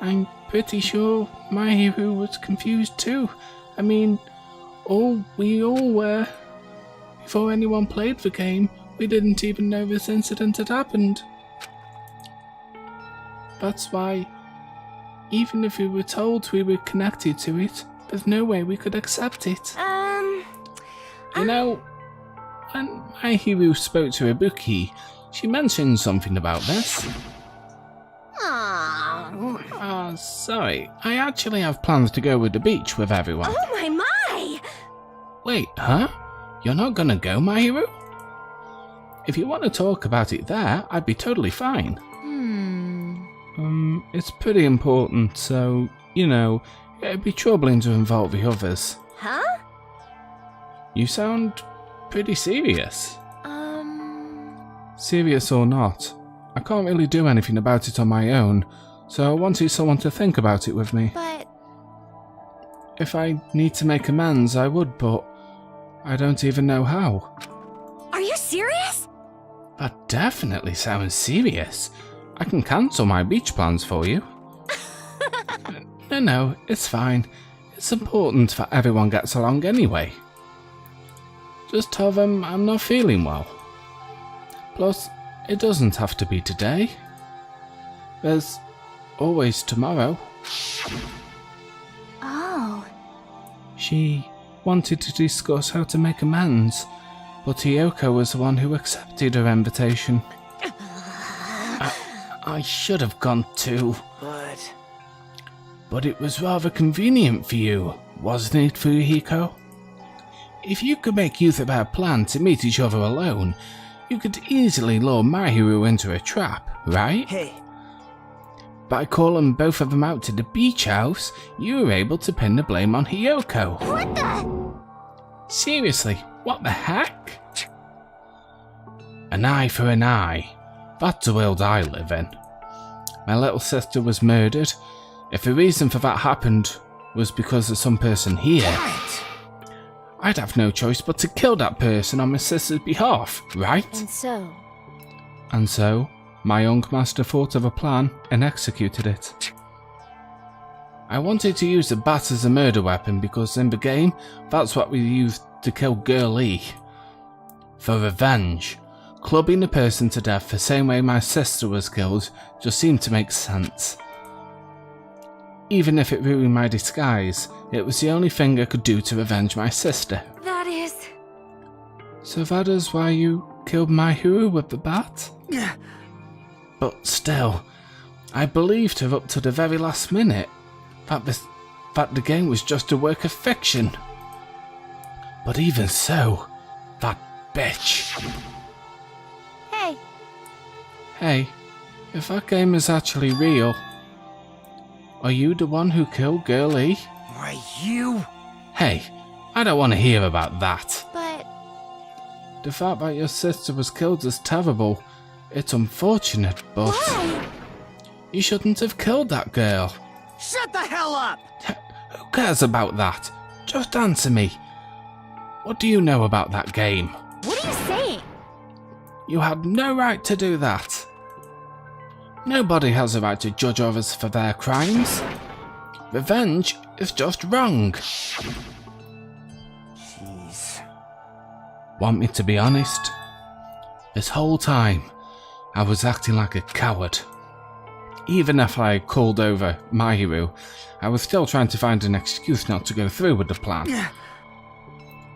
I'm pretty sure Mahiru was confused too. I mean, we all were. Before anyone played the game, we didn't even know this incident had happened. That's why, even if we were told we were connected to it, there's no way we could accept it. You know, when Mahiru spoke to Ibuki, she mentioned something about this. Sorry. I actually have plans to go to the beach with everyone. Oh my! Wait, huh? You're not gonna go, Mahiru? If you want to talk about it there, I'd be totally fine. It's pretty important, so, you know, it'd be troubling to involve the others. Huh? You sound pretty serious. Serious or not, I can't really do anything about it on my own, so I wanted someone to think about it with me. But... If I need to make amends, I would, but I don't even know how. Are you serious? That definitely sounds serious. I can cancel my beach plans for you. No, it's fine. It's important that everyone gets along anyway. Just tell them I'm not feeling well. Plus, it doesn't have to be today. There's always tomorrow. Oh... She wanted to discuss how to make amends, but Hiyoko was the one who accepted her invitation. I should have gone too. But it was rather convenient for you, wasn't it, Fuyuhiko? If you could make use of our plan to meet each other alone, you could easily lure Mahiru into a trap, right? Hey. By calling both of them out to the beach house, you were able to pin the blame on Hiyoko. What the? Seriously, what the heck? An eye for an eye. That's the world I live in. My little sister was murdered, If the reason for that happened was because of some person here, I'd have no choice but to kill that person on my sister's behalf, right? And so, my young master thought of a plan and executed it. I wanted to use the bat as a murder weapon because in the game, that's what we used to kill Girl E. For revenge, clubbing a person to death the same way my sister was killed just seemed to make sense. Even if it ruined my disguise, it was the only thing I could do to revenge my sister. That is... So that is why you killed my hero with the bat? Yeah. But still, I believed her up to the very last minute that the game was just a work of fiction. But even so, that bitch. Hey, if that game is actually real, are you the one who killed Girl E? Why, you? Hey, I don't want to hear about that. But... The fact that your sister was killed is terrible. It's unfortunate, but... Why? You shouldn't have killed that girl. Shut the hell up! Who cares about that? Just answer me. What do you know about that game? What are you saying? You had no right to do that. Nobody has a right to judge others for their crimes. Revenge is just wrong. Jeez. Want me to be honest? This whole time, I was acting like a coward. Even if I called over Mahiru, I was still trying to find an excuse not to go through with the plan.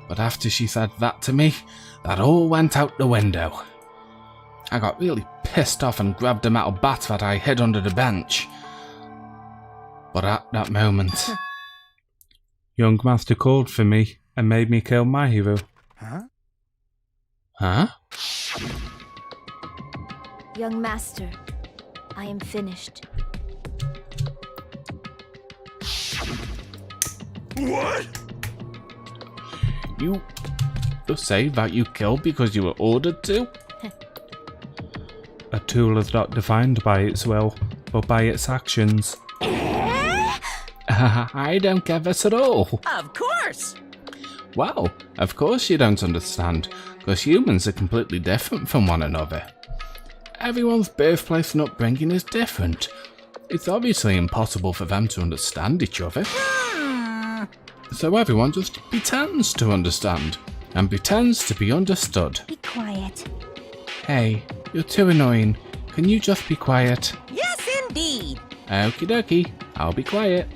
But after she said that to me, that all went out the window. I got really pissed off and grabbed a metal bat that I hid under the bench. But at that moment, young master called for me and made me kill Mahiru. Huh? Young master, I am finished. What? You say that you killed because you were ordered to? A tool is not defined by its will, but by its actions. I don't get this at all. Of course! Well, of course you don't understand, because humans are completely different from one another. Everyone's birthplace and upbringing is different. It's obviously impossible for them to understand each other. So everyone just pretends to understand, and pretends to be understood. Be quiet. Hey, you're too annoying. Can you just be quiet? Yes, indeed! Okie dokie, I'll be quiet.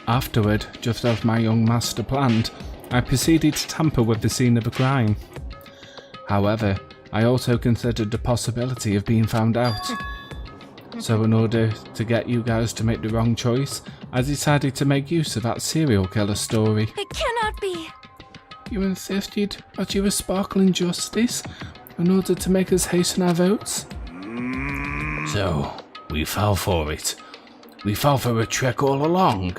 Afterward, just as my young master planned, I proceeded to tamper with the scene of a crime. However, I also considered the possibility of being found out. So in order to get you guys to make the wrong choice, I decided to make use of that serial killer story. It cannot be. You insisted that you were sparkling justice in order to make us hasten our votes? So, we fell for it. We fell for a trick all along.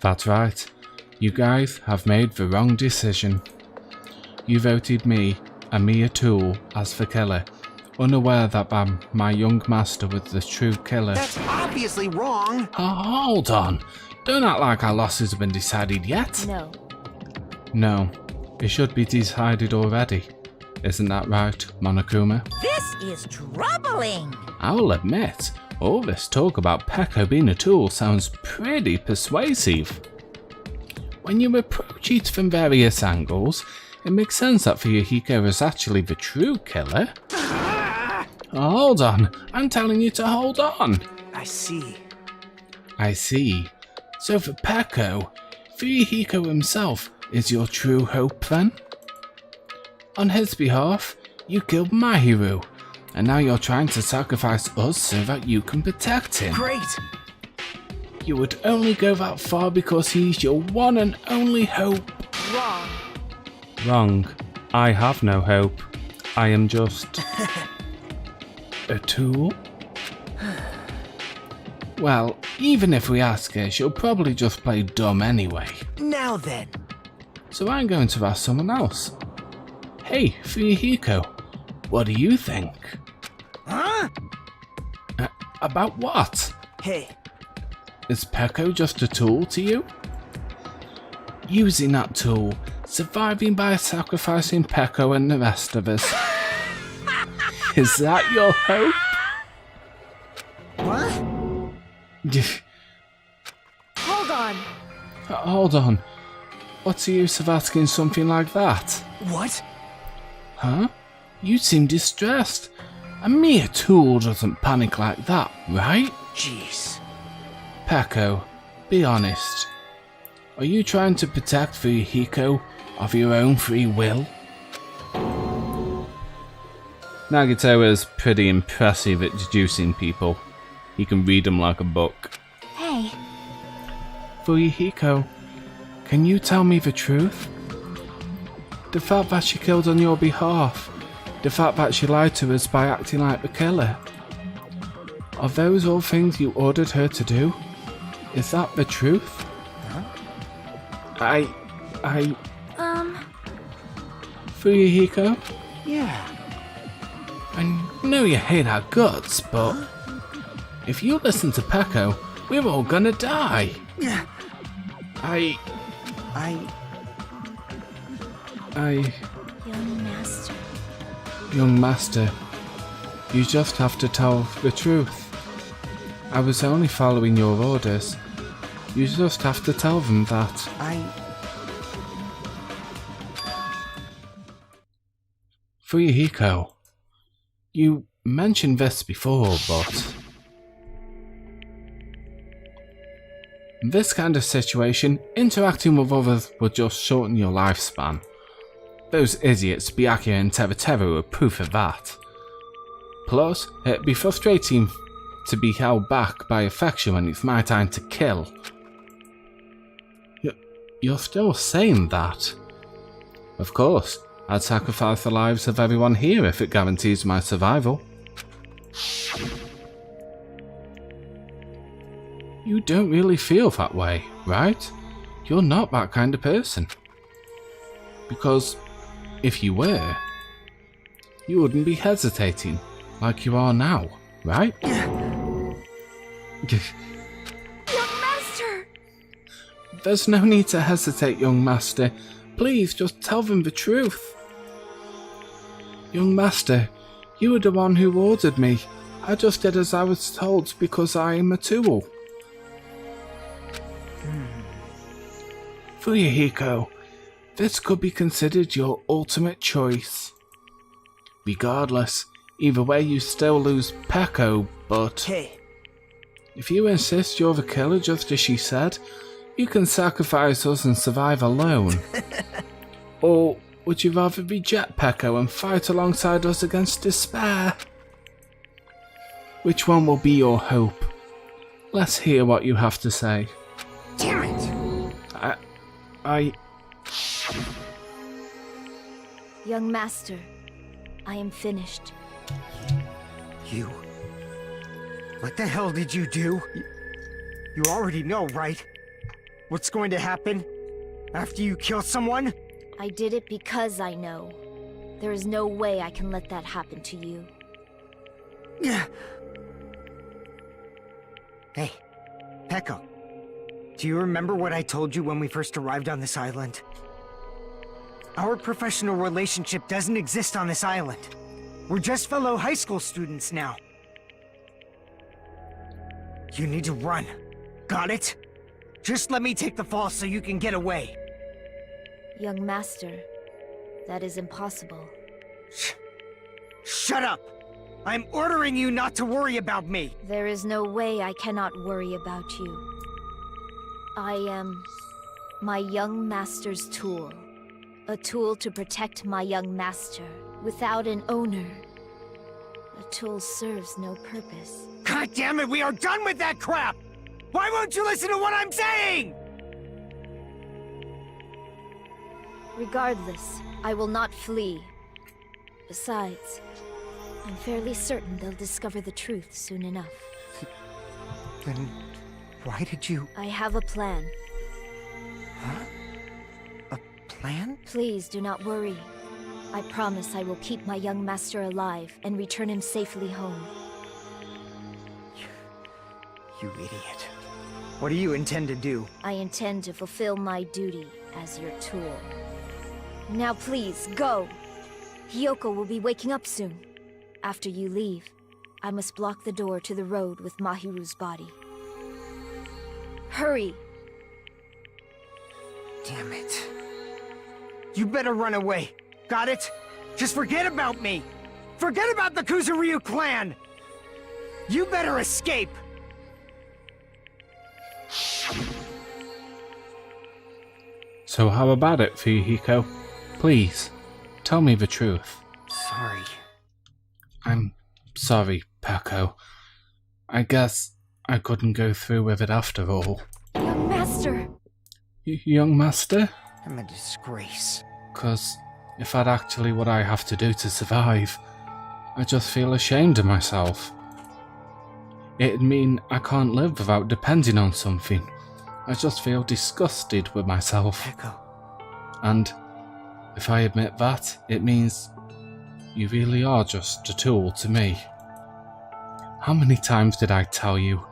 That's right. You guys have made the wrong decision. You voted me, a mere tool, as the killer, unaware that my young master was the true killer. That's obviously wrong. Hold on. Don't act like our losses have been decided yet. No. No, it should be decided already. Isn't that right, Monokuma? This is troubling! I'll admit, all this talk about Peko being a tool sounds pretty persuasive. When you approach it from various angles, it makes sense that Fuyuhiko is actually the true killer. Hold on, I'm telling you to hold on. I see. I see. So for Peko, Fuyuhiko himself is your true hope then? On his behalf, you killed Mahiru, and now you're trying to sacrifice us so that you can protect him. Great! You would only go that far because he's your one and only hope. Wrong. Wrong. I have no hope. I am just... a tool? Well, even if we ask her, she'll probably just play dumb anyway. Now then. So I'm going to ask someone else. Hey, Fuyuhiko, what do you think? Huh? About what? Hey, Is Peko just a tool to you? Using that tool, surviving by sacrificing Peko and the rest of us. Is that your hope? What? Hold on. Hold on. What's the use of asking something like that? what? Huh? You seem distressed. A mere tool doesn't panic like that, right? Jeez. Peko, be honest. Are you trying to protect Fuyuhiko of your own free will? Nagito is pretty impressive at deducing people. He can read them like a book. Hey, Fuyuhiko, can you tell me the truth? The fact that she killed on your behalf, the fact that she lied to us by acting like the killer. Are those all things you ordered her to do? Is that the truth? Fuyuhiko? Yeah. I know you hate our guts, but if you listen to Peko, we're all gonna die. Yeah. Young master. Young master, you just have to tell the truth. I was only following your orders. You just have to tell them that. Fuyuhiko, you mentioned this before, but in this kind of situation, interacting with others will just shorten your lifespan. Those idiots, Byakuya and Teruteru, are proof of that. Plus, it'd be frustrating to be held back by affection when it's my time to kill. You're still saying that? Of course, I'd sacrifice the lives of everyone here if it guarantees my survival. You don't really feel that way, right? You're not that kind of person. Because if you were, you wouldn't be hesitating like you are now, right? young master! There's no need to hesitate, young master. Please, just tell them the truth. Young master, you were the one who ordered me. I just did as I was told because I am a tool. Fuyuhiko, this could be considered your ultimate choice. Regardless, either way you still lose Peko, but Hey, if you insist you're the killer just as she said, you can sacrifice us and survive alone. Or would you rather reject Peko and fight alongside us against despair? Which one will be your hope? Let's hear what you have to say. damn it! Young master, I am finished. You? What the hell did you do? You already know, right? What's going to happen after you kill someone? I did it because I know. There is no way I can let that happen to you. Hey, Peko. Do you remember what I told you when we first arrived on this island? Our professional relationship doesn't exist on this island. We're just fellow high school students now. You need to run. Got it? Just let me take the fall so you can get away. Young master, that is impossible. Shut up! I'm ordering you not to worry about me! There is no way I cannot worry about you. I am my young master's tool. A tool to protect my young master. Without an owner, a tool serves no purpose. God damn it, we are done with that crap! Why won't you listen to what I'm saying? Regardless, I will not flee. Besides, I'm fairly certain they'll discover the truth soon enough. Then why did you... I have a plan. Huh? A plan? Please do not worry. I promise I will keep my young master alive and return him safely home. You idiot. What do you intend to do? I intend to fulfill my duty as your tool. Now please, go! Hiyoko will be waking up soon. After you leave, I must block the door to the road with Mahiru's body. Hurry! Damn it. You better run away. Got it? Just forget about me! Forget about the Kuzuryu clan! You better escape! So how about it, Fuyuhiko? Please, tell me the truth. Sorry. I'm sorry, Peko. I guess I couldn't go through with it after all. Young master! Young master? I'm a disgrace. 'Cause if that's actually what I have to do to survive, I just feel ashamed of myself. It'd mean I can't live without depending on something. I just feel disgusted with myself. Peko. And if I admit that, it means you really are just a tool to me. How many times did I tell you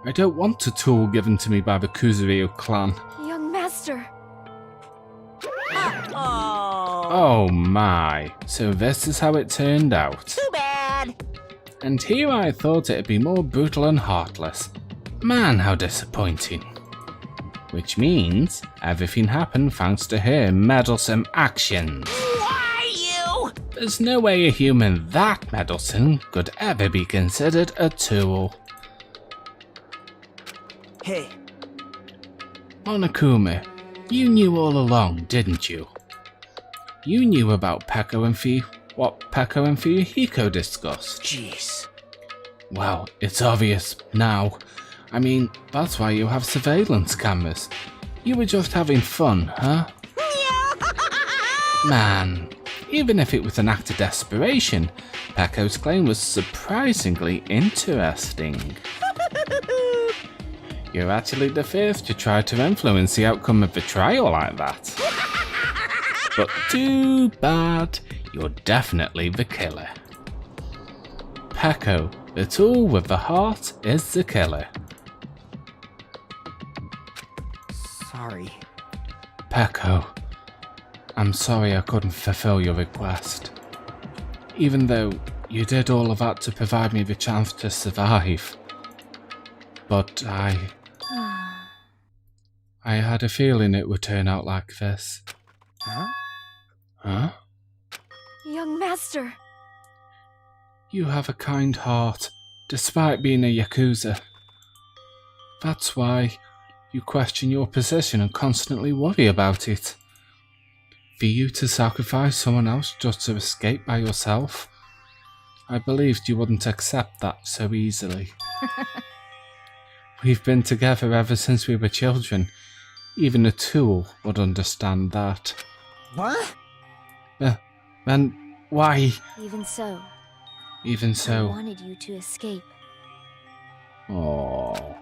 I don't want a tool given to me by the Kuzuryu clan? Young master! Oh my, so this is how it turned out. Too bad. And here I thought it'd be more brutal and heartless. Man, how disappointing. Which means everything happened thanks to her meddlesome actions. Why you? There's no way a human that meddlesome could ever be considered a tool. Hey, Monokuma, you knew all along, didn't you? You knew about Peko and what Peko and Fuyuhiko discussed. jeez. Well, it's obvious now. I mean, that's why you have surveillance cameras. You were just having fun, huh? Man, even if it was an act of desperation, Peko's claim was surprisingly interesting. You're actually the first to try to influence the outcome of the trial like that. But too bad, you're definitely the killer. Peko, the tool with the heart, is the killer. Sorry. Peko, I'm sorry I couldn't fulfill your request. Even though you did all of that to provide me the chance to survive. But I had a feeling it would turn out like this. Huh? Huh? Young master! You have a kind heart, despite being a Yakuza. That's why you question your position and constantly worry about it. For you to sacrifice someone else just to escape by yourself, I believed you wouldn't accept that so easily. We've been together ever since we were children. Even a tool would understand that. What? Then why? Even so, Even I so. wanted you to escape. Oh.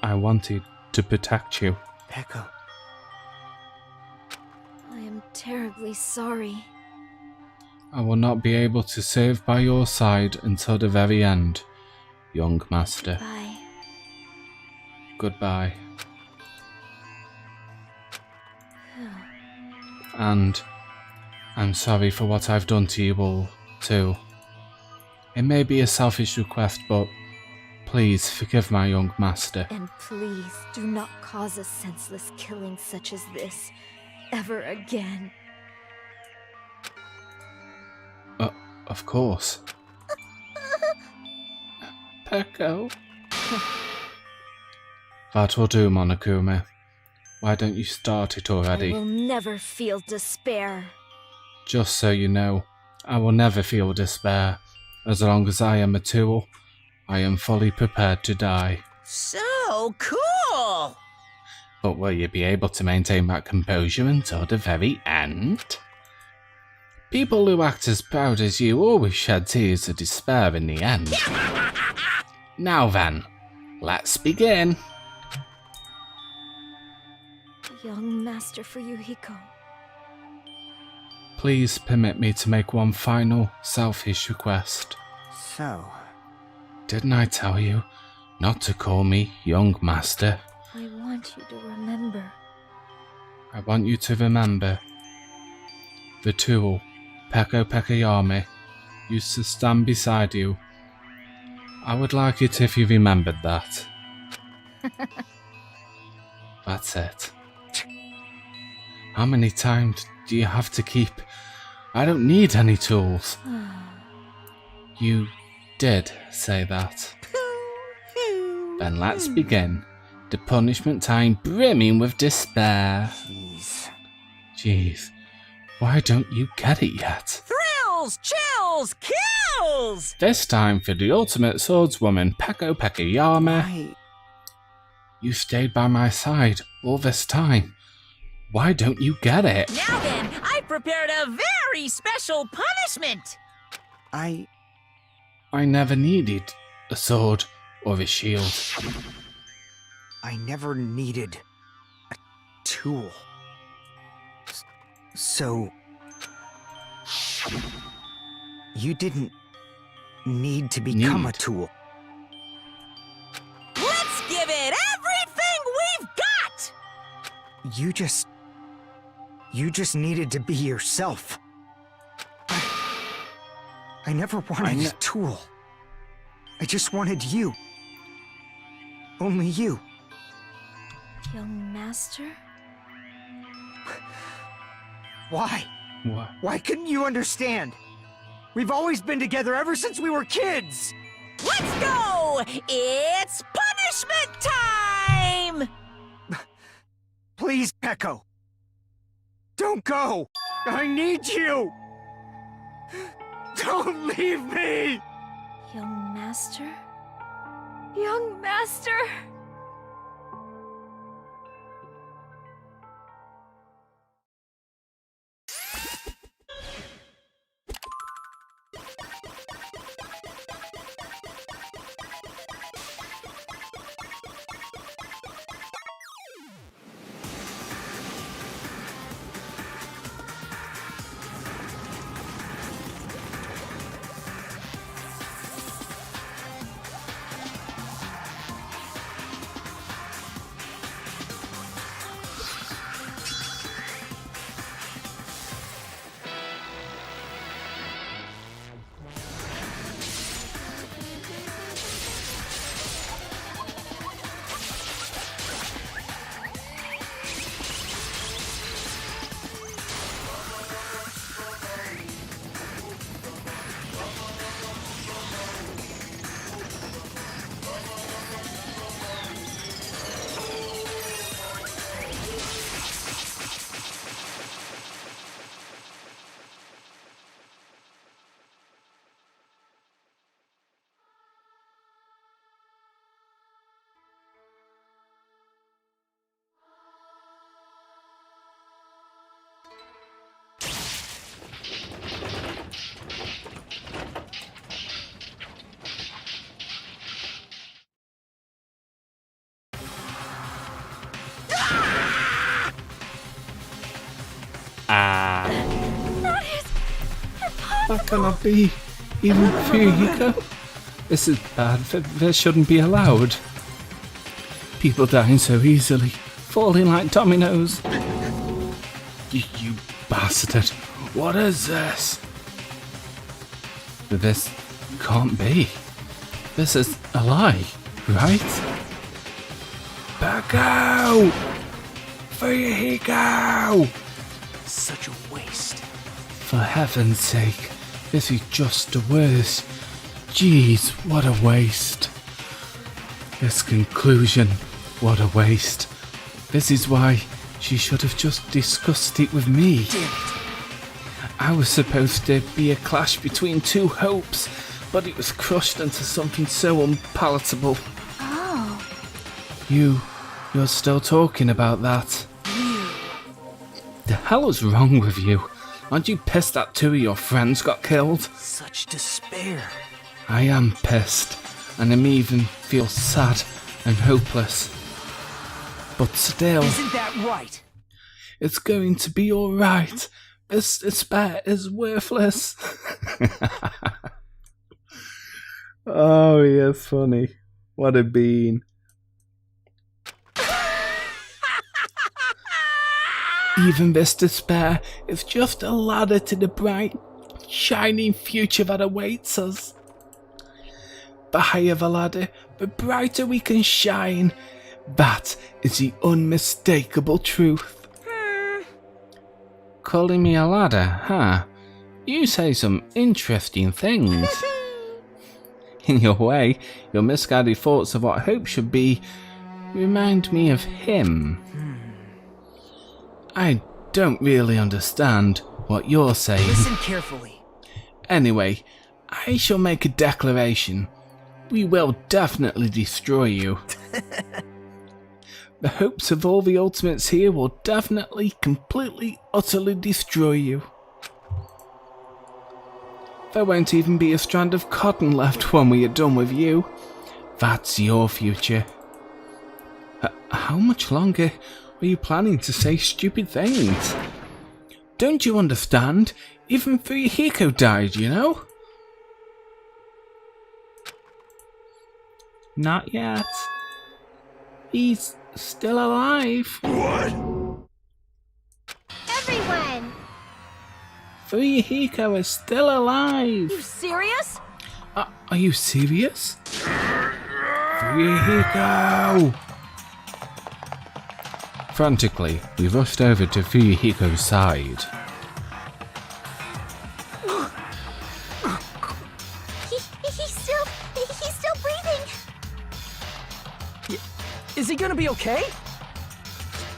I wanted to protect you. Peko. I am terribly sorry. I will not be able to serve by your side until the very end, young master. Bye. Goodbye. And I'm sorry for what I've done to you all, too. It may be a selfish request, but please forgive my young master. And please do not cause a senseless killing such as this ever again. Of course. Peko. That will do, Monokuma. Why don't you start it already? I will never feel despair. Just so you know, I will never feel despair. As long as I am a tool, I am fully prepared to die. So cool! But will you be able to maintain that composure until the very end? People who act as proud as you always shed tears of despair in the end. Now then, let's begin. Young Master Fuyuhiko. Please permit me to make one final, selfish request. So, Didn't I tell you? not to call me young master. I want you to remember. I want you to remember the tool, pekoyama, used to stand beside you. I would like it if you remembered that. That's it. How many times do you have to keep? I don't need any tools. You did say that. Then let's begin. The punishment time brimming with despair. Jeez. Why don't you get it yet? Thrills, chills, kills! This time for the ultimate swordswoman, pekoyama. You stayed by my side all this time. Why don't you get it? Now then, I prepared a very special punishment! I never needed a sword or a shield. I never needed a tool. So... you didn't need to become a tool. Let's give it everything we've got! You just needed to be yourself. I never wanted a tool. I just wanted you. Only you. Young master? Why? What? Why couldn't you understand? We've always been together ever since we were kids! Let's go! It's punishment time! Please, Peko. Don't go! I need you! Don't leave me! Young master? Young master? That is impossible. That cannot be. Even Fuyuhiko? This is bad. This shouldn't be allowed. People dying so easily, falling like dominoes. You bastard. What is this? This can't be. This is a lie, right? Peko! Fuyuhiko! Such a waste. For heaven's sake, this is just the worst. Jeez, what a waste. This conclusion, what a waste. This is why she should have just discussed it with me. Damn it. I was supposed to be a clash between two hopes, but it was crushed into something so unpalatable. Oh. You're still talking about that? The hell is wrong with you? Aren't you pissed that two of your friends got killed? Such despair. I am pissed, and I'm even feel sad and hopeless. But still, Isn't that right? it's going to be alright. This despair is worthless. Oh, yes, funny. What a bean. Even this despair is just a ladder to the bright, shining future that awaits us. The higher the ladder, the brighter we can shine. That is the unmistakable truth. Calling me a ladder, huh? You say some interesting things. In your way, your misguided thoughts of what hope should be remind me of him. I don't really understand what you're saying. Listen carefully. Anyway, I shall make a declaration. We will definitely destroy you. The hopes of all the ultimates here will definitely, completely, utterly destroy you. There won't even be a strand of cotton left when we are done with you. That's your future. How much longer are you planning to say stupid things? Don't you understand? Even Fuyuhiko died, you know? Not yet. He's still alive. What? Everyone! Fuyuhiko is still alive. You serious? Are you serious? Fuyuhiko! Frantically, we rushed over to Fuyuhiko's side. He's still breathing. Is he gonna be okay?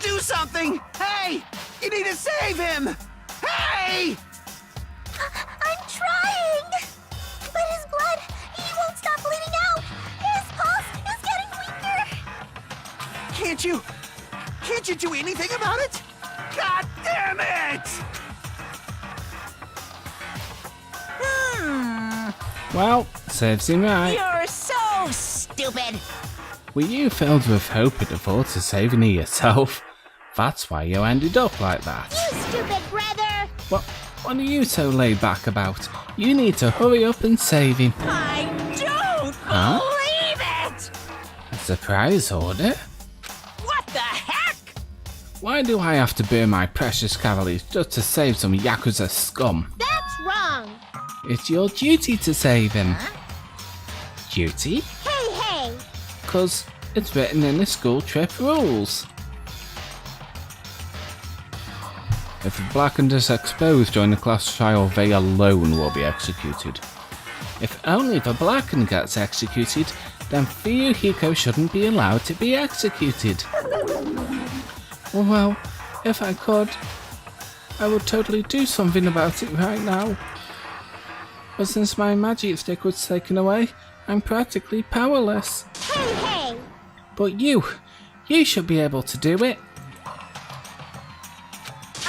Do something! Hey! You need to save him! Hey! I'm trying! But his blood, he won't stop bleeding out! His pulse is getting weaker! Can't you do anything about it? God damn it! Well, serves him right. You're so stupid! Were you filled with hope at the thought of saving it yourself? That's why you ended up like that. You stupid brother! What are you so laid back about? You need to hurry up and save him. I don't believe it! A surprise order? What the heck? Why do I have to burn my precious cavaliers just to save some Yakuza scum? That's wrong! It's your duty to save him. Duty? Hey! 'Cause it's written in the school trip rules. If the blackened is exposed during the class trial, they alone will be executed. If only the blackened gets executed, then Fuyuhiko shouldn't be allowed to be executed. Well, if I could, I would totally do something about it right now. But since my magic stick was taken away, I'm practically powerless. Hey! But you should be able to do it.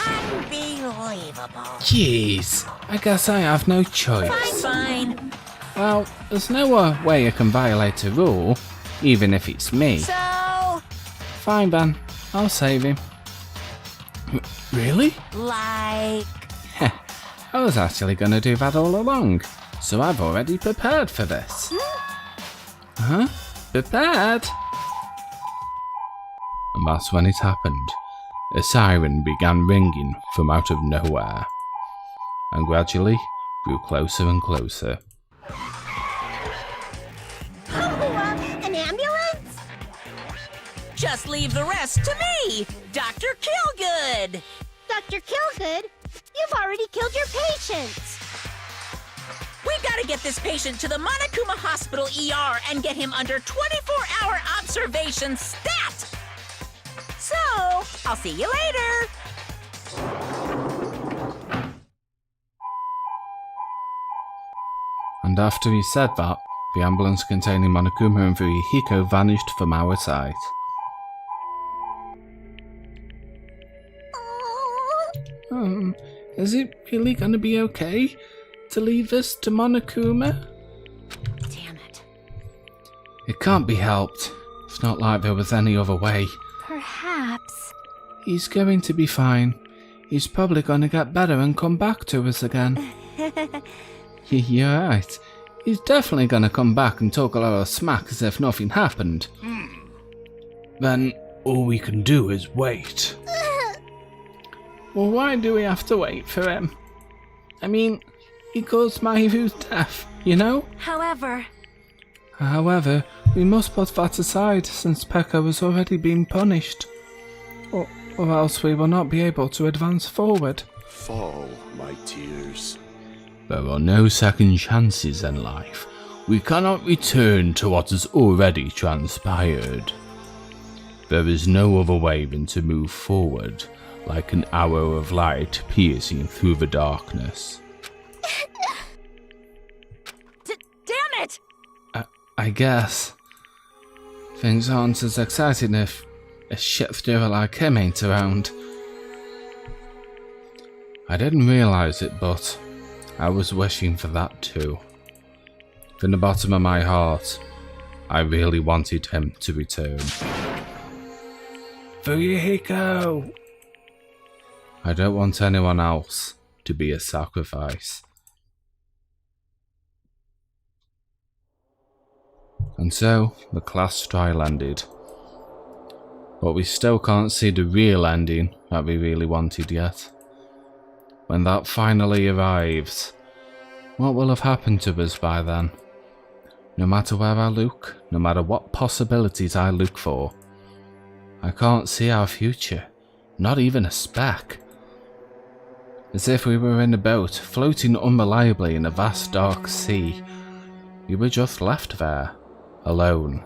Unbelievable. Jeez, I guess I have no choice. Fine. Well, there's no way I can violate a rule, even if it's me. So, Fine then, I'll save him. Really? like... I was actually going to do that all along, so I've already prepared for this. Huh? Prepared? And that's when it happened. A siren began ringing from out of nowhere, and gradually grew closer and closer. An ambulance? Just leave the rest to me, Dr. Killgood. Dr. Killgood, you've already killed your patients! We gotta get this patient to the Monokuma Hospital ER and get him under 24-hour observation stat! So, I'll see you later! And after he said that, the ambulance containing Monokuma and Fuyuhiko vanished from our sight. Is it really gonna be okay to leave this to Monokuma? Damn it. It can't be helped. It's not like there was any other way. Perhaps. He's going to be fine. He's probably gonna get better and come back to us again. You're right. he's definitely gonna come back and talk a lot of smack as if nothing happened. Then all we can do is wait. Well, why do we have to wait for him? I mean, he caused Mahiru's death, you know? However, we must put that aside since Peko has already been punished. Or else we will not be able to advance forward. Fall, my tears. There are no second chances in life. We cannot return to what has already transpired. There is no other way than to move forward, like an arrow of light piercing through the darkness. Damn it! I guess. Things aren't as exciting if a shit-stirrer like him ain't around. I didn't realise it, but I was wishing for that too. From the bottom of my heart, I really wanted him to return. Fuyuhiko! I don't want anyone else to be a sacrifice. And so, the class trial ended. But we still can't see the real ending that we really wanted yet. When that finally arrives, what will have happened to us by then? No matter where I look, no matter what possibilities I look for, I can't see our future, not even a speck. As if we were in a boat, floating unreliably in a vast dark sea. We were just left there, alone.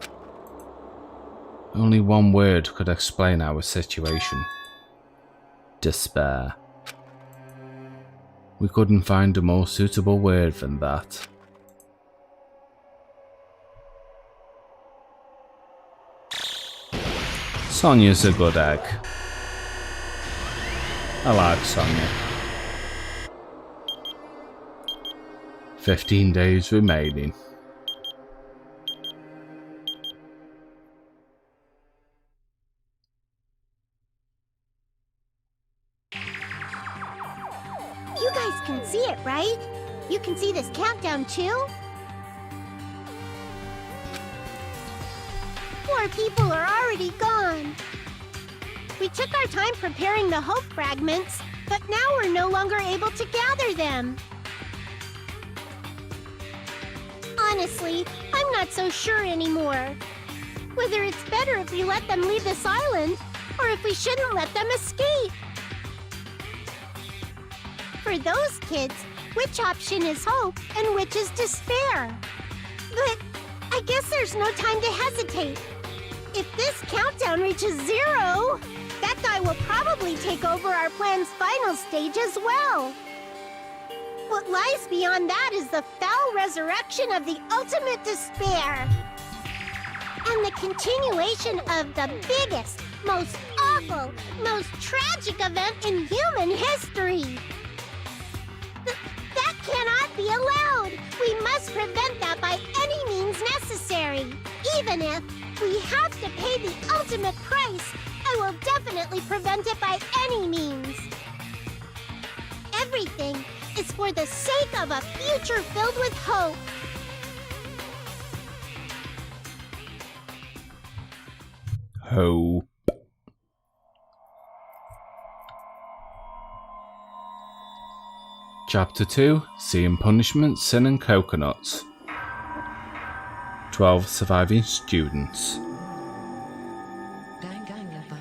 Only one word could explain our situation. Despair. We couldn't find a more suitable word than that. Sonia's a good egg. I like Sonia. 15 days remaining. You guys can see it, right? You can see this countdown too? Poor people are already gone. We took our time preparing the hope fragments, but now we're no longer able to gather them. Honestly, I'm not so sure anymore. Whether it's better if we let them leave this island, or if we shouldn't let them escape. For those kids, which option is hope and which is despair? But I guess there's no time to hesitate. If this countdown reaches 0, that guy will probably take over our plan's final stage as well. What lies beyond that is the foul resurrection of the ultimate despair. And the continuation of the biggest, most awful, most tragic event in human history. That cannot be allowed. We must prevent that by any means necessary. Even if we have to pay the ultimate price, I will definitely prevent it by any means. Everything is for the sake of a future filled with hope. Hope. Chapter 2, Sea and Punishment, Sin and Coconuts. 12 surviving students. Danganronpa.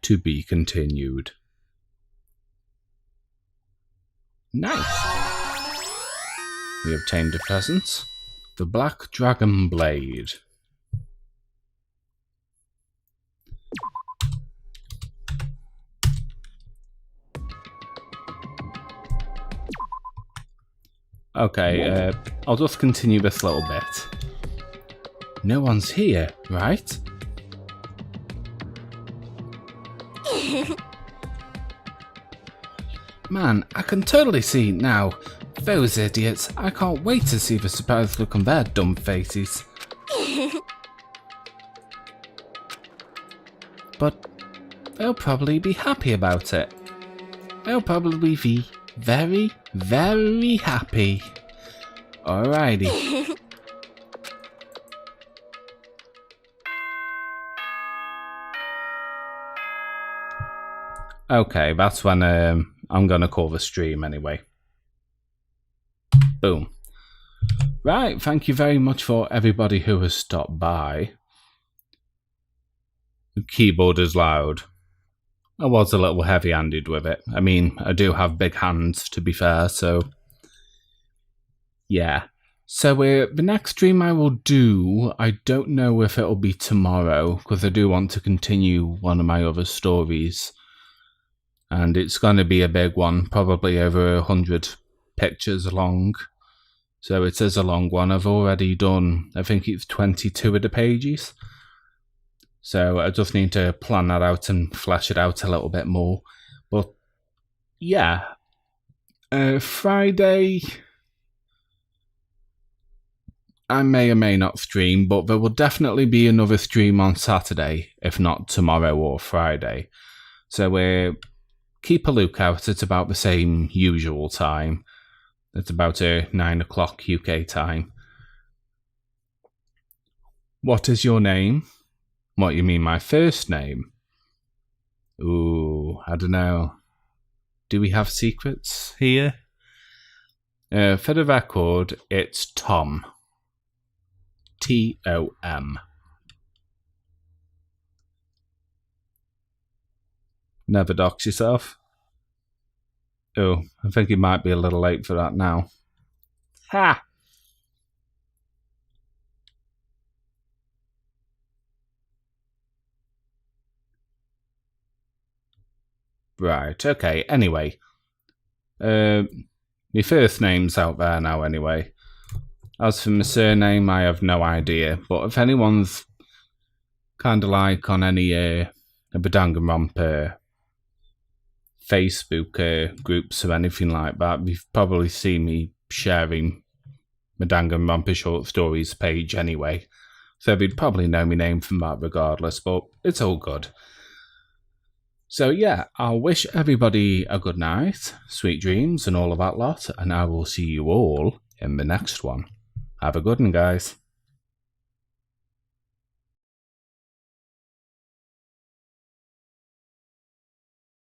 To be continued. Nice. We obtained a present. The Black Dragon Blade. Okay, I'll just continue this little bit. No one's here, right? Man, I can totally see now. Those idiots, I can't wait to see the surprised look on their dumb faces. But they'll probably be happy about it. They'll probably be very, very happy. Alrighty. Okay, that's when I'm gonna call the stream anyway. Boom. Right, thank you very much for everybody who has stopped by. The keyboard is loud. I was a little heavy-handed with it. I mean, I do have big hands, to be fair, so... yeah. So the next stream I will do, I don't know if it'll be tomorrow, because I do want to continue one of my other stories. And it's going to be a big one, probably over 100 pictures long. So it is a long one. I've already done, I think it's 22 of the pages. So I just need to plan that out and flesh it out a little bit more. But yeah, Friday, I may or may not stream, but there will definitely be another stream on Saturday, if not tomorrow or Friday. So keep a lookout. It's about the same usual time. It's about 9 o'clock UK time. What is your name? What, you mean my first name? Ooh, I don't know. Do we have secrets here? For the record, it's Tom. T-O-M. Never dox yourself. Oh, I think it might be a little late for that now. Ha! Right, okay, anyway. My first name's out there now anyway. As for my surname, I have no idea, but if anyone's kind of like on any of the Danganronpa Facebook groups or anything like that, you've probably seen me sharing my Danganronpa short stories page anyway, so they'd probably know my name from that regardless, but it's all good. So yeah, I'll wish everybody a good night, sweet dreams and all of that lot, and I will see you all in the next one. Have a good one, guys.